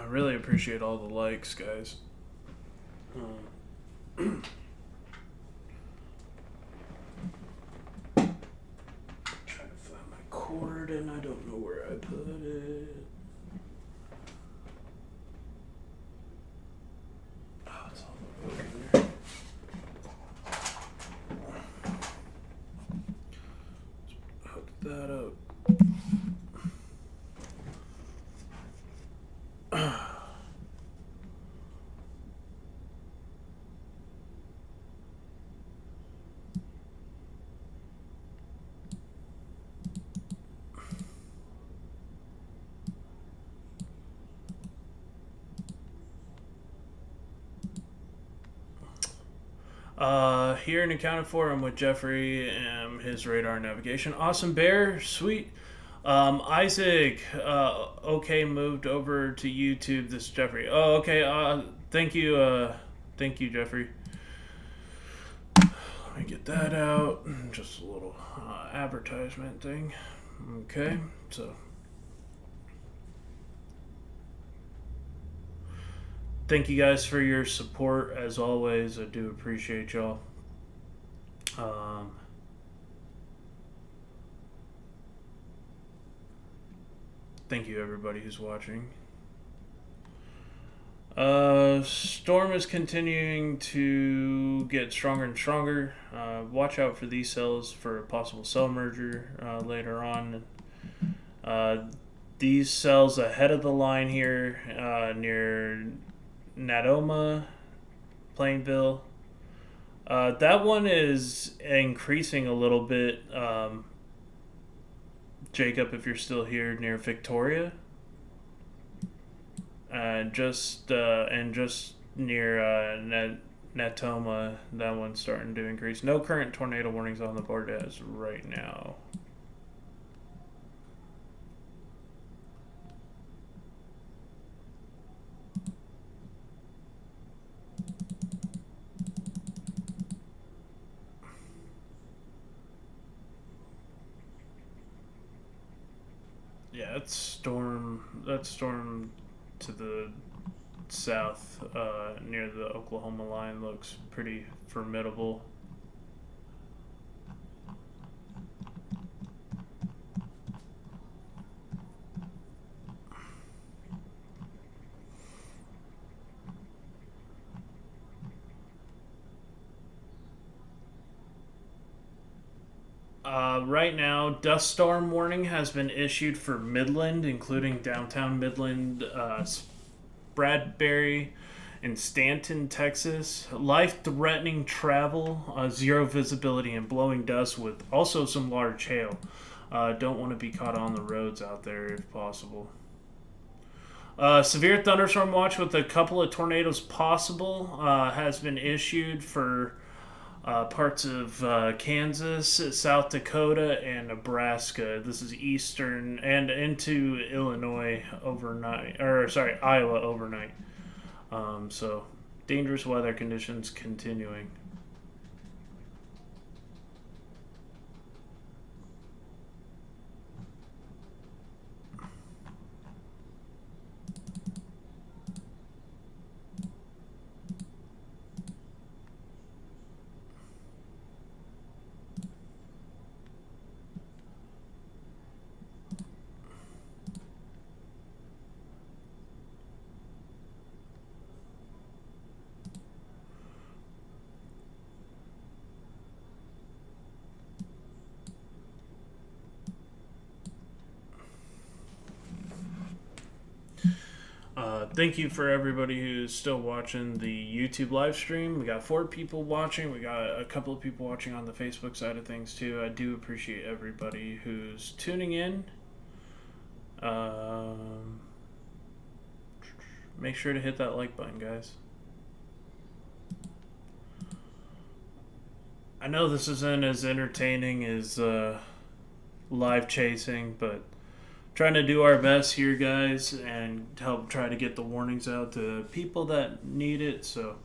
Really appreciate all the likes, guys. Trying to find my cord and I don't know where I put it. Oh, it's all over there. Let's hook that up. Here and accounted for, I'm with Jeffrey and his radar navigation. Awesome Bear, sweet. Isaac, okay, moved over to YouTube. This is Jeffrey. Oh, okay. Thank you, Jeffrey. Let me get that out. Just a little advertisement thing. Okay, so. Thank you guys for your support as always. I do appreciate y'all. Thank you, everybody who's watching. Storm is continuing to get stronger and stronger. Watch out for these cells for a possible cell merger later on. These cells ahead of the line here near Nadoma, Plainville. That one is increasing a little bit. Jacob, if you're still here, near Victoria. Just near Natoma, that one's starting to increase. No current tornado warnings on the board as right now. Yeah, that's storm to the south near the Oklahoma line looks pretty formidable. Right now, dust storm warning has been issued for Midland, including downtown Midland, Bradbury, and Stanton, Texas. Life-threatening travel, zero visibility, and blowing dust with also some large hail. Don't want to be caught on the roads out there if possible. Severe thunderstorm watch with a couple of tornadoes possible has been issued for parts of Kansas, South Dakota, and Nebraska. This is eastern and into Illinois overnight, Iowa overnight. So dangerous weather conditions continuing. Thank you for everybody who's still watching the YouTube live stream. We got 4 people watching. We got a couple of people watching on the Facebook side of things too. I do appreciate everybody who's tuning in. Make sure to hit that like button, guys. I know this isn't as entertaining as live chasing, but trying to do our best here, guys, and help try to get the warnings out to people that need it. So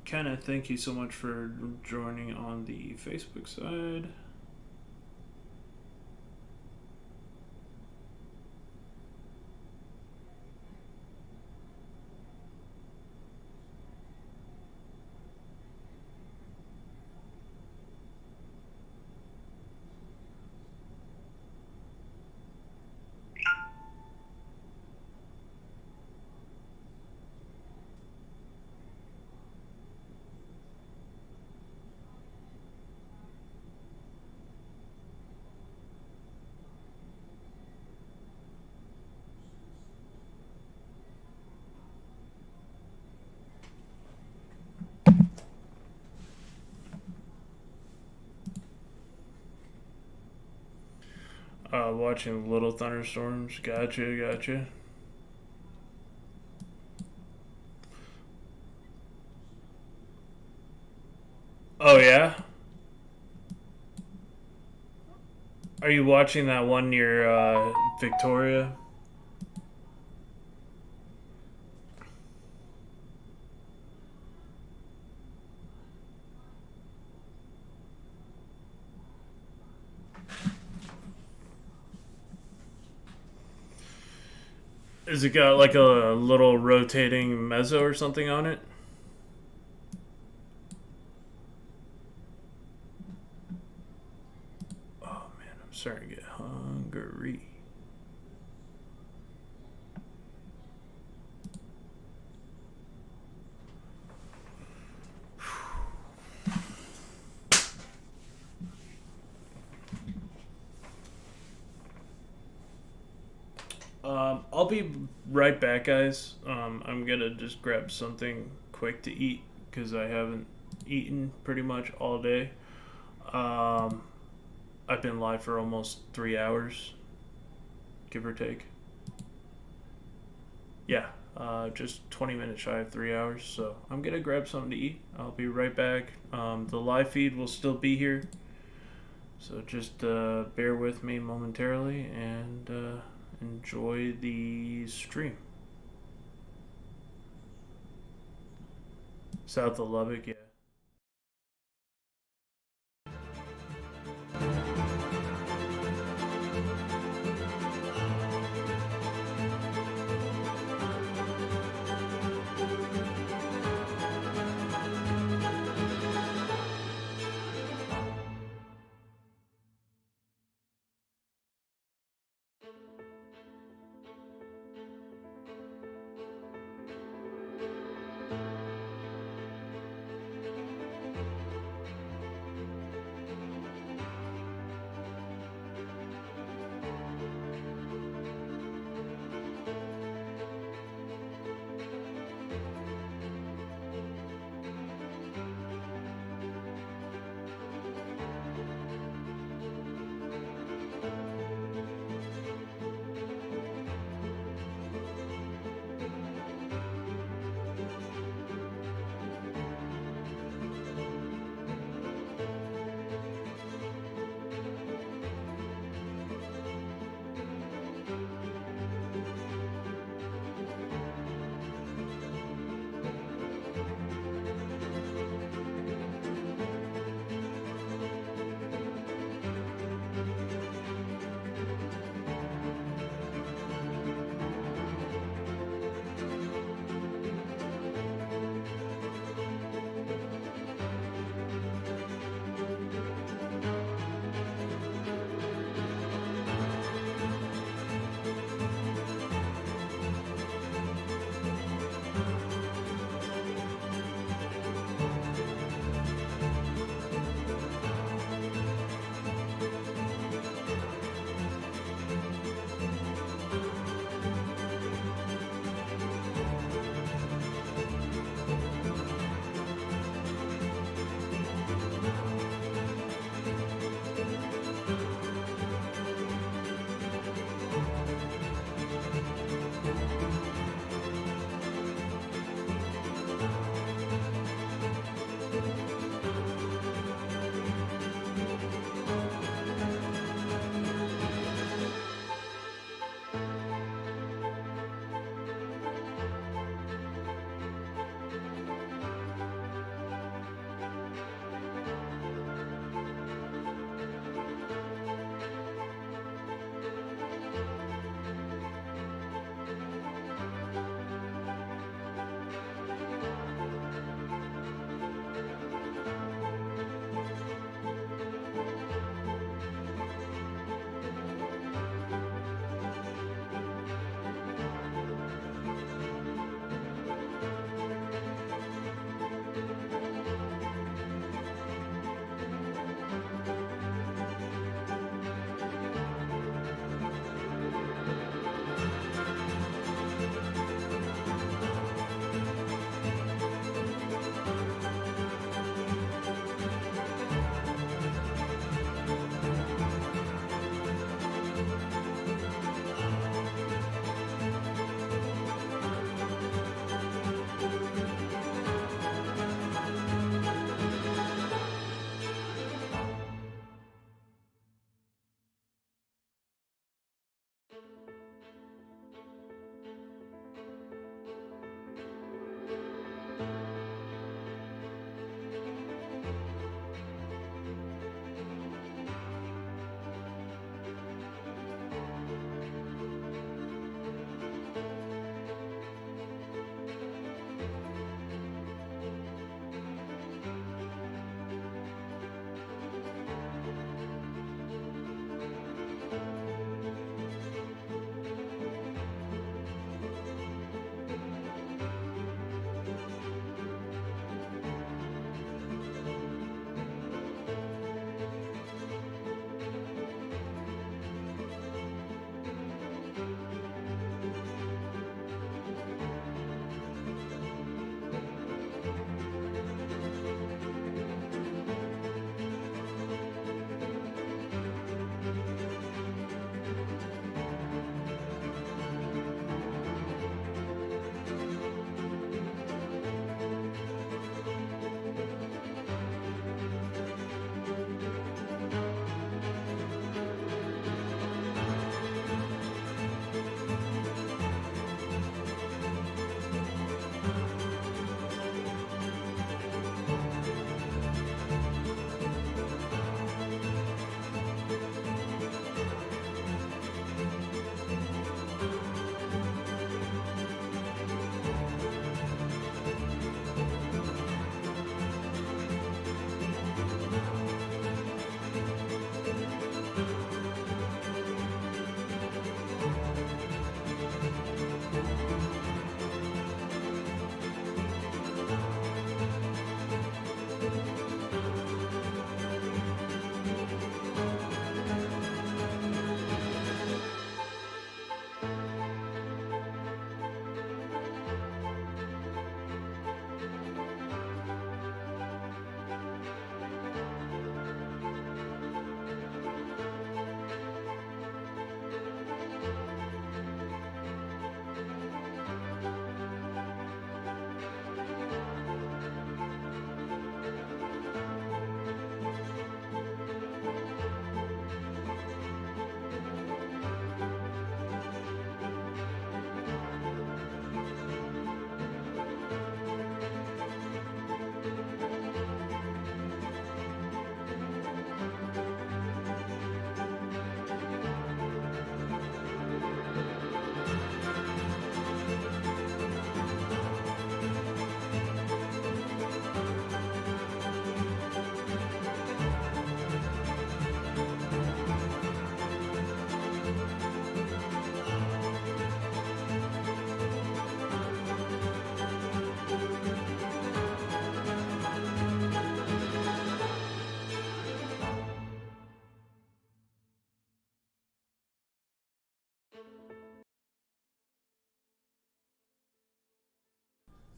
Kenneth, thank you so much for joining on the Facebook side. Watching little thunderstorms. Gotcha. Oh, yeah? Are you watching that one near Victoria? Is it got like a little rotating mezzo or something on it? Oh man, I'm starting to get hungry. I'll be right back, guys. I'm gonna just grab something quick to eat because I haven't eaten pretty much all day. Um, I've been live for almost 3 hours, give or take. Yeah, just 20 minutes shy of 3 hours. So I'm gonna grab something to eat. I'll be right back. The live feed will still be here, so just bear with me momentarily and enjoy the stream. South of Lubbock, yeah.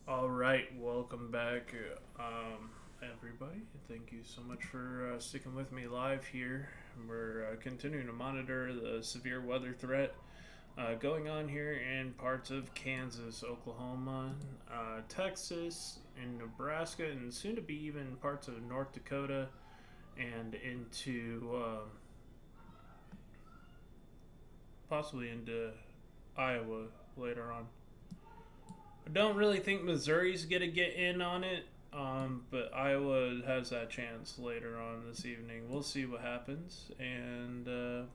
All right, welcome back, everybody. Thank you so much for sticking with me live here. We're continuing to monitor the severe weather threat going on here in parts of Kansas, Oklahoma, Texas, and Nebraska, and soon to be even parts of North Dakota and into possibly into Iowa later on. I don't really think Missouri's going to get in on it, but Iowa has that chance later on this evening. We'll see what happens, and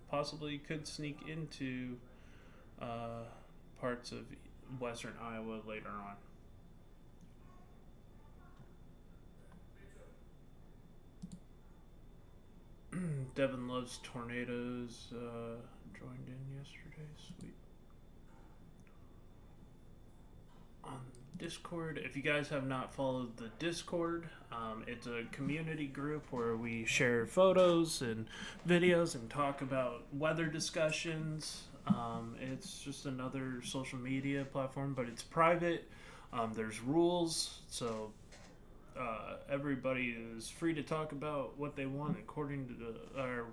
possibly could sneak into parts of western Iowa later on. Devin loves tornadoes. Joined in yesterday. Sweet. On Discord, if you guys have not followed the Discord, it's a community group where we share photos and videos and talk about weather discussions. It's just another social media platform, but it's private. There's rules, so everybody is free to talk about what they want according to our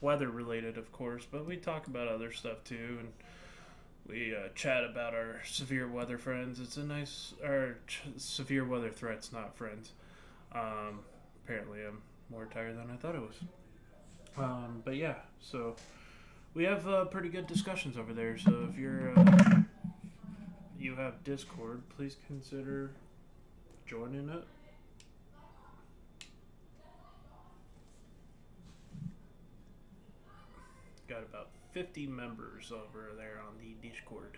weather related, of course, but we talk about other stuff too, and we chat about our severe weather friends. It's a nice, our severe weather threats, not friends. Apparently, I'm more tired than I thought I was. But yeah, so we have pretty good discussions over there. So if you have Discord, please consider joining it. Got about 50 members over there on the Discord.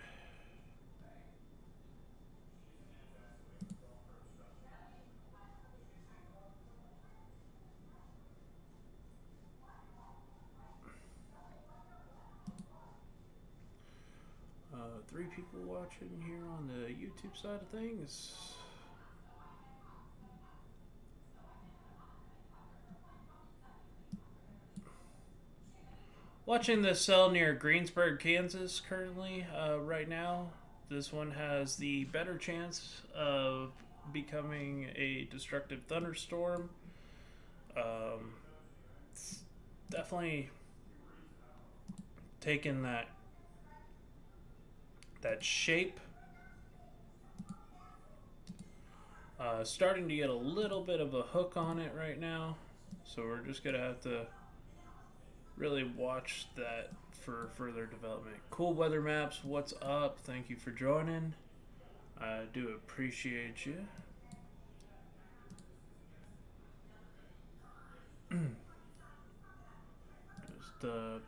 Three people watching here on the YouTube side of things. Watching the cell near Greensburg, Kansas currently, right now. This one has the better chance of becoming a destructive thunderstorm. It's definitely taking that shape. Starting to get a little bit of a hook on it right now, so we're just gonna have to really watch that for further development. Cool weather maps, what's up? Thank you for joining. I do appreciate you. Just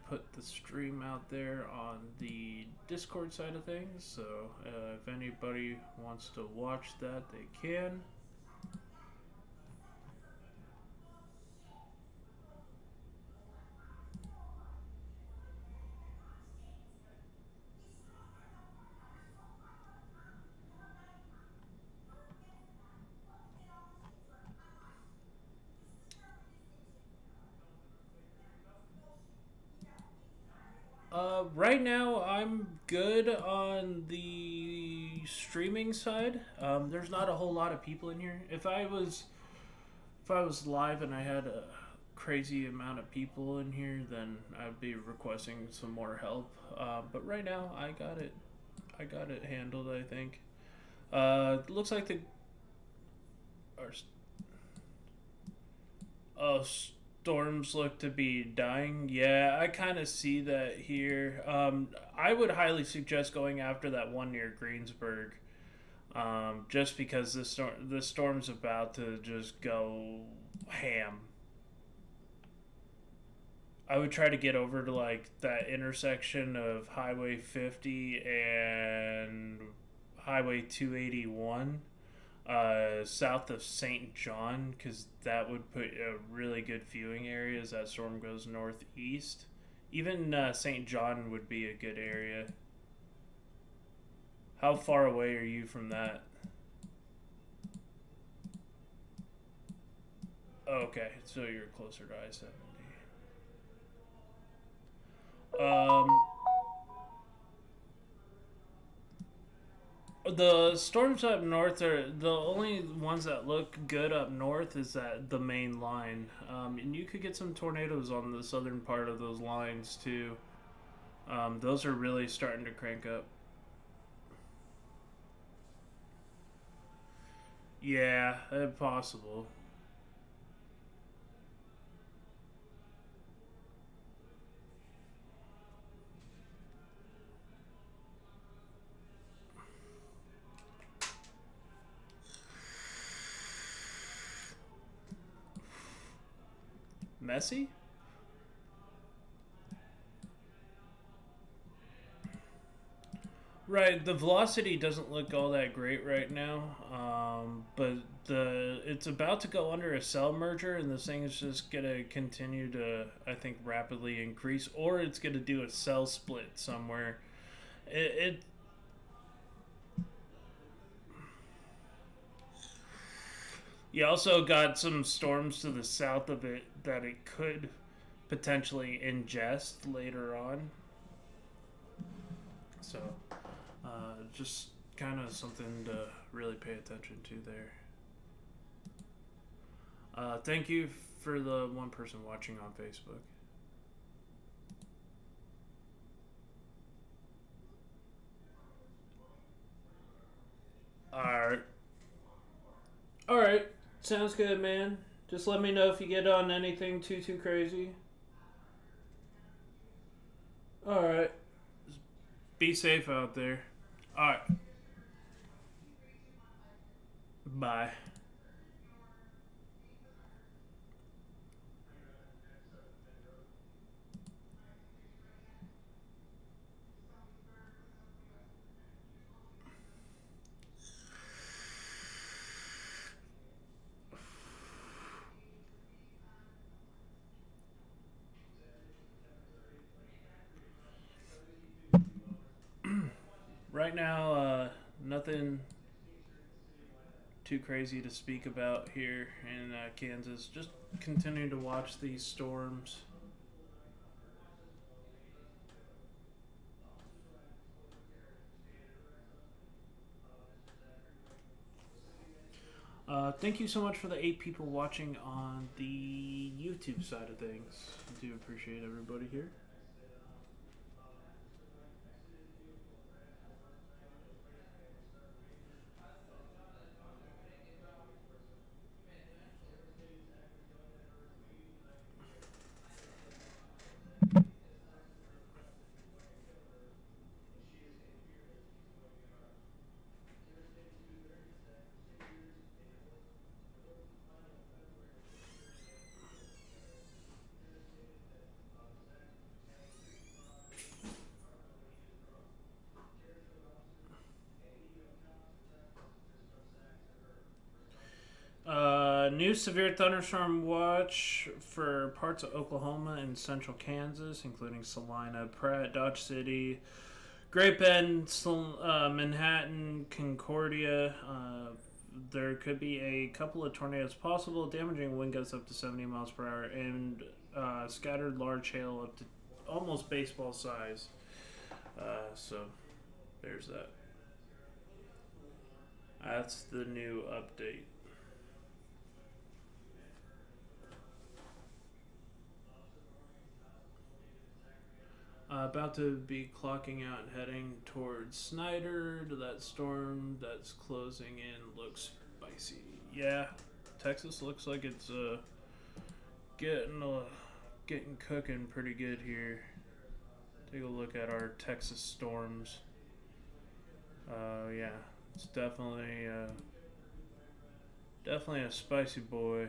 put the stream out there on the Discord side of things, so if anybody wants to watch that, they can. Right now, I'm good on the streaming side. There's not a whole lot of people in here. If I was live and I had a crazy amount of people in here, then I'd be requesting some more help. But right now, I got it. I got it handled, I think. Looks like the our storms look to be dying. Yeah, I kind of see that here. I would highly suggest going after that one near Greensburg, just because the storm's about to just go ham. I would try to get over to like that intersection of Highway 50 and Highway 281, south of St. John, because that would put a really good viewing area as that storm goes northeast. Even St. John would be a good area. How far away are you from that? Okay, so you're closer to I-70. The storms up north are the only ones that look good up north is that the main line, and you could get some tornadoes on the southern part of those lines too. Those are really starting to crank up. Yeah, possible. Messy? Right, the velocity doesn't look all that great right now, but it's about to go under a cell merger, and this thing is just gonna continue to, I think, rapidly increase, or it's gonna do a cell split somewhere. It You also got some storms to the south of it that it could potentially ingest later on. So, just kind of something to really pay attention to there. Thank you for the one person watching on Facebook. Alright. Alright. Sounds good, man. Just let me know if you get on anything too crazy. Alright. Be safe out there. Alright. Bye. Right now, nothing too crazy to speak about here in Kansas. Just continue to watch these storms. Thank you so much for the 8 people watching on the YouTube side of things. I do appreciate everybody here. New severe thunderstorm watch for parts of Oklahoma and central Kansas, including Salina, Pratt, Dodge City, Great Bend, Manhattan, Concordia. There could be a couple of tornadoes possible, damaging wind gusts up to 70 miles per hour, and scattered large hail up to almost baseball size. So there's that. That's the new update. About to be clocking out and heading towards Snyder to that storm that's closing in. Looks spicy. Yeah, Texas looks like it's getting cooking pretty good here. Take a look at our Texas storms. Yeah, it's definitely a spicy boy.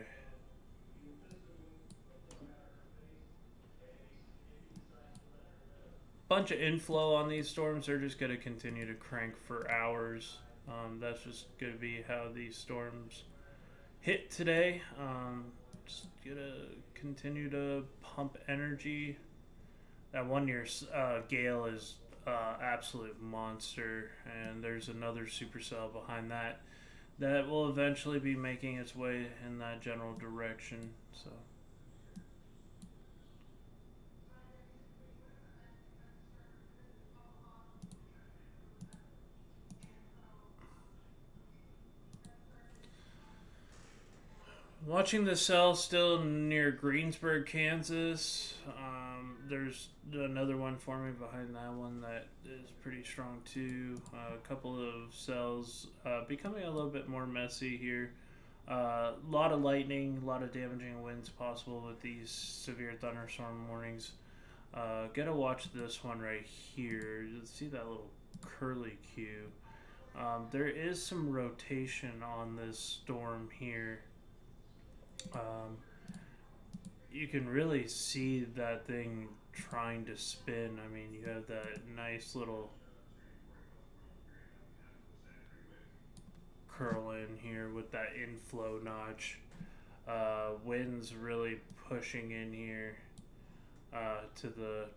Bunch of inflow on these storms. They're just going to continue to crank for hours. That's just going to be how these storms hit today. Just going to continue to pump energy. That 1 year gale is absolute monster, and there's another supercell behind that will eventually be making its way in that general direction. So. Watching the cell still near Greensburg, Kansas. There's another one forming behind that one that is pretty strong too. A couple of cells becoming a little bit more messy here. A lot of lightning, a lot of damaging winds possible with these severe thunderstorm warnings. Gotta watch this one right here. You see that little curly Q. There is some rotation on this storm here. Um, you can really see that thing trying to spin. I mean, you have that nice little curl in here with that inflow notch. Winds really pushing in here to the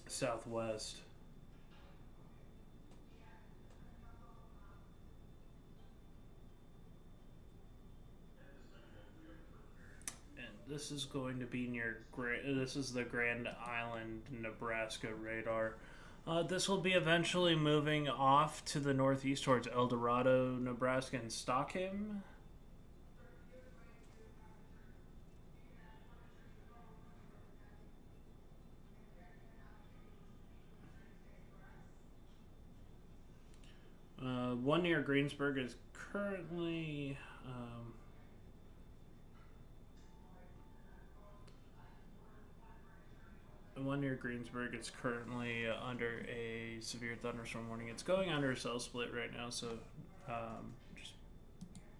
southwest. And this is going to be near. This is the Grand Island, Nebraska radar. This will be eventually moving off to the northeast towards El Dorado, Nebraska, and Stockham. One near Greensburg is currently. One near Greensburg is currently under a severe thunderstorm warning. It's going under a cell split right now, so just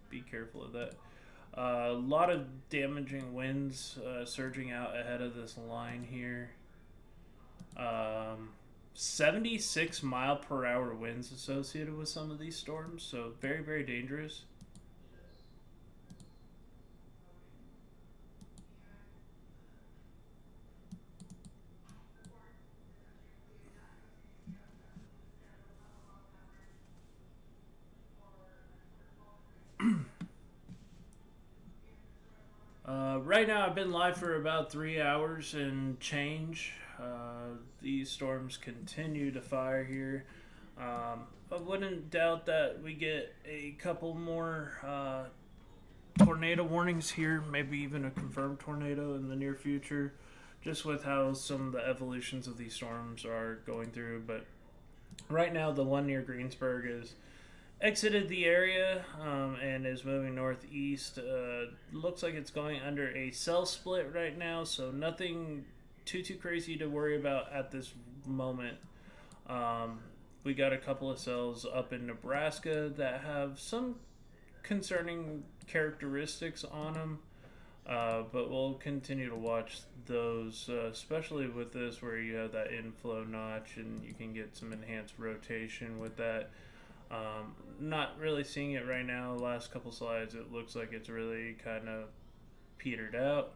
be careful of that. A lot of damaging winds surging out ahead of this line here. 76 mile per hour winds associated with some of these storms, so very, very dangerous. Right now, I've been live for about 3 hours and change. These storms continue to fire here. I wouldn't doubt that we get a couple more tornado warnings here, maybe even a confirmed tornado in the near future, just with how some of the evolutions of these storms are going through. But right now, the one near Greensburg is exited the area and is moving northeast. Looks like it's going under a cell split right now, so nothing too crazy to worry about at this moment. We got a couple of cells up in Nebraska that have some concerning characteristics on them. But we'll continue to watch those, especially with this where you have that inflow notch and you can get some enhanced rotation with that. Not really seeing it right now. The last couple slides, it looks like it's really kind of petered out.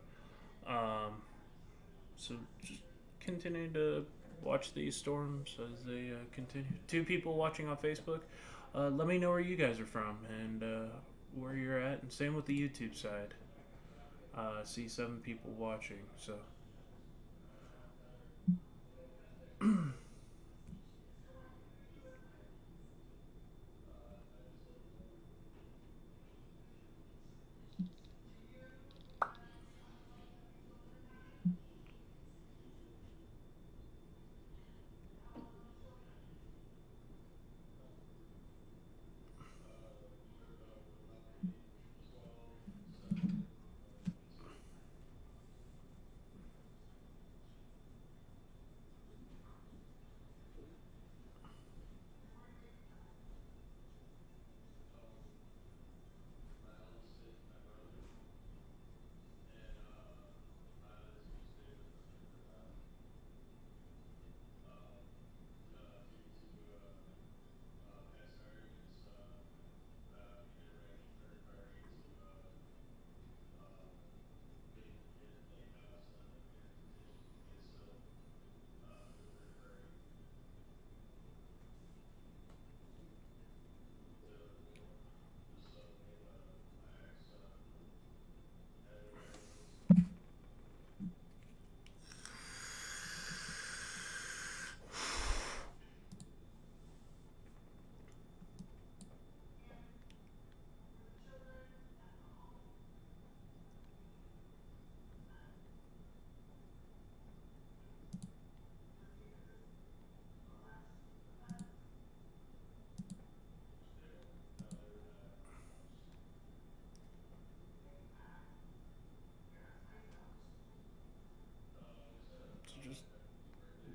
So just continue to watch these storms as they continue. 2 people watching on Facebook. Let me know where you guys are from and where you're at, and same with the YouTube side. See 7 people watching, so.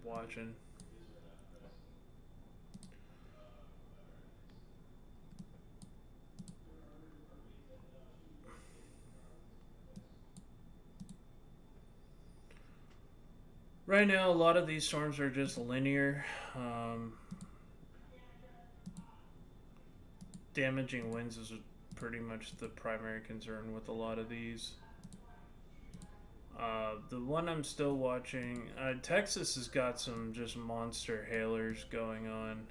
watching. Right now, a lot of these storms are just linear. Damaging winds is pretty much the primary concern with a lot of these. The one I'm still watching, Texas has got some just monster hailers going on.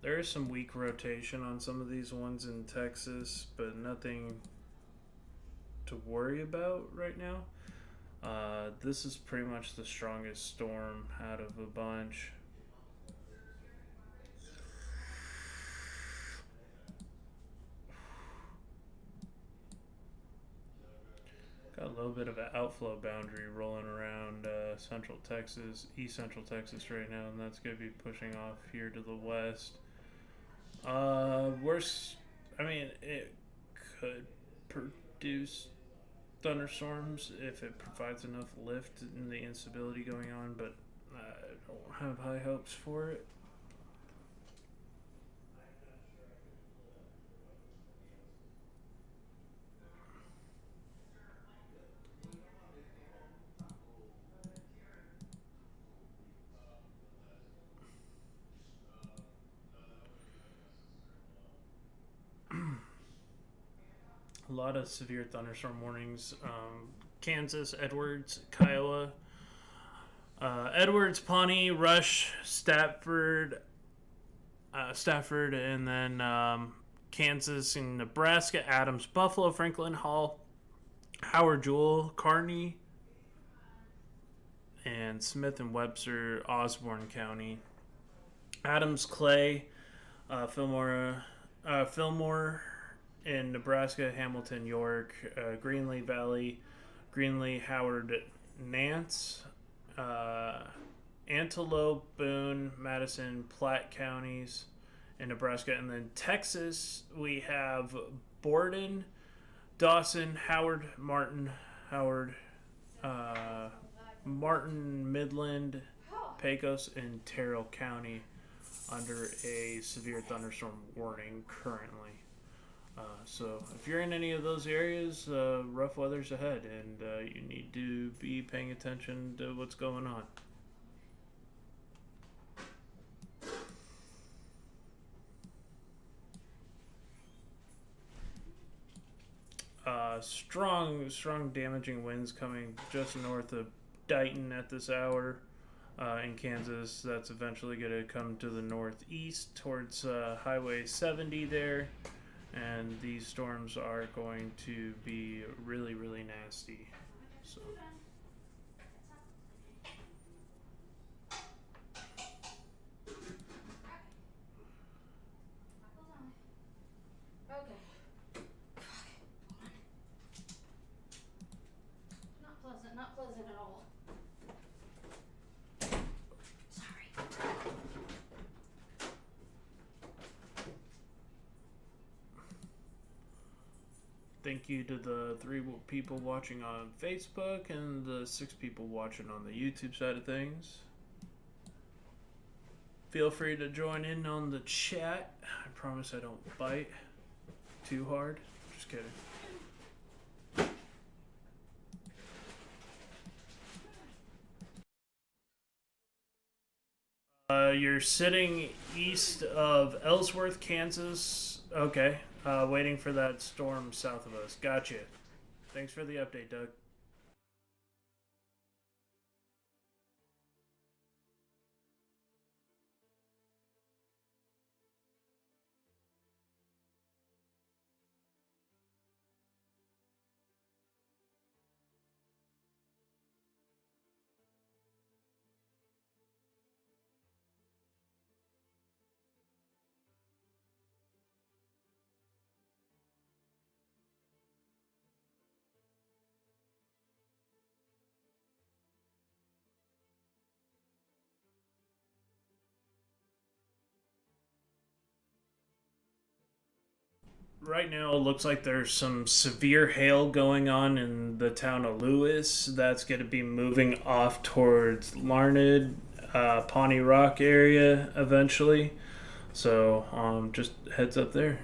There is some weak rotation on some of these ones in Texas, but nothing to worry about right now. This is pretty much the strongest storm out of a bunch. Got a little bit of an outflow boundary rolling around central Texas, east central Texas right now, and that's going to be pushing off here to the west. Worse, I mean, it could produce thunderstorms if it provides enough lift in the instability going on, but I don't have high hopes for it. A lot of severe thunderstorm warnings. Kansas, Edwards, Kiowa, Edwards, Pawnee, Rush, Stafford, and then Kansas and Nebraska, Adams, Buffalo, Franklin, Hall, Howard, Jewell, Kearney, and Smith and Webster, Osborne County, Adams, Clay, Fillmore in Nebraska, Hamilton, York, Greenlee Valley, Greenlee, Howard, Nance, Antelope, Boone, Madison, Platte counties in Nebraska. And then Texas, we have Borden, Dawson, Howard, Martin, Midland, Pecos, and Terrell County under a severe thunderstorm warning currently. So if you're in any of those areas, rough weather's ahead, and you need to be paying attention to what's going on. Strong damaging winds coming just north of Dighton at this hour in Kansas. That's eventually going to come to the northeast towards Highway 70 there. And these storms are going to be really, really nasty. So. Okay. Not pleasant at all. Sorry. Thank you to the 3 people watching on Facebook and the 6 people watching on the YouTube side of things. Feel free to join in on the chat. I promise I don't bite too hard. Just kidding. You're sitting east of Ellsworth, Kansas. Okay. Waiting for that storm south of us. Gotcha. Thanks for the update, Doug. Right now, it looks like there's some severe hail going on in the town of Lewis. That's going to be moving off towards Larned, Pawnee Rock area eventually. So, just heads up there.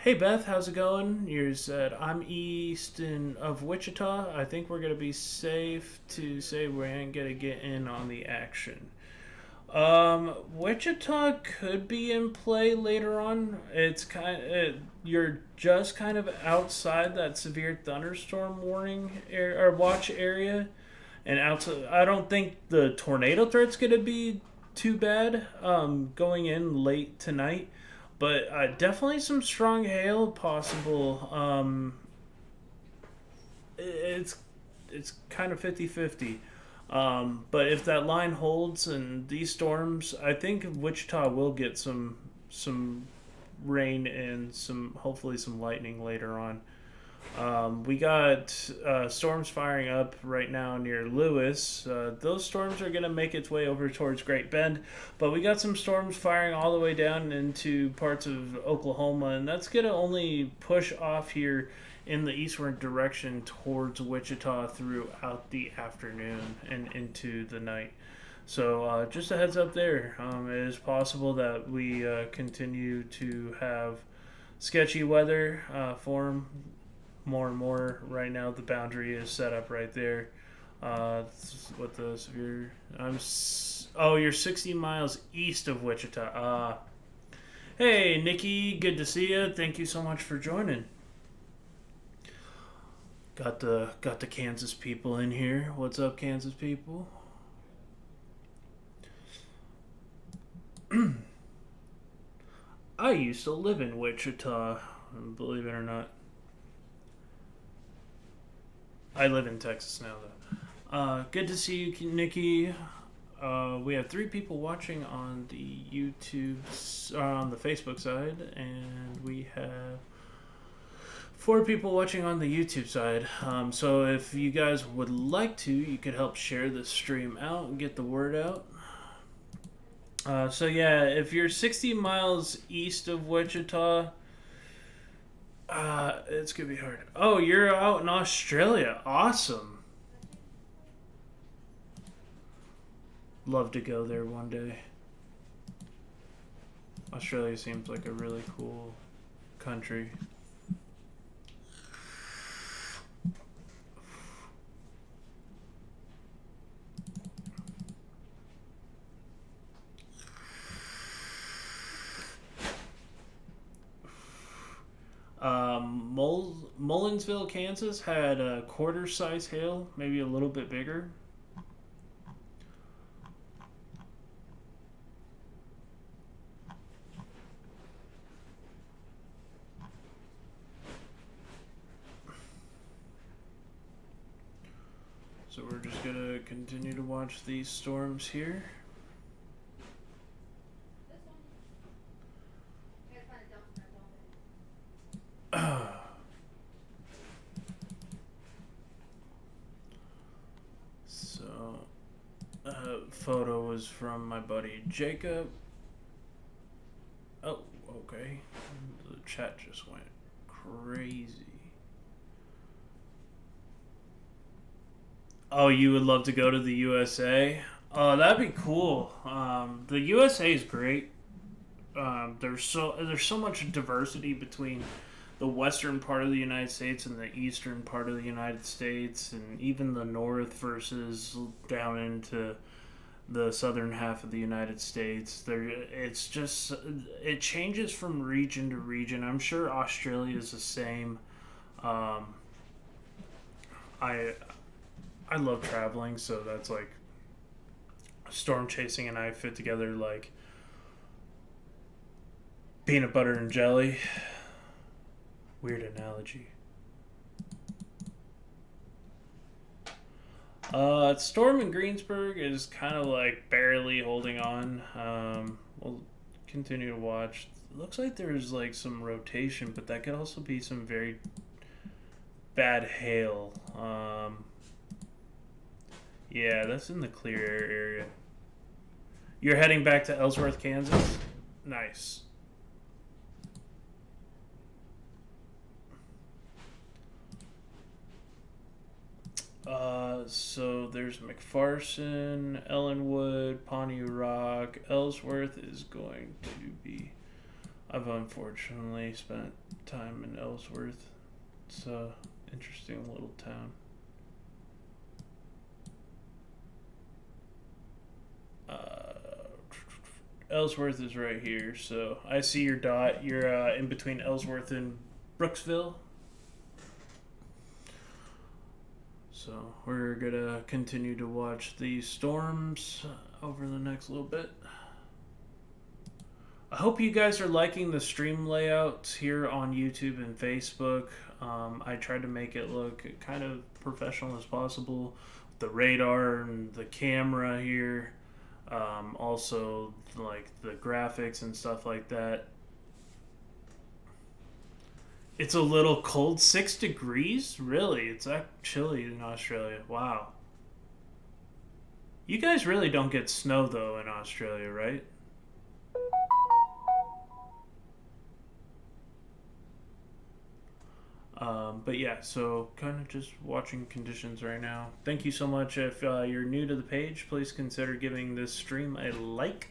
Hey Beth, how's it going? You said I'm east of Wichita. I think we're gonna be safe to say we ain't gonna get in on the action. Wichita could be in play later on. You're just kind of outside that severe thunderstorm warning or watch area, and outside. I don't think the tornado threat's gonna be too bad. Going in late tonight, but definitely some strong hail possible. It's kind of 50-50. But if that line holds and these storms, I think Wichita will get some rain and some hopefully some lightning later on. We got storms firing up right now near Lewis. Those storms are going to make its way over towards Great Bend, but we got some storms firing all the way down into parts of Oklahoma, and that's going to only push off here in the eastward direction towards Wichita throughout the afternoon and into the night. So just a heads up there. It is possible that we continue to have sketchy weather form more and more. Right now, the boundary is set up right there. What the severe? Oh, you're 60 miles east of Wichita. Hey, Nikki, good to see you. Thank you so much for joining. Got the Kansas people in here. What's up, Kansas people? I used to live in Wichita, believe it or not. I live in Texas now, though. Good to see you, Nikki. We have 3 people watching on the YouTube, on the Facebook side, and we have 4 people watching on the YouTube side. So if you guys would like to, you could help share the stream out and get the word out. So yeah, if you're 60 miles east of Wichita, it's gonna be hard. Oh, you're out in Australia. Awesome. Love to go there one day. Australia seems like a really cool country. Mullinsville, Kansas had a quarter size hail, maybe a little bit bigger. So we're just gonna continue to watch these storms here. So, photo was from my buddy Jacob. Oh, okay. The chat just went crazy. Oh, you would love to go to the USA? Oh, that'd be cool. The USA is great. There's so much diversity between the western part of the United States and the eastern part of the United States, and even the north versus down into the southern half of the United States. It's just it changes from region to region. I'm sure Australia is the same. Um, I I love traveling, so that's like storm chasing and I fit together like peanut butter and jelly. Weird analogy. Storm in Greensburg is kind of like barely holding on. We'll continue to watch. It looks like there's like some rotation, but that could also be some very bad hail. Yeah, that's in the clear air area. You're heading back to Ellsworth, Kansas? Nice. So there's McPherson, Ellenwood, Pawnee Rock. Ellsworth is going to be. I've unfortunately spent time in Ellsworth. It's a interesting little town. Ellsworth is right here, so I see your dot. You're in between Ellsworth and Brooksville. So we're gonna continue to watch these storms over the next little bit. I hope you guys are liking the stream layouts here on YouTube and Facebook. I tried to make it look kind of professional as possible. The radar and the camera here. Also, like the graphics and stuff like that. It's a little cold. 6 degrees? Really? It's that chilly in Australia. Wow. You guys really don't get snow, though, in Australia, right? But yeah, so kind of just watching conditions right now. Thank you so much. If you're new to the page, please consider giving this stream a like.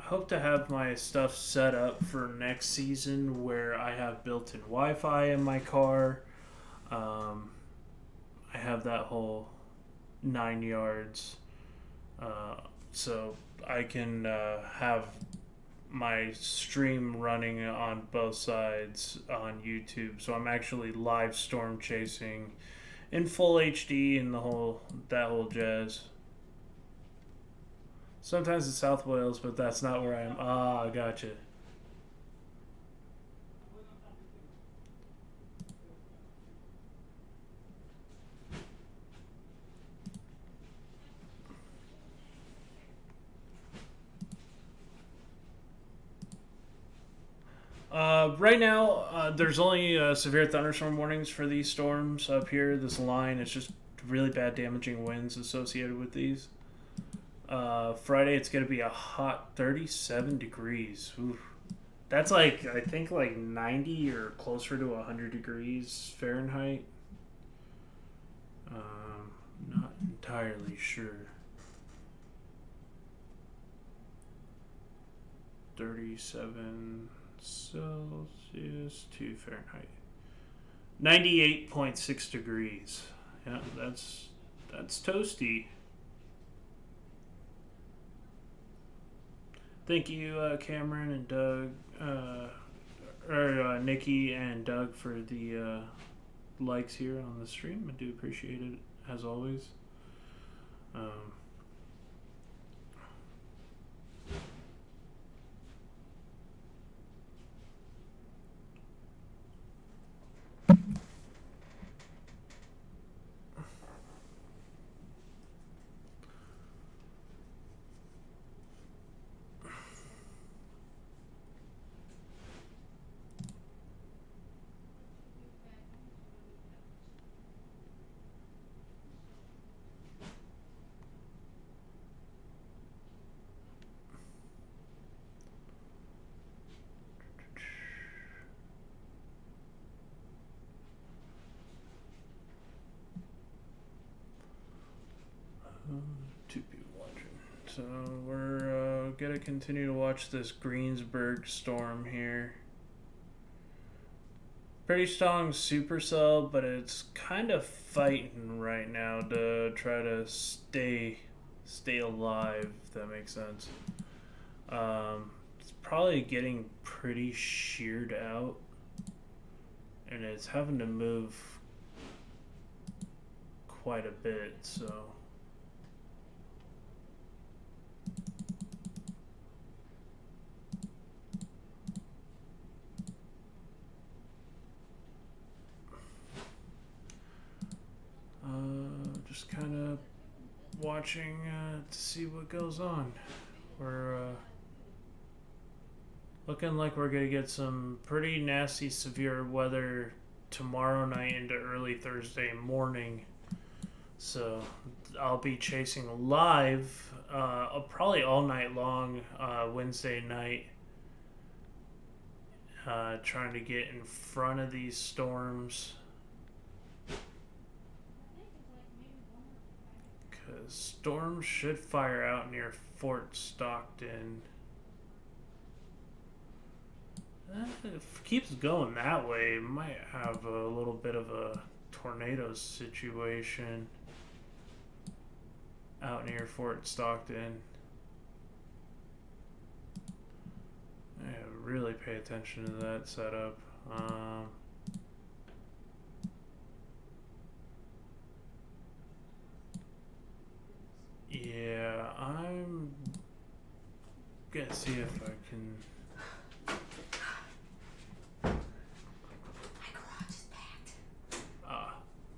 I hope to have my stuff set up for next season where I have built-in Wi-Fi in my car. I have that whole 9 yards, so I can have my stream running on both sides on YouTube. So I'm actually live storm chasing in full HD and that whole jazz. Sometimes it's South Wales, but that's not where I am. Ah, gotcha. Right now, there's only severe thunderstorm warnings for these storms up here. This line is just really bad damaging winds associated with these. Friday, it's going to be a hot 37 degrees. Oof. That's like, I think like 90 or closer to 100 degrees Fahrenheit. Not entirely sure. 37 Celsius to Fahrenheit. 98.6 degrees. Yeah, that's toasty. Thank you, Cameron and Doug, or Nikki and Doug for the likes here on the stream. I do appreciate it, as always. So we're gonna continue to watch this Greensburg storm here. Pretty strong supercell, but it's kind of fighting right now to try to stay alive, if that makes sense. It's probably getting pretty sheared out, and it's having to move quite a bit, so just kind of watching to see what goes on. We're looking like we're gonna get some pretty nasty severe weather tomorrow night into early Thursday morning. So I'll be chasing live probably all night long Wednesday night, trying to get in front of these storms. Because storms should fire out near Fort Stockton. If it keeps going that way, it might have a little bit of a tornado situation out near Fort Stockton. I really pay attention to that setup. Yeah, I'm gonna see if I can. My garage is packed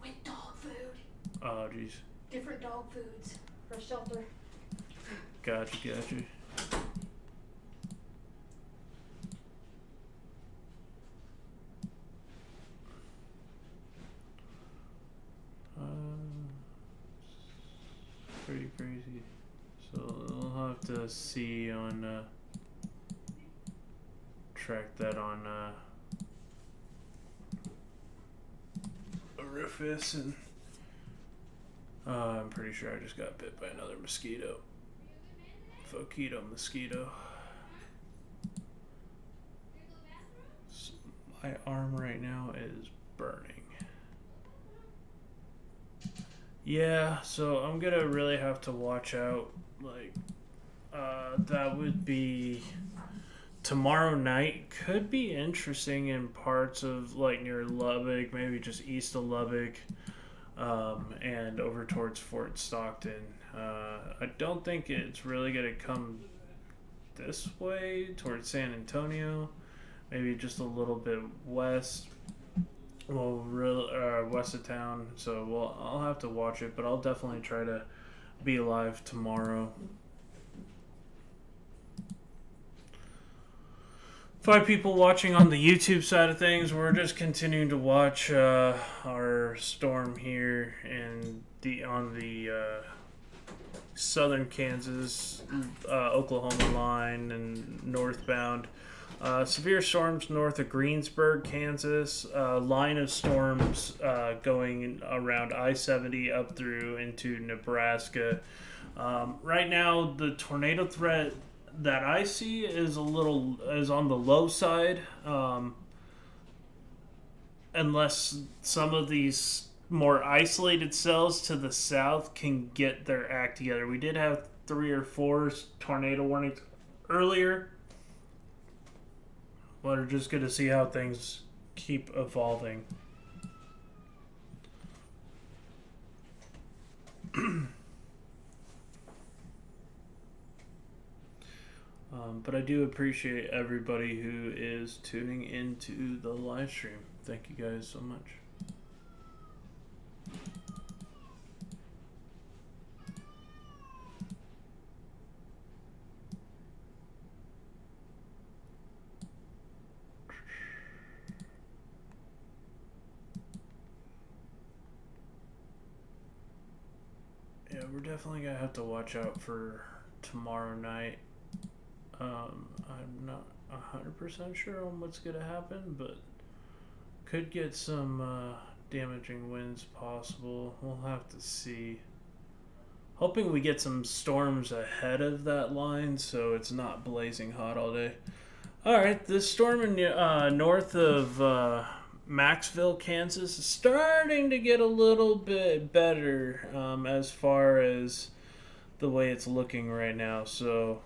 with dog food. Oh, jeez. Different dog foods for shelter. Gotcha. Pretty crazy. So we'll have to see on track that on Rufus, and I'm pretty sure I just got bit by another mosquito. Foquito mosquito. So my arm right now is burning. Yeah, so I'm gonna really have to watch out. Like, that would be tomorrow night. Could be interesting in parts of like near Lubbock, maybe just east of Lubbock, and over towards Fort Stockton. I don't think it's really gonna come this way towards San Antonio. Maybe just a little bit west. Well, west of town, so I'll have to watch it, but I'll definitely try to be alive tomorrow. 5 people watching on the YouTube side of things. We're just continuing to watch our storm here on the southern Kansas, Oklahoma line and northbound. Severe storms north of Greensburg, Kansas. Line of storms going around I-70 up through into Nebraska. Right now, the tornado threat that I see is on the low side, unless some of these more isolated cells to the south can get their act together. We did have 3 or 4 tornado warnings earlier. We're just going to see how things keep evolving. But I do appreciate everybody who is tuning into the live stream. Thank you guys so much. Yeah, we're definitely gonna have to watch out for tomorrow night. I'm not 100% sure on what's gonna happen, but could get some damaging winds possible. We'll have to see. Hoping we get some storms ahead of that line so it's not blazing hot all day. Alright, this storm in north of Maxville, Kansas is starting to get a little bit better as far as the way it's looking right now. So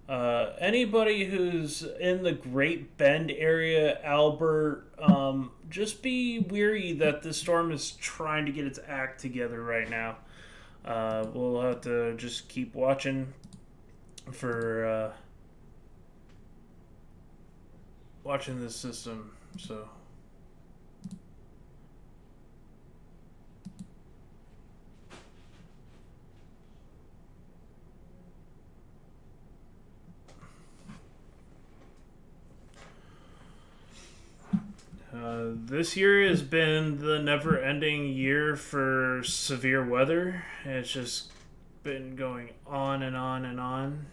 anybody who's in the Great Bend area, Albert, just be weary that the storm is trying to get its act together right now. We'll have to just keep watching for watching this system. So this year has been the never-ending year for severe weather. It's just been going on and on and on.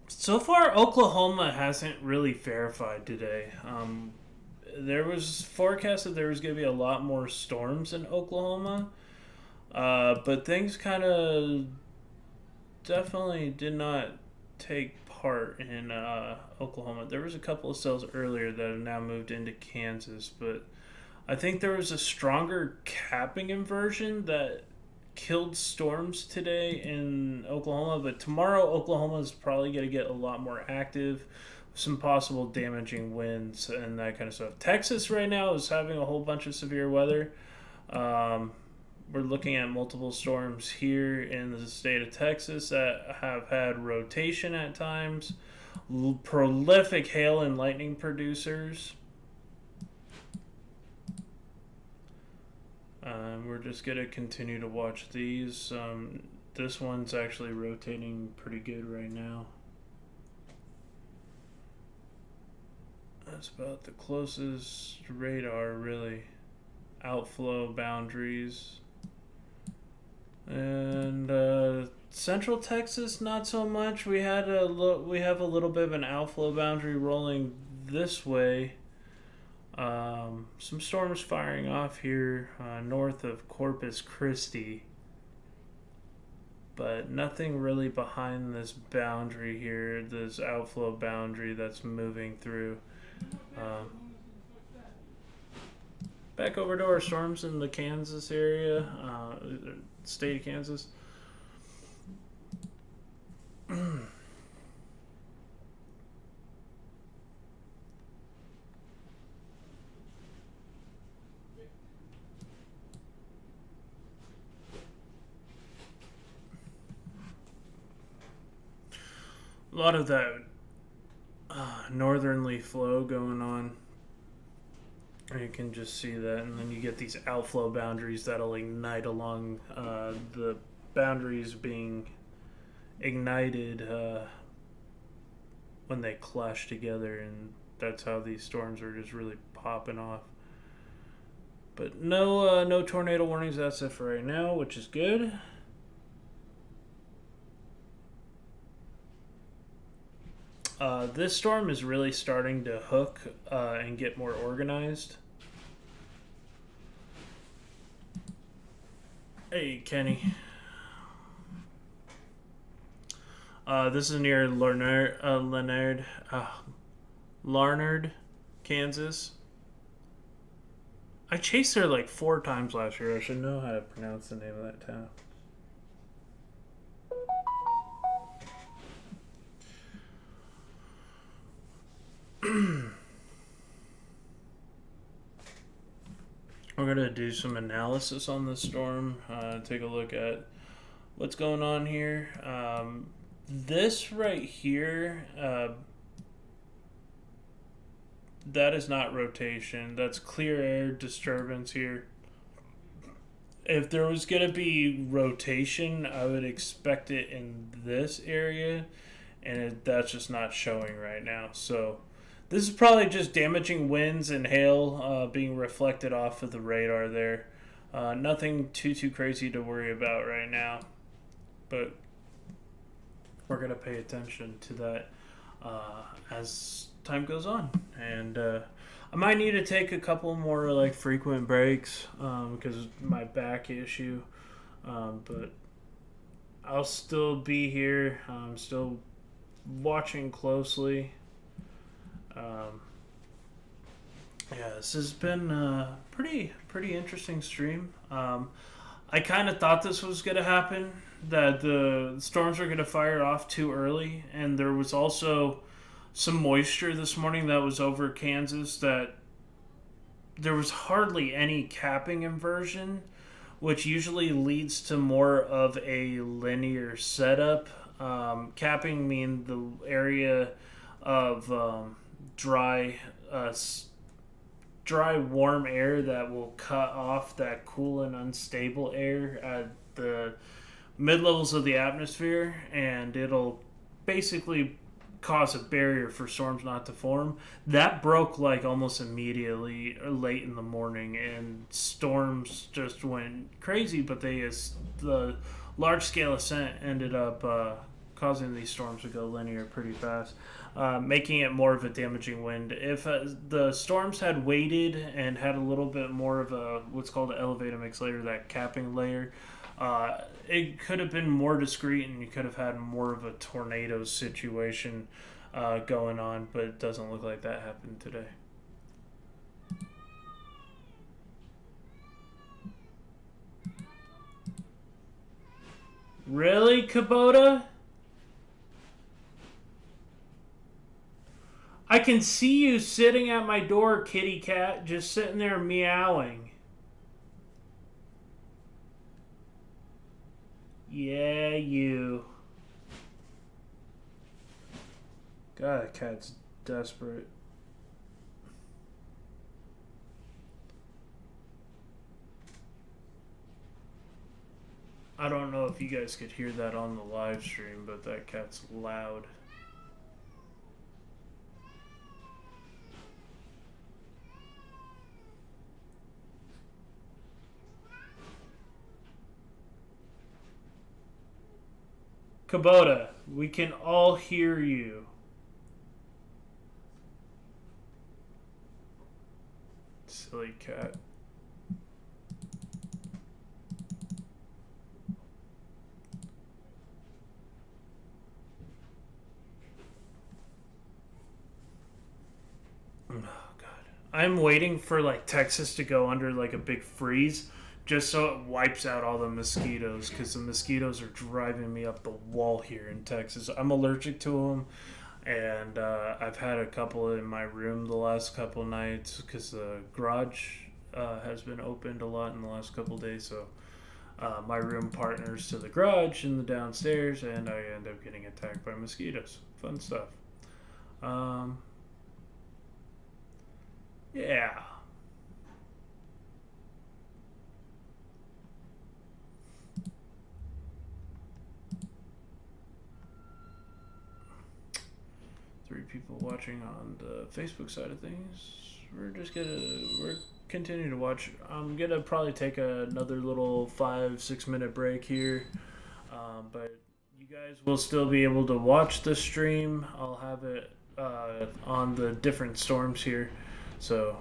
So far, Oklahoma hasn't really verified today. There was forecast that there was going to be a lot more storms in Oklahoma, but things kind of definitely did not take part in Oklahoma. There was a couple of cells earlier that have now moved into Kansas, but I think there was a stronger capping inversion that killed storms today in Oklahoma, but tomorrow Oklahoma is probably going to get a lot more active, some possible damaging winds and that kind of stuff. Texas right now is having a whole bunch of severe weather. We're looking at multiple storms here in the state of Texas that have had rotation at times, prolific hail and lightning producers. We're just going to continue to watch these. This one's actually rotating pretty good right now. That's about the closest radar, really. Outflow boundaries. And Central Texas, not so much. We have a little bit of an outflow boundary rolling this way. Some storms firing off here north of Corpus Christi, but nothing really behind this boundary here, this outflow boundary that's moving through. Back over to our storms in the Kansas area, state of Kansas. A lot of that northerly flow going on. You can just see that, and then you get these outflow boundaries that'll ignite along the boundaries being ignited when they clash together, and that's how these storms are just really popping off. But no tornado warnings. That's it for right now, which is good. This storm is really starting to hook and get more organized. Hey, Kenny. This is near Larned, Kansas. I chased there like 4 times last year. I should know how to pronounce the name of that town. We're going to do some analysis on the storm, take a look at what's going on here. This right here, that is not rotation. That's clear air disturbance here. If there was going to be rotation, I would expect it in this area, and that's just not showing right now. So this is probably just damaging winds and hail being reflected off of the radar there. Nothing too crazy to worry about right now, but we're going to pay attention to that. as time goes on. And I might need to take a couple more like frequent breaks because of my back issue. But I'll still be here. I'm still watching closely. Um, yeah, this has been a pretty interesting stream. I kind of thought this was going to happen, that the storms were going to fire off too early, and there was also some moisture this morning that was over Kansas, that there was hardly any capping inversion, which usually leads to more of a linear setup. Capping mean the area of dry, dry, warm air that will cut off that cool and unstable air at the mid levels of the atmosphere, and it'll basically cause a barrier for storms not to form. That broke like almost immediately late in the morning, and storms just went crazy. But the large scale ascent ended up causing these storms to go linear pretty fast, making it more of a damaging wind. If the storms had waited and had a little bit more of a what's called an elevated mix layer, that capping layer, it could have been more discreet, and you could have had more of a tornado situation going on, but it doesn't look like that happened today. Really, Kubota? I can see you sitting at my door, kitty cat, just sitting there meowing. Yeah, you. God, that cat's desperate. I don't know if you guys could hear that on the live stream, but that cat's loud. Kubota, we can all hear you. Silly cat. Oh God. I'm waiting for like Texas to go under like a big freeze just so it wipes out all the mosquitoes, because the mosquitoes are driving me up the wall here in Texas. I'm allergic to them, and I've had a couple in my room the last couple nights because the garage has been opened a lot in the last couple days. So my room partners to the garage in the downstairs, and I end up getting attacked by mosquitoes. Fun stuff. Yeah. Three people watching on the Facebook side of things. We're continuing to watch. I'm gonna probably take another little 5-6 minute break here, but you guys will still be able to watch the stream. I'll have it on the different storms here, so.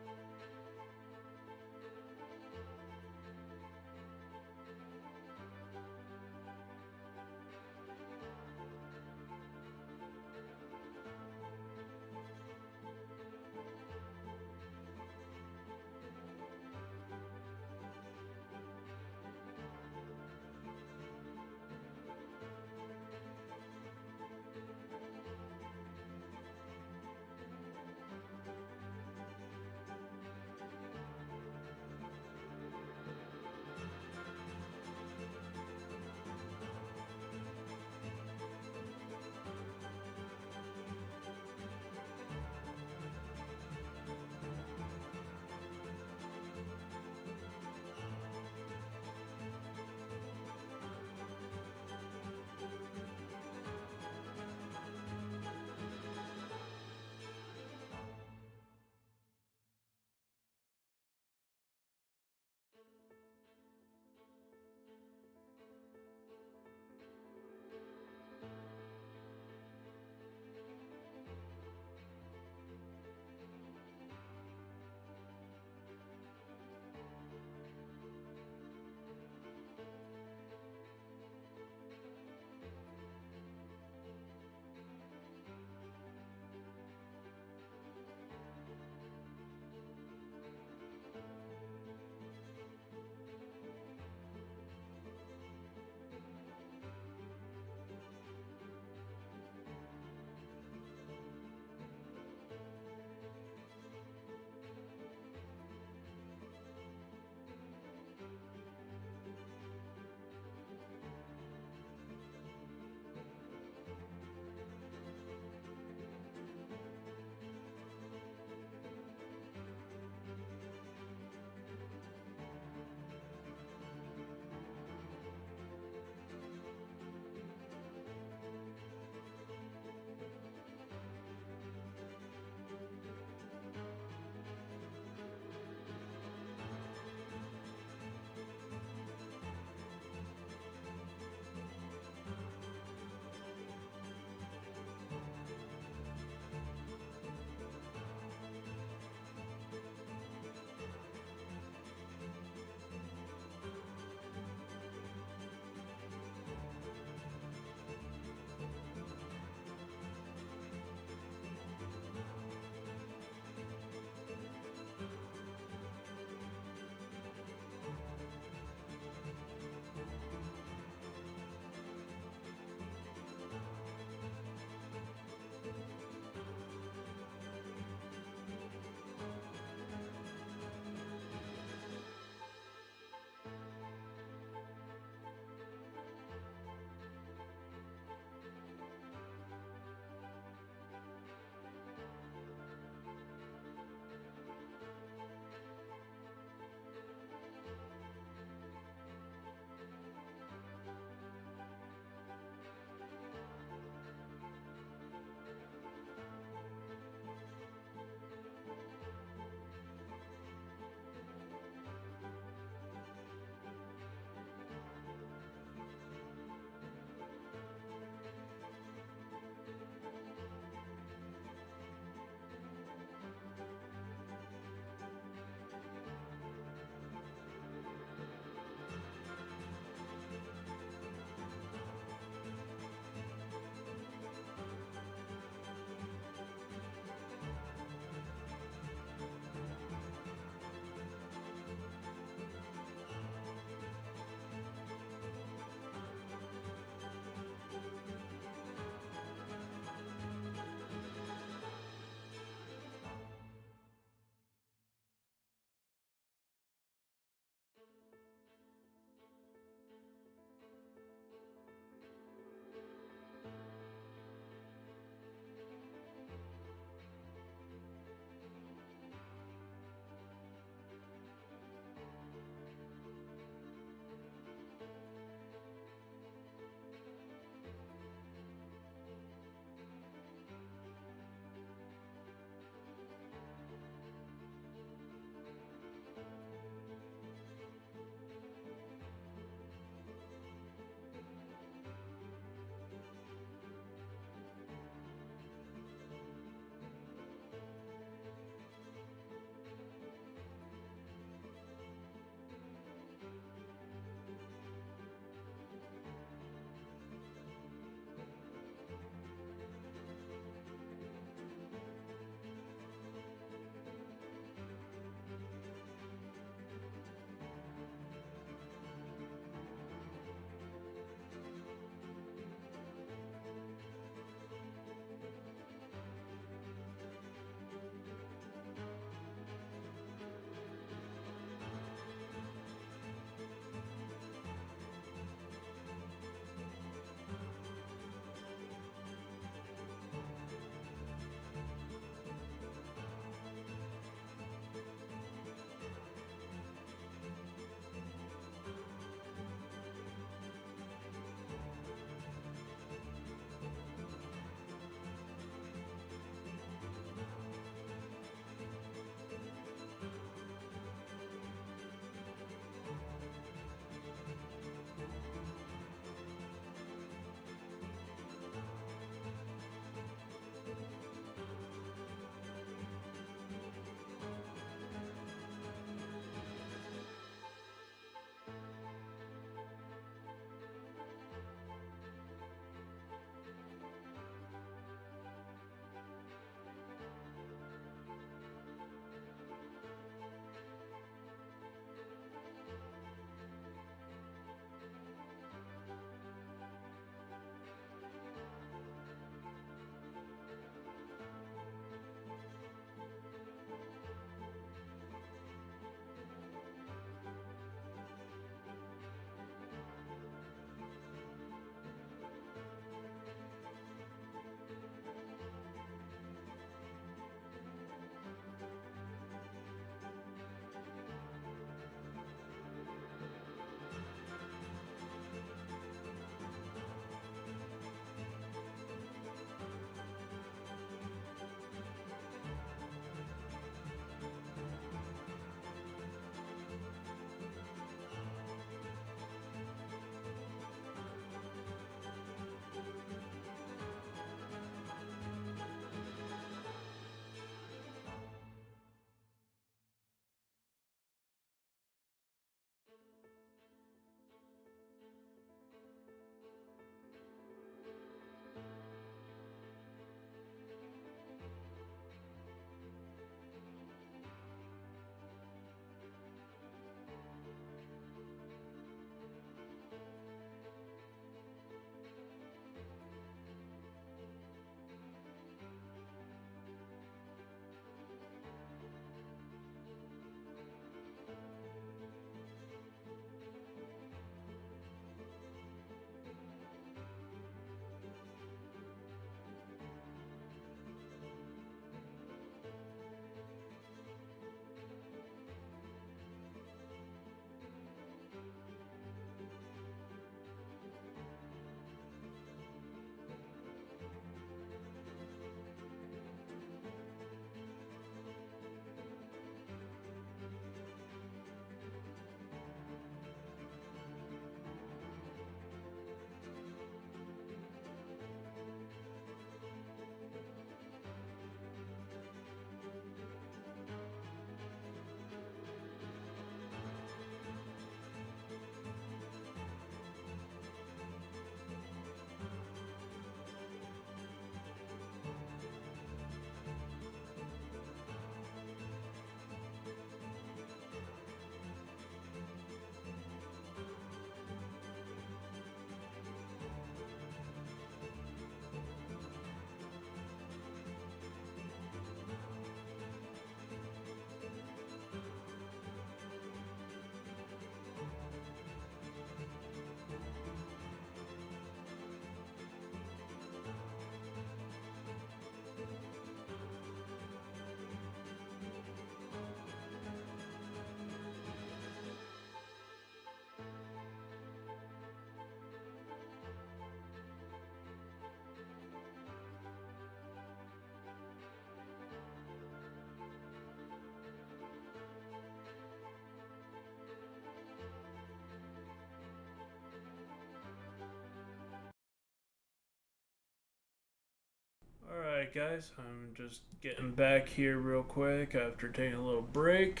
Alright guys, I'm just getting back here real quick after taking a little break.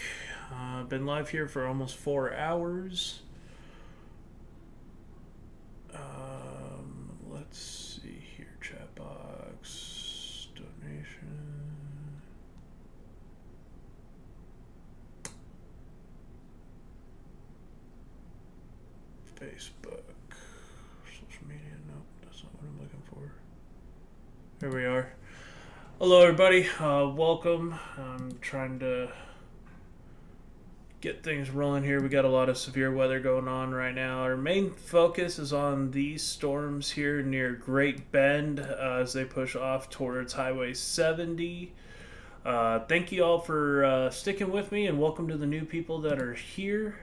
I've been live here for almost 4 hours. Let's see here, chat box, donation. Facebook, social media, nope, that's not what I'm looking for. Here we are. Hello everybody, welcome. I'm trying to get things rolling here. We got a lot of severe weather going on right now. Our main focus is on these storms here near Great Bend as they push off towards Highway 70. Thank you all for sticking with me, and welcome to the new people that are here.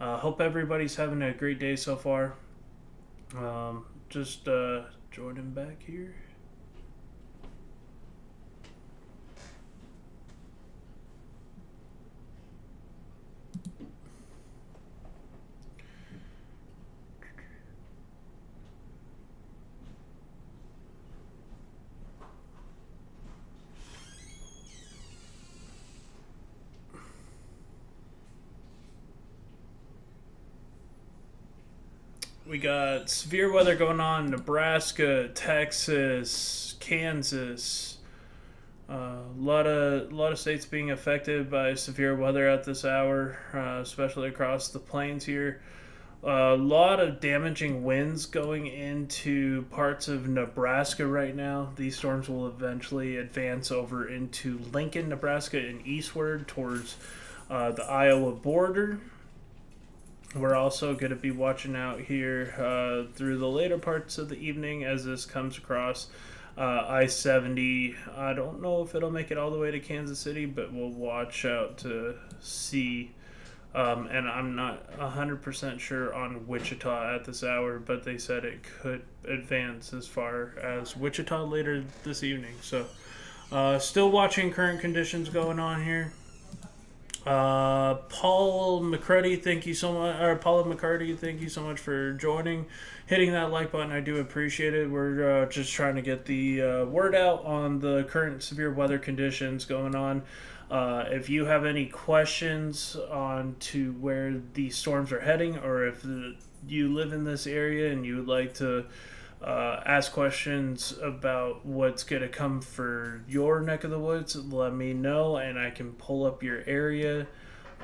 Hope everybody's having a great day so far. Just joining back here. We got severe weather going on in Nebraska, Texas, Kansas. A lot of states being affected by severe weather at this hour, especially across the plains here. A lot of damaging winds going into parts of Nebraska right now. These storms will eventually advance over into Lincoln, Nebraska, and eastward towards the Iowa border. We're also going to be watching out here through the later parts of the evening as this comes across I-70. I don't know if it'll make it all the way to Kansas City, but we'll watch out to see. And I'm not 100% sure on Wichita at this hour, but they said it could advance as far as Wichita later this evening. So still watching current conditions going on here. Paul McCarty, thank you so much. Or Paula McCarty, thank you so much for joining, hitting that like button. I do appreciate it. We're just trying to get the word out on the current severe weather conditions going on. If you have any questions on to where these storms are heading, or if you live in this area and you would like to ask questions about what's going to come for your neck of the woods, let me know and I can pull up your area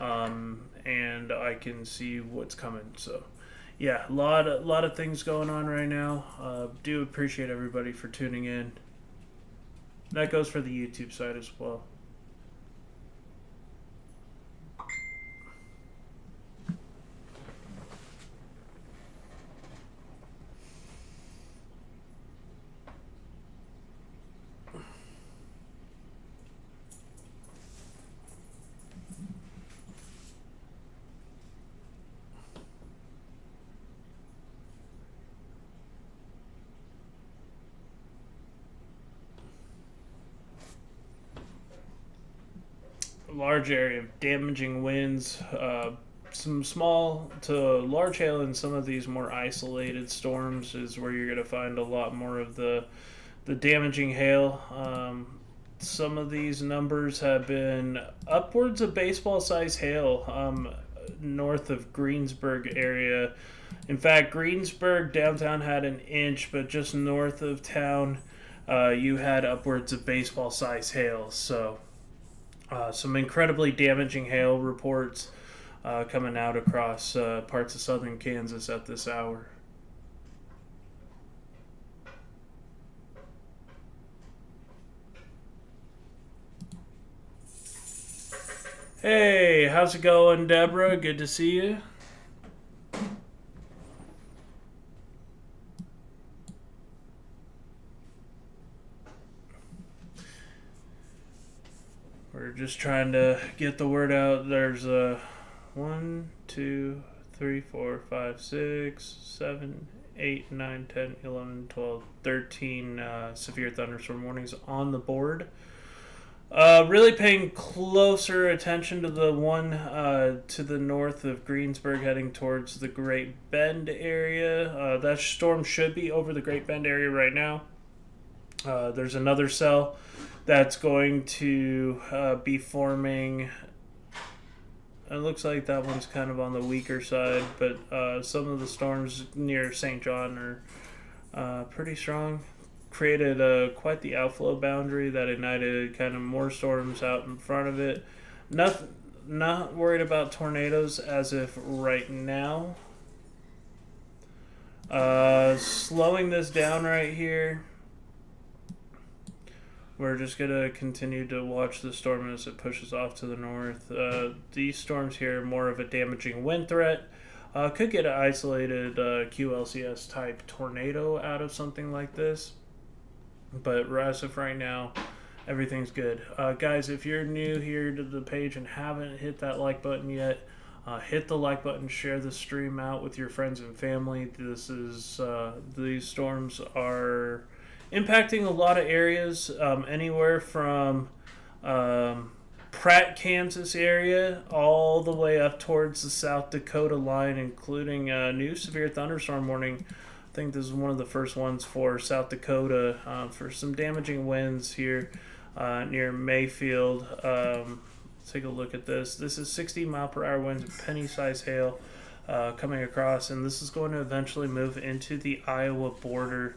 and I can see what's coming. So yeah, a lot of things going on right now. Do appreciate everybody for tuning in. That goes for the YouTube side as well. Large area of damaging winds, some small to large hail in some of these more isolated storms is where you're going to find a lot more of the damaging hail. Some of these numbers have been upwards of baseball size hail north of Greensburg area. In fact, Greensburg downtown had an inch, but just north of town you had upwards of baseball size hail. So some incredibly damaging hail reports coming out across parts of southern Kansas at this hour. Hey, how's it going, Deborah? Good to see you. We're just trying to get the word out. There's 1, 2, 3, 4, 5, 6, 7, 8, 9, 10, 11, 12, 13 severe thunderstorm warnings on the board. Really paying closer attention to the one to the north of Greensburg heading towards the Great Bend area. That storm should be over the Great Bend area right now. There's another cell that's going to be forming. It looks like that one's kind of on the weaker side, but some of the storms near St. John are pretty strong. Created quite the outflow boundary that ignited kind of more storms out in front of it. Not worried about tornadoes as of right now. Slowing this down right here. We're just going to continue to watch the storm as it pushes off to the north. These storms here are more of a damaging wind threat. Could get an isolated Qlcs type tornado out of something like this. But as of right now, everything's good. Guys, if you're new here to the page and haven't hit that like button yet, hit the like button, share the stream out with your friends and family. These storms are impacting a lot of areas, anywhere from Pratt, Kansas area all the way up towards the South Dakota line, including a new severe thunderstorm warning. I think this is one of the first ones for South Dakota for some damaging winds here near Mayfield. Take a look at this. This is 60-mile-per-hour winds with penny-sized hail coming across, and this is going to eventually move into the Iowa border.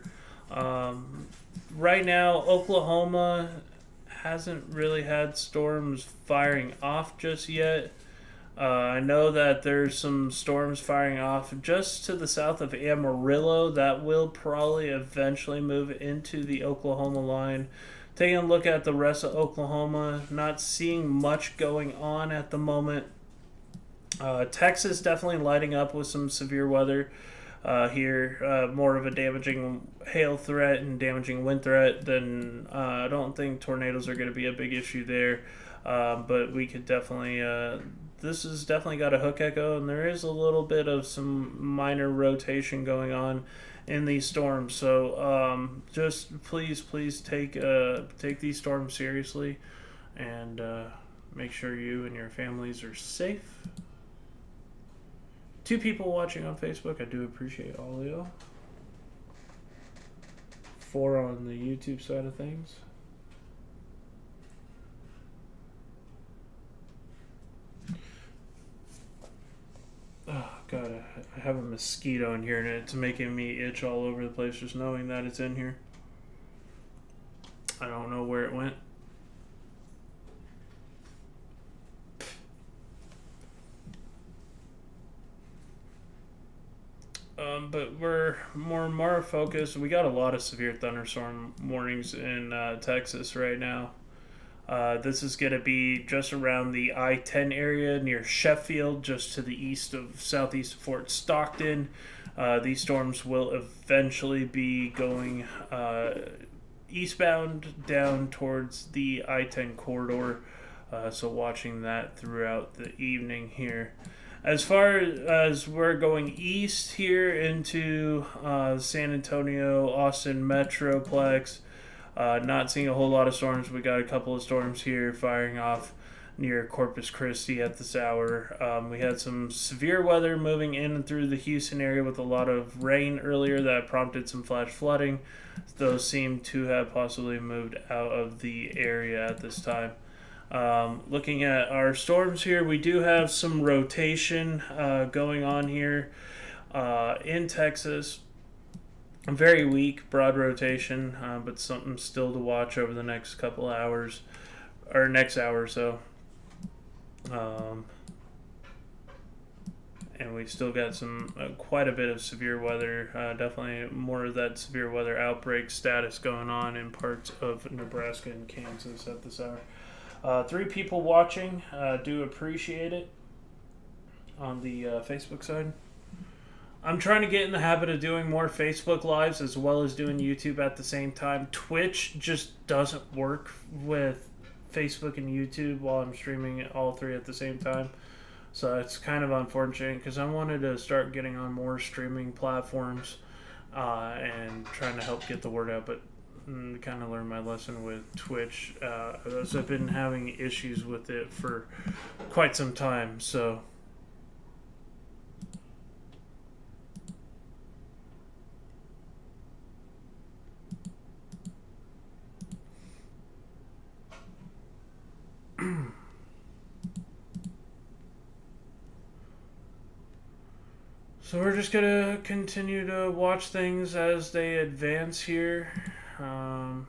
Right now, Oklahoma hasn't really had storms firing off just yet. I know that there's some storms firing off just to the south of Amarillo that will probably eventually move into the Oklahoma line. Taking a look at the rest of Oklahoma, not seeing much going on at the moment. Texas definitely lighting up with some severe weather here. More of a damaging hail threat and damaging wind threat than I don't think tornadoes are going to be a big issue there. But we could definitely... this has definitely got a hook echo, and there is a little bit of some minor rotation going on in these storms. So just please take these storms seriously, and make sure you and your families are safe. 2 people watching on Facebook. I do appreciate all of you. 4 on the YouTube side of things. Oh god, I have a mosquito in here and it's making me itch all over the place just knowing that it's in here. I don't know where it went. But we're more focused. We got a lot of severe thunderstorm warnings in Texas right now. This is going to be just around the I-10 area near Sheffield, just to the southeast of Fort Stockton. These storms will eventually be going eastbound down towards the I-10 corridor. So watching that throughout the evening here. As far as we're going east here into San Antonio, Austin Metroplex, not seeing a whole lot of storms. We got a couple of storms here firing off near Corpus Christi at this hour. We had some severe weather moving in and through the Houston area with a lot of rain earlier that prompted some flash flooding. Those seem to have possibly moved out of the area at this time. Looking at our storms here, we do have some rotation going on here in Texas. Very weak, broad rotation, but something still to watch over the next couple hours, or next hour or so. And we still got some quite a bit of severe weather, definitely more of that severe weather outbreak status going on in parts of Nebraska and Kansas at this hour. 3 people watching, do appreciate it on the Facebook side. I'm trying to get in the habit of doing more Facebook Lives as well as doing YouTube at the same time. Twitch just doesn't work with Facebook and YouTube while I'm streaming all 3 at the same time. So it's kind of unfortunate because I wanted to start getting on more streaming platforms and trying to help get the word out, but kind of learned my lesson with Twitch. As I've been having issues with it for quite some time, so... So we're just gonna continue to watch things as they advance here. Um,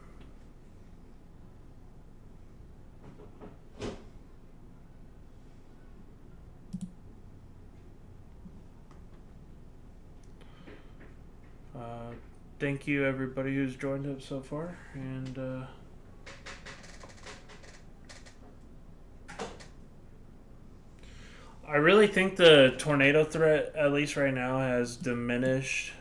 Thank you everybody who's joined up so far, and I really think the tornado threat, at least right now, has diminished.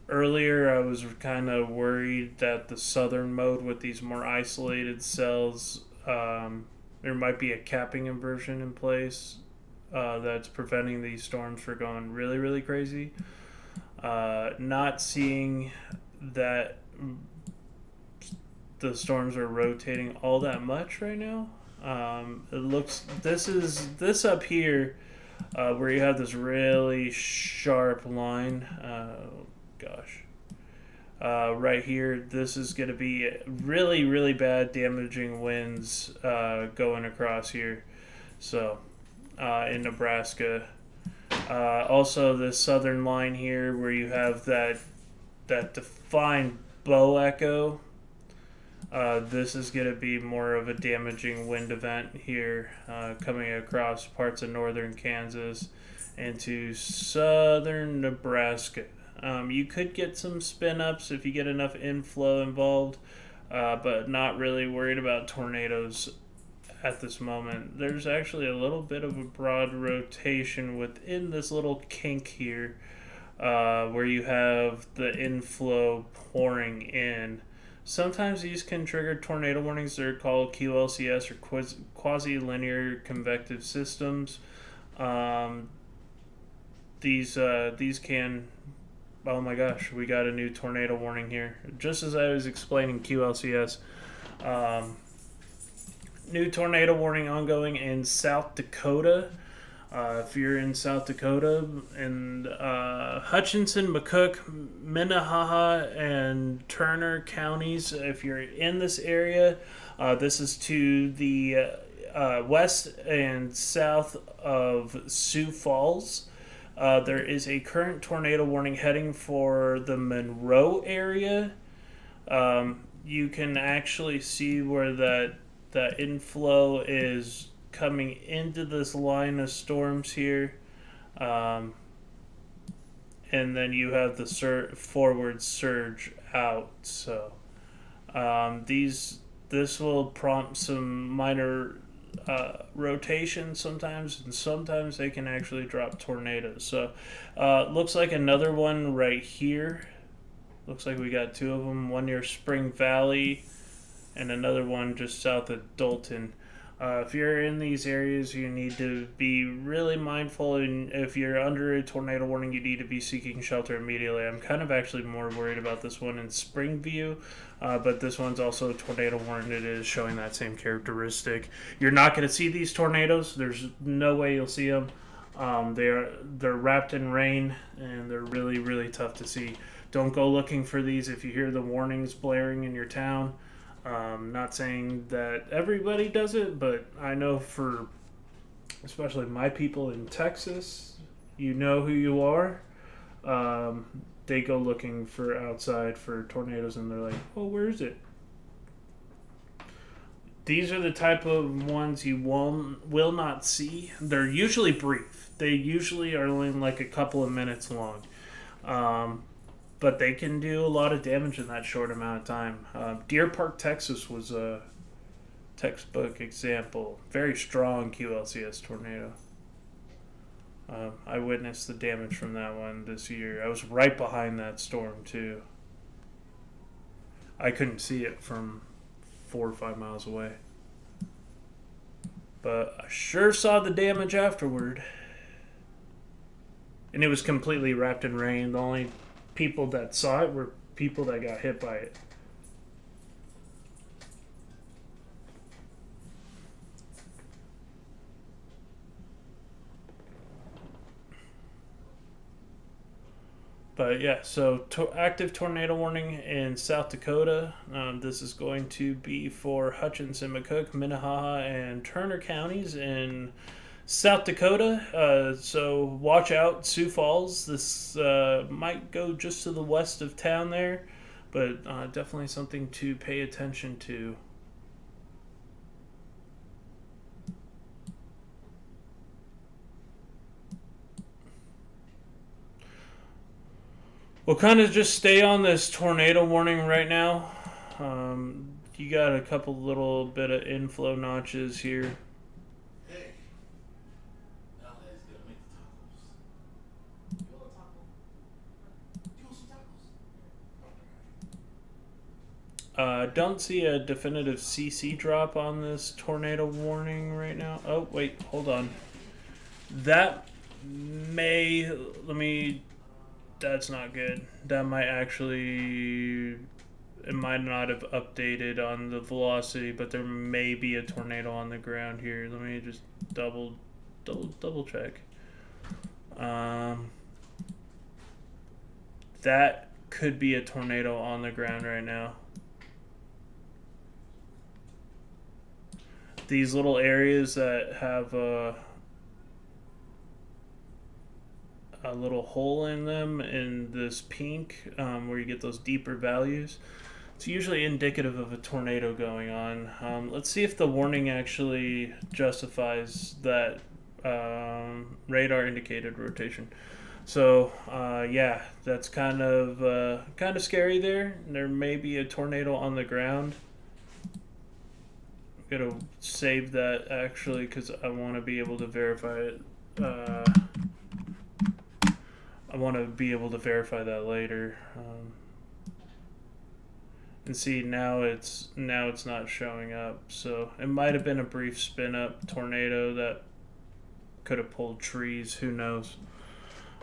Earlier, I was kind of worried that the southern mode with these more isolated cells, there might be a capping inversion in place that's preventing these storms from going really, really crazy. Not seeing that the storms are rotating all that much right now. It looks this up here where you have this really sharp line. Right here, this is going to be really, really bad damaging winds going across here. So in Nebraska. Also, the southern line here, where you have that defined bow echo. This is going to be more of a damaging wind event here, coming across parts of northern Kansas into southern Nebraska. You could get some spin ups if you get enough inflow involved, but not really worried about tornadoes at this moment. There's actually a little bit of a broad rotation within this little kink here, where you have the inflow pouring in. Sometimes these can trigger tornado warnings. They're called Qlcs, or quasi-linear convective systems. These can... Oh my gosh, we got a new tornado warning here. Just as I was explaining QLCS, new tornado warning ongoing in South Dakota. If you're in South Dakota, in Hutchinson, McCook, Minnehaha, and Turner counties, if you're in this area, this is to the west and south of Sioux Falls. There is a current tornado warning heading for the Monroe area. You can actually see where that inflow is coming into this line of storms here, and then you have the forward surge out. So this will prompt some minor rotation sometimes, and sometimes they can actually drop tornadoes. So looks like another one right here. Looks like we got two of them, one near Spring Valley and another one just south of Dalton. If you're in these areas, you need to be really mindful, and if you're under a tornado warning, you need to be seeking shelter immediately. I'm kind of actually more worried about this one in Springview, but this one's also a tornado warning. It is showing that same characteristic. You're not going to see these tornadoes. There's no way you'll see them. They're wrapped in rain, and they're really, really tough to see. Don't go looking for these if you hear the warnings blaring in your town. Not saying that everybody does it, but I know for especially my people in Texas, you know who you are. They go looking for outside for tornadoes, and they're like, oh, where is it? These are the type of ones you will not see. They're usually brief. They usually are only like a couple of minutes long. But they can do a lot of damage in that short amount of time. Deer Park, Texas was a textbook example. Very strong QLCS tornado. I witnessed the damage from that one this year. I was right behind that storm, too. I couldn't see it from 4 or 5 miles away. But I sure saw the damage afterward. And it was completely wrapped in rain. The only people that saw it were people that got hit by it. But yeah, so active tornado warning in South Dakota. This is going to be for Hutchinson, McCook, Minnehaha, and Turner counties in South Dakota, so watch out, Sioux Falls. This might go just to the west of town there, but definitely something to pay attention to. We'll kind of just stay on this tornado warning right now. You got a couple little bit of inflow notches here. Hey, now let's go make the tacos. You want a taco? You want some tacos? Don't see a definitive CC drop on this tornado warning right now. Oh, wait, hold on. That may. Let me. That's not good. That might actually. It might not have updated on the velocity, but there may be a tornado on the ground here. Let me just double check. That could be a tornado on the ground right now. These little areas that have a little hole in them in this pink, where you get those deeper values, it's usually indicative of a tornado going on. Let's see if the warning actually justifies that radar indicated rotation. So yeah, that's kind of scary there. There may be a tornado on the ground. I'm gonna save that actually because I want to be able to verify it. I want to be able to verify that later. And see, now it's not showing up. So it might have been a brief spin up tornado that could have pulled trees. Who knows?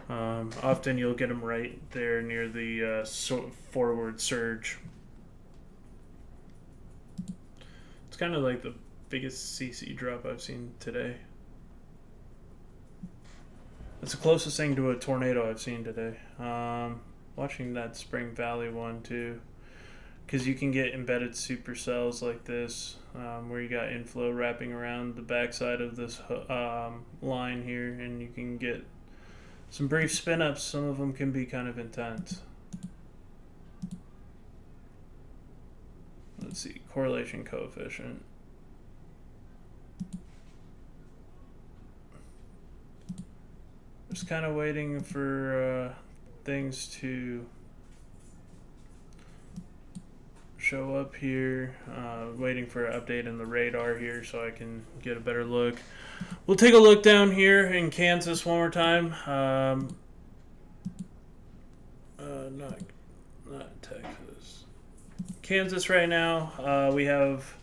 Often you'll get them right there near the forward surge. It's kind of like the biggest CC drop I've seen today. It's the closest thing to a tornado I've seen today. Watching that Spring Valley one too, because you can get embedded supercells like this, where you got inflow wrapping around the backside of this line here, and you can get some brief spin ups. Some of them can be kind of intense. Let's see, correlation coefficient. Just kind of waiting for things to show up here. Waiting for an update in the radar here so I can get a better look. We'll take a look down here in Kansas one more time. Not Texas. Kansas right now. We have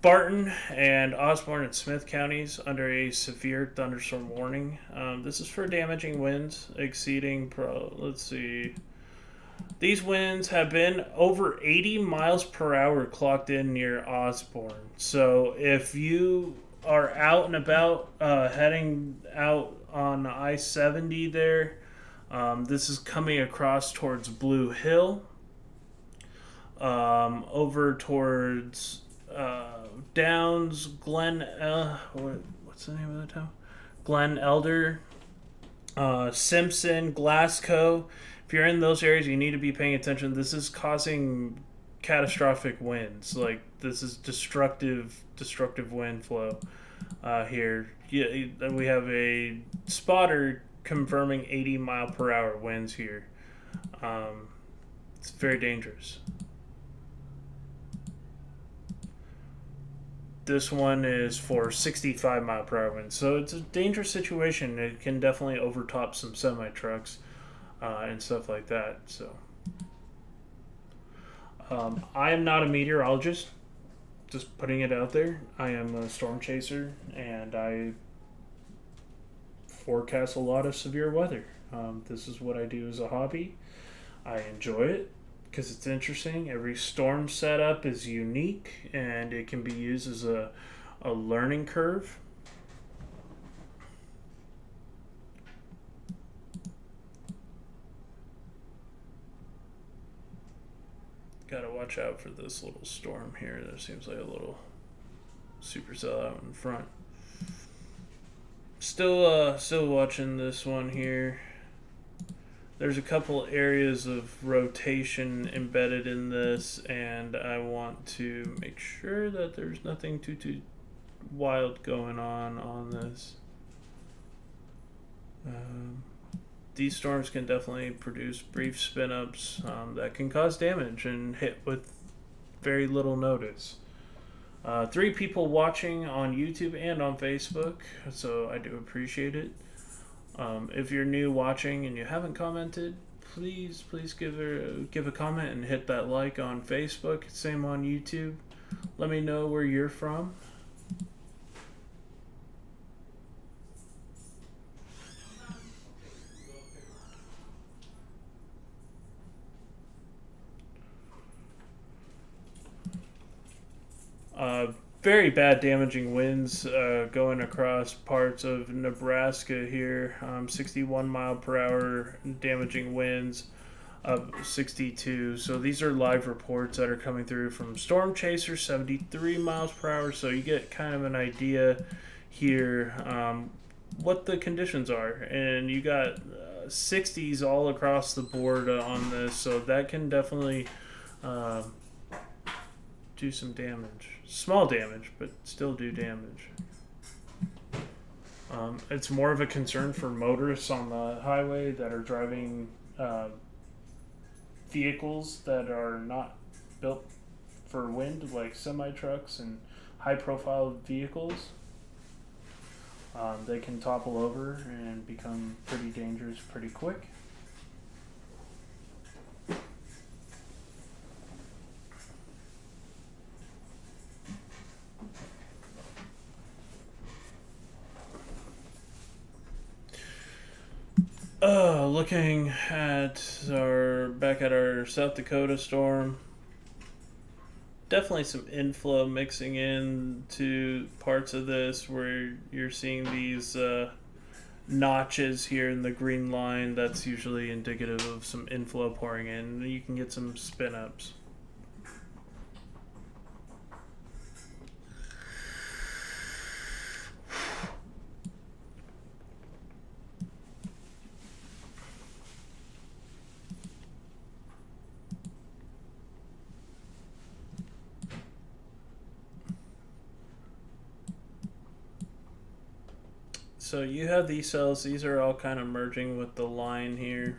Barton and Osborne and Smith counties under a severe thunderstorm warning. This is for damaging winds exceeding, let's see. These winds have been over 80 miles per hour clocked in near Osborne. So if you are out and about, heading out on I-70 there, this is coming across towards Blue Hill, over towards Downs, what's the name of the town? Glen Elder, Simpson, Glasgow. If you're in those areas, you need to be paying attention. This is causing catastrophic winds. Like, this is destructive wind flow here. Yeah, we have a spotter confirming 80 mile per hour winds here. It's very dangerous. This one is for 65 mile per hour winds. So it's a dangerous situation. It can definitely overtop some semi trucks and stuff like that. So I am not a meteorologist. Just putting it out there. I am a storm chaser, and I forecast a lot of severe weather. This is what I do as a hobby. I enjoy it because it's interesting. Every storm setup is unique, and it can be used as a learning curve. Gotta watch out for this little storm here. There seems like a little supercell out in front. Still watching this one here. There's a couple areas of rotation embedded in this, and I want to make sure that there's nothing too wild going on this. These storms can definitely produce brief spin-ups that can cause damage and hit with very little notice. 3 people watching on YouTube and on Facebook, so I do appreciate it. If you're new watching and you haven't commented, please give a comment and hit that like on Facebook. Same on YouTube. Let me know where you're from. Very bad damaging winds going across parts of Nebraska here. 61 mile per hour damaging winds of 62. So these are live reports that are coming through from Storm Chaser, 73 miles per hour. So you get kind of an idea here what the conditions are. And you got 60s all across the board on this. So that can definitely do some damage. Small damage, but still do damage. It's more of a concern for motorists on the highway that are driving vehicles that are not built for wind, like semi-trucks and high-profile vehicles. They can topple over and become pretty dangerous pretty quick. Looking at our South Dakota storm, definitely some inflow mixing in to parts of this where you're seeing these notches here in the green line. That's usually indicative of some inflow pouring in. You can get some spin ups. So you have these cells. These are all kind of merging with the line here.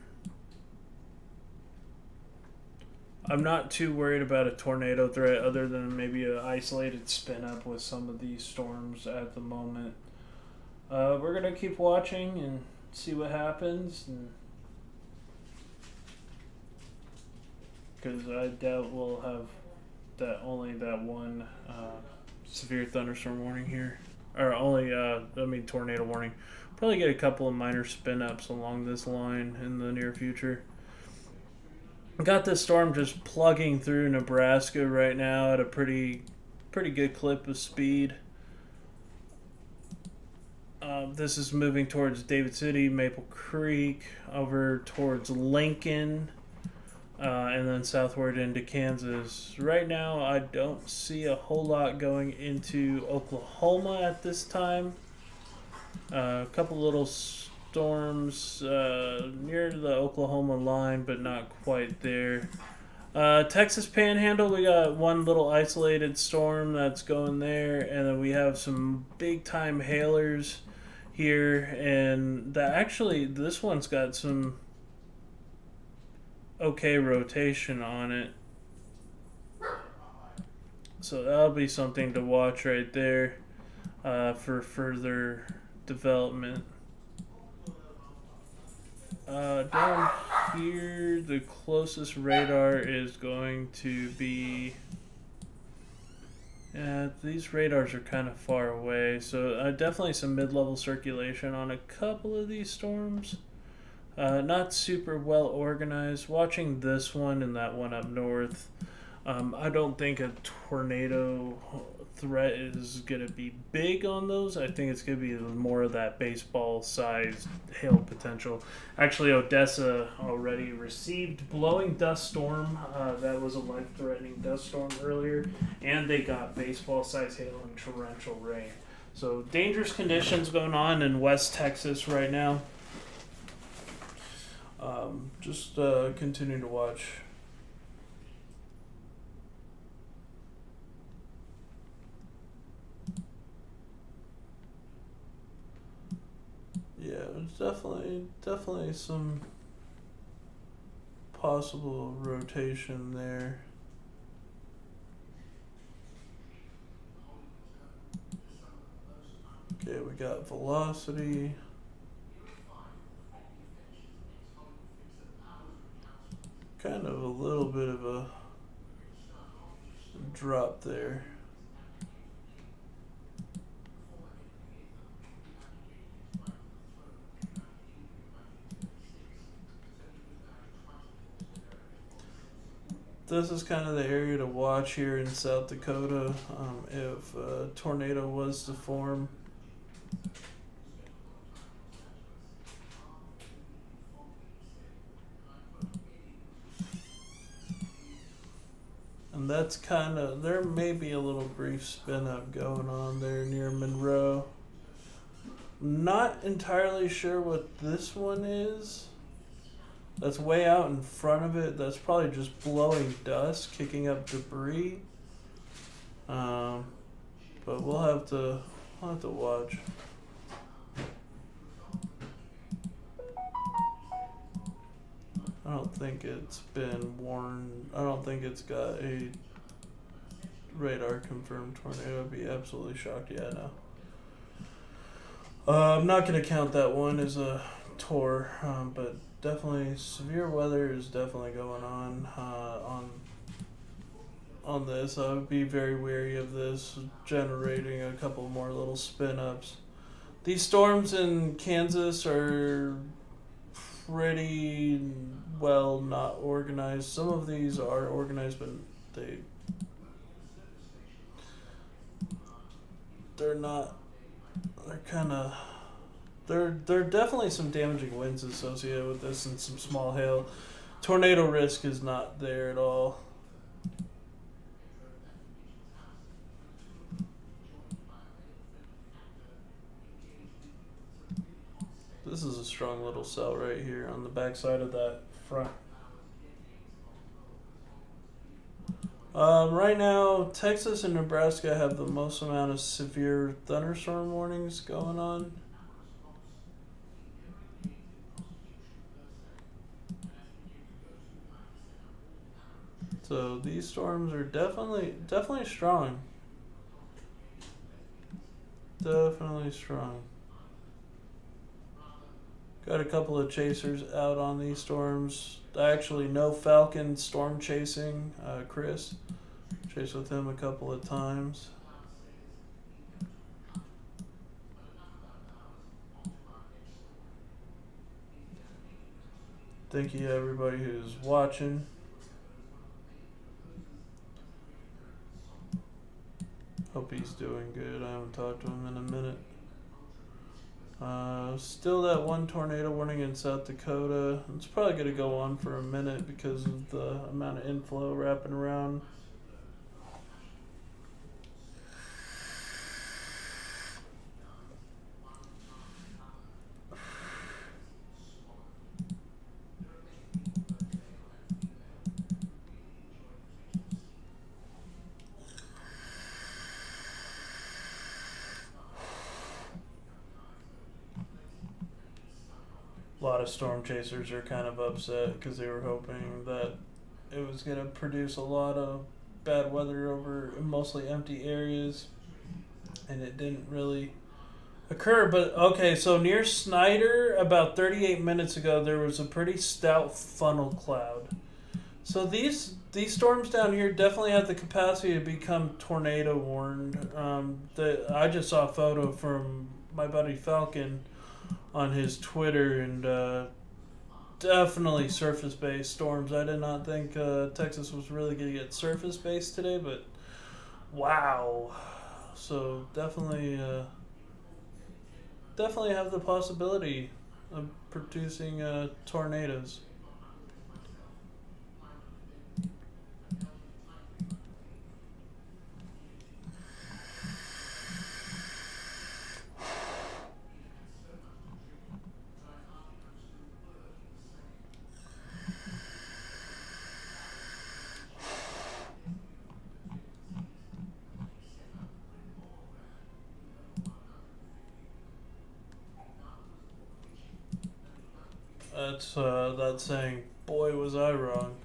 I'm not too worried about a tornado threat other than maybe an isolated spin up with some of these storms at the moment. We're going to keep watching and see what happens. Because I doubt we'll have only that one severe thunderstorm warning here. Or only, tornado warning. Probably get a couple of minor spin-ups along this line in the near future. Got this storm just plugging through Nebraska right now at a pretty good clip of speed. This is moving towards David City, Maple Creek, over towards Lincoln, and then southward into Kansas. Right now, I don't see a whole lot going into Oklahoma at this time. A couple little storms near the Oklahoma line, but not quite there. Texas Panhandle, we got one little isolated storm that's going there, and then we have some big-time hailers here, and this one's got some okay rotation on it, so that'll be something to watch right there for further development. Down here, the closest radar is going to be these radars are kind of far away, so definitely some mid-level circulation on a couple of these storms. Not super well organized. Watching this one and that one up north, I don't think a tornado threat is going to be big on those. I think it's going to be more of that baseball-sized hail potential. Actually, Odessa already received blowing dust storm. That was a life-threatening dust storm earlier, and they got baseball-sized hail and torrential rain. So dangerous conditions going on in West Texas right now. Just continue to watch. Yeah, there's definitely some possible rotation there. Okay, we got velocity. Kind of a little bit of a drop there. This is kind of the area to watch here in South Dakota if a tornado was to form. And that's kind of, there may be a little brief spin up going on there near Monroe. Not entirely sure what this one is. That's way out in front of it. That's probably just blowing dust, kicking up debris. But we'll have to watch. I don't think it's been warned. I don't think it's got a radar confirmed tornado. I'd be absolutely shocked. Yeah, no. I'm not going to count that one as a tour, but definitely severe weather is definitely going on this. I would be very wary of this generating a couple more little spin ups. These storms in Kansas are pretty well not organized. Some of these are organized, but they're not. They're kind of. There are definitely some damaging winds associated with this and some small hail. Tornado risk is not there at all. This is a strong little cell right here on the backside of that front. Right now, Texas and Nebraska have the most amount of severe thunderstorm warnings going on. So these storms are definitely strong. Definitely strong. Got a couple of chasers out on these storms. Actually, no Falcon storm chasing. Chris, chased with him a couple of times. Thank you everybody who's watching. Hope he's doing good. I haven't talked to him in a minute. Still that one tornado warning in South Dakota. It's probably going to go on for a minute because of the amount of inflow wrapping around. A lot of storm chasers are kind of upset because they were hoping that it was going to produce a lot of bad weather over mostly empty areas, and it didn't really occur. But okay, so near Snyder about 38 minutes ago there was a pretty stout funnel cloud. So these storms down here definitely have the capacity to become tornado warned. I just saw a photo from my buddy Falcon on his Twitter, and definitely surface-based storms. I did not think Texas was really going to get surface-based today, but wow. So definitely have the possibility of producing tornadoes. That's that saying. Boy, was I wrong.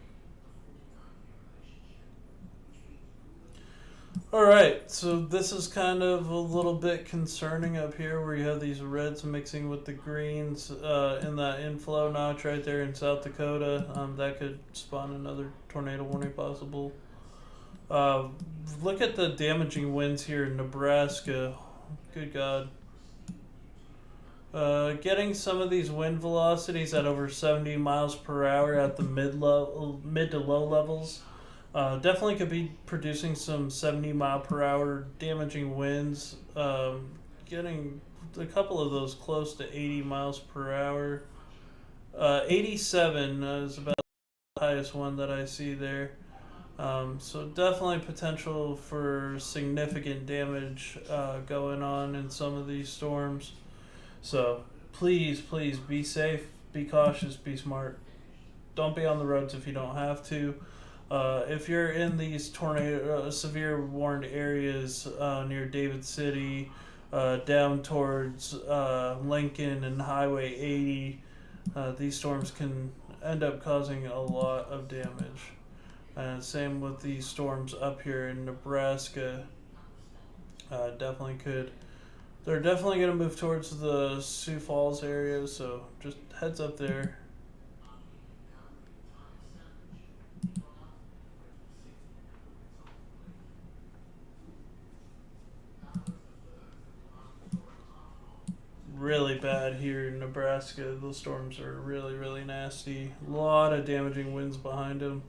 Alright, so this is kind of a little bit concerning up here where you have these reds mixing with the greens in that inflow notch right there in South Dakota. That could spawn another tornado warning possible. Look at the damaging winds here in Nebraska. Good God. Getting some of these wind velocities at over 70 miles per hour at the mid to low levels. Definitely could be producing some 70 mile per hour damaging winds. Getting a couple of those close to 80 miles per hour. 87 is about the highest one that I see there. So definitely potential for significant damage going on in some of these storms. So please be safe, be cautious, be smart. Don't be on the roads if you don't have to. If you're in these tornado severe warned areas near David City, down towards Lincoln and Highway 80, these storms can end up causing a lot of damage. And same with these storms up here in Nebraska. Definitely could. They're definitely going to move towards the Sioux Falls area, so just heads up there. Really bad here in Nebraska. Those storms are really nasty. A lot of damaging winds behind them.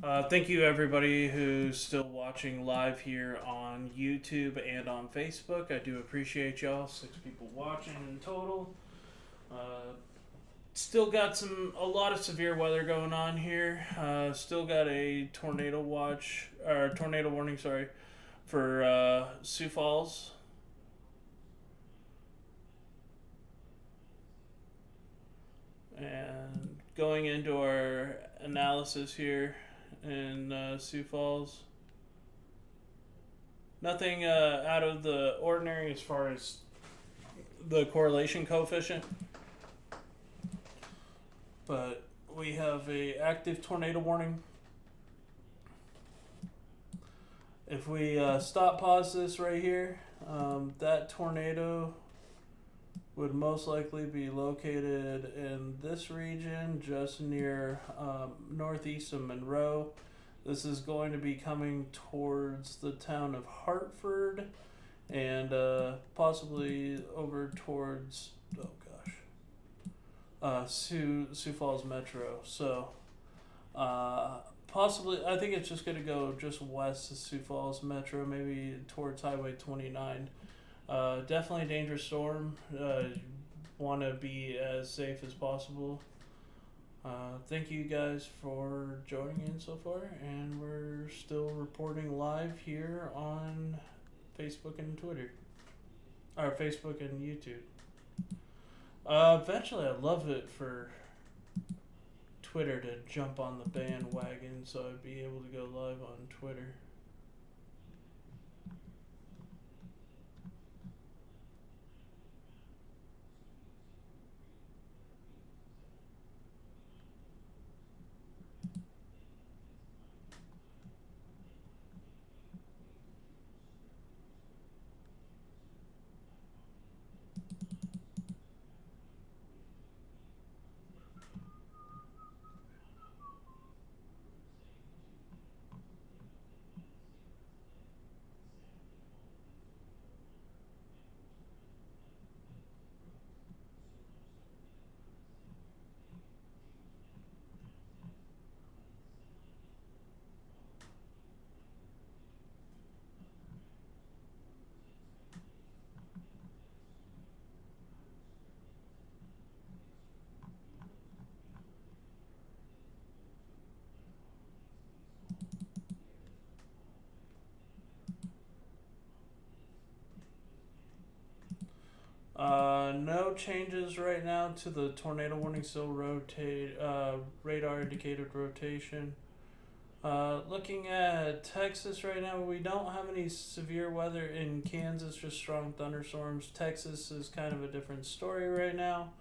Thank you, everybody who's still watching live here on YouTube and on Facebook. I do appreciate y'all. 6 people watching in total. Still got a lot of severe weather going on here. Still got a tornado warning, sorry, for Sioux Falls. And going into our analysis here in Sioux Falls, nothing out of the ordinary as far as the correlation coefficient, but we have a active tornado warning. If we pause this right here, that tornado would most likely be located in this region just near northeast of Monroe. This is going to be coming towards the town of Hartford and possibly over towards, Sioux Falls Metro. So possibly, I think it's just going to go just west of Sioux Falls Metro, maybe towards Highway 29. Definitely a dangerous storm. Want to be as safe as possible. Thank you guys for joining in so far, and we're still reporting live here on Facebook and Twitter, or Facebook and YouTube. Eventually, I'd love it for Twitter to jump on the bandwagon, so I'd be able to go live on Twitter. No changes right now to the tornado warning. Still radar indicated rotation. Looking at Texas right now, we don't have any severe weather in Kansas, just strong thunderstorms. Texas is kind of a different story right now,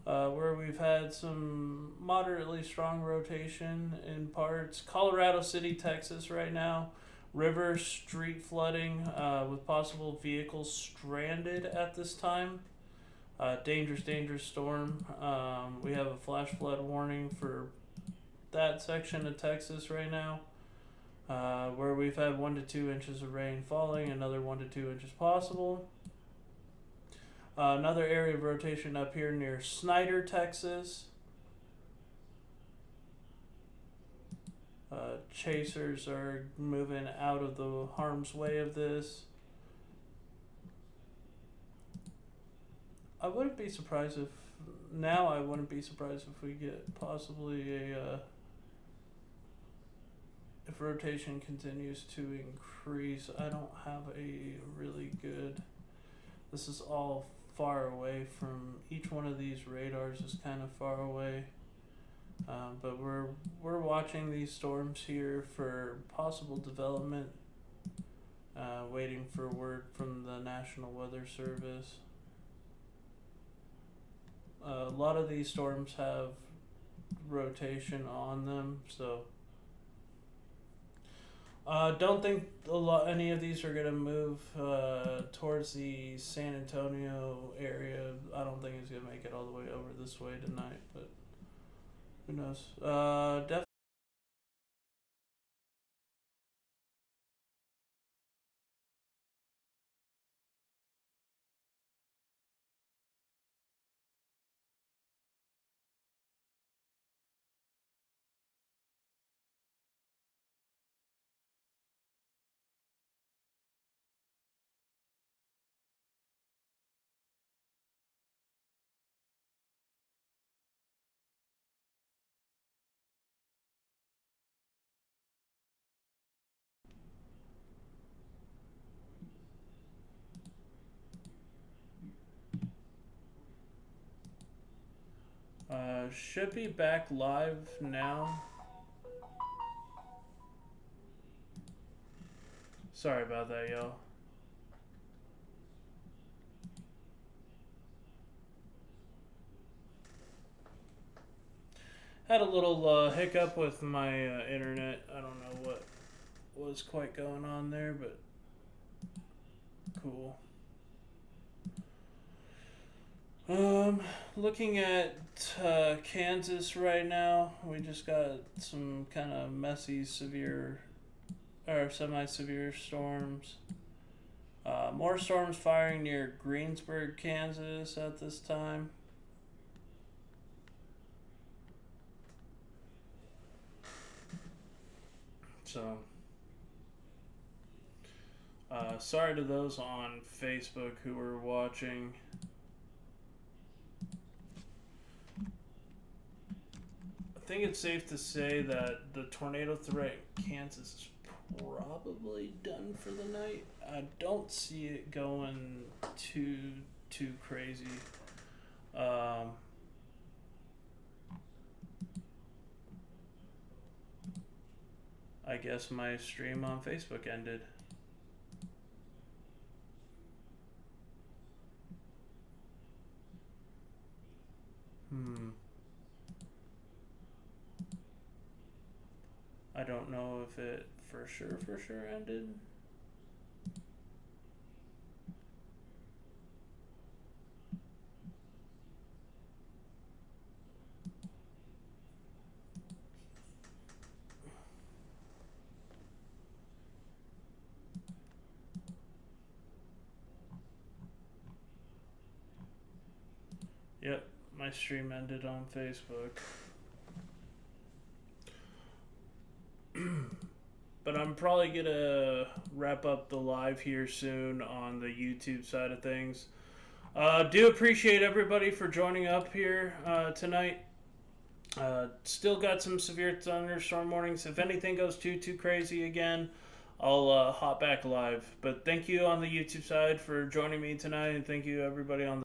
where we've had some moderately strong rotation in parts. Colorado City, Texas right now, river street flooding with possible vehicles stranded at this time. Dangerous storm. We have a flash flood warning for that section of Texas right now, where we've had 1 to 2 inches of rain falling, another 1 to 2 inches possible. Another area of rotation up here near Snyder, Texas. Chasers are moving out of the harm's way of this. I wouldn't be surprised if we get possibly if rotation continues to increase. I don't have a really good, this is all far away from, each one of these radars is kind of far away. But we're watching these storms here for possible development, waiting for word from the National Weather Service. A lot of these storms have rotation on them, so don't think any of these are going to move towards the San Antonio area. I don't think it's going to make it all the way over this way tonight, but who knows. Definitely Should be back live now. Sorry about that, y'all. Had a little hiccup with my internet. I don't know what was quite going on there, but cool. Looking at Kansas right now, we just got some kind of messy, severe, or semi-severe storms. More storms firing near Greensburg, Kansas at this time. So, sorry to those on Facebook who were watching. I think it's safe to say that the tornado threat in Kansas is probably done for the night. I don't see it going too crazy. I guess my stream on Facebook ended. I don't know if it for sure ended. Yep, my stream ended on Facebook. But I'm probably gonna wrap up the live here soon on the YouTube side of things. Do appreciate everybody for joining up here tonight. Still got some severe thunderstorm warnings. If anything goes too crazy again, I'll hop back live. But thank you on the YouTube side for joining me tonight, and thank you everybody on the